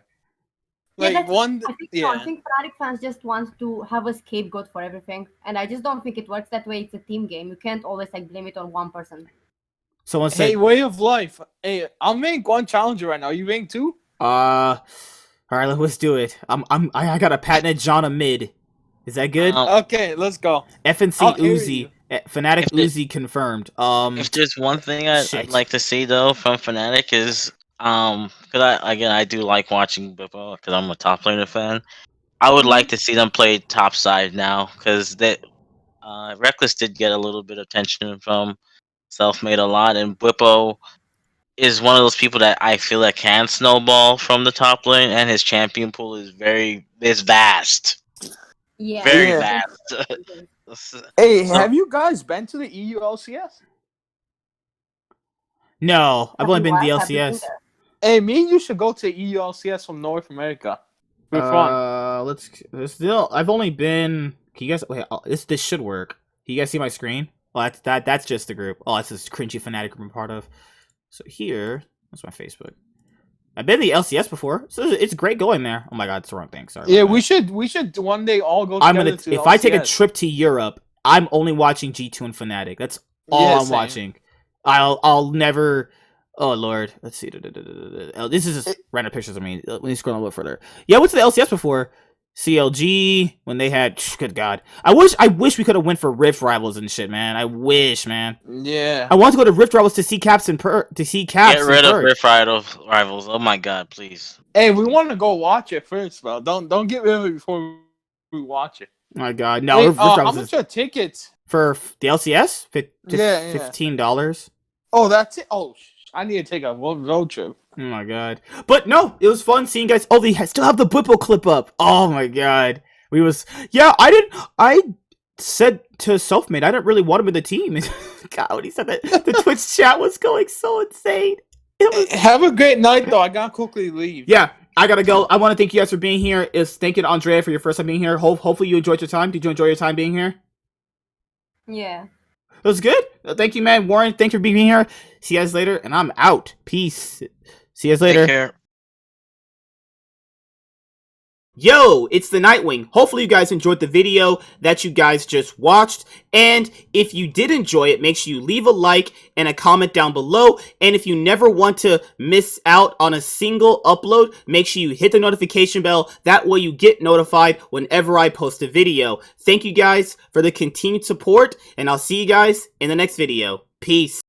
Like I think Fnatic fans just want to have a scapegoat for everything, and I just don't think it works that way. It's a team game. You can't always like blame it on one person. Someone said, "Hey, way of life. Hey, I'll make one challenger right now. You make two? All right, let's do it. I got a patented Jana mid. Is that good? Okay, let's go. FNC Uzi. Fnatic Uzi confirmed. If there's one thing I'd like to see though from Fnatic is because I do like watching Bippo because I'm a top laner fan. I would like to see them play top side now, because Rekkles did get a little bit of attention from Selfmade a lot, and Bippo is one of those people that I feel that can snowball from the top lane, and his champion pool is vast. Yeah, very vast. Hey, have you guys been to the EU LCS? No, I've only been to the LCS. Hey, me and you should go to EU LCS from North America. For fun. Let's still. I've only been. Can you guys? Wait, this should work. Can you guys see my screen? Oh, that's just the group. Oh, that's this cringy Fnatic group I'm part of. So here, that's my Facebook. I've been to the LCS before, so it's great going there. Oh my god, it's the wrong thing. Sorry. Yeah, we should one day all go together. If LCS. I take a trip to Europe, I'm only watching G2 and Fnatic. That's all I'm watching. I'll never. Oh lord, let's see. Oh, this is just random pictures of me. Let me scroll a little further. Yeah, I went to the LCS before. CLG when they had. Good God, I wish we could have went for Rift Rivals and shit, man. I wish, man. Yeah. I want to go to Rift Rivals to see Caps and to see Caps. Get rid of Rift Rivals. Oh my God, please. Hey, we want to go watch it first, bro. Don't get rid of it before we watch it. Oh my God, no. Wait, Rift how Rivals much are tickets for the LCS? Yeah. $15. Oh, that's it. Oh, I need to take a road trip. Oh my God. But no, it was fun seeing guys. Oh, they still have the Whipple clip up. Oh my God. I said to Selfmade, I didn't really want him in the team. God, when he said that, the Twitch chat was going so insane. Have a great night, though. I gotta quickly leave. Yeah, I gotta go. I want to thank you guys for being here. Thank you to Andrea for your first time being here. Hopefully you enjoyed your time. Did you enjoy your time being here? Yeah. It was good. Thank you, man. Warren, thanks for being here. See you guys later, and I'm out. Peace. See you guys later. Take care. Yo, it's the Nightwing. Hopefully you guys enjoyed the video that you guys just watched. And if you did enjoy it, make sure you leave a like and a comment down below. And if you never want to miss out on a single upload, make sure you hit the notification bell. That way you get notified whenever I post a video. Thank you guys for the continued support, and I'll see you guys in the next video. Peace.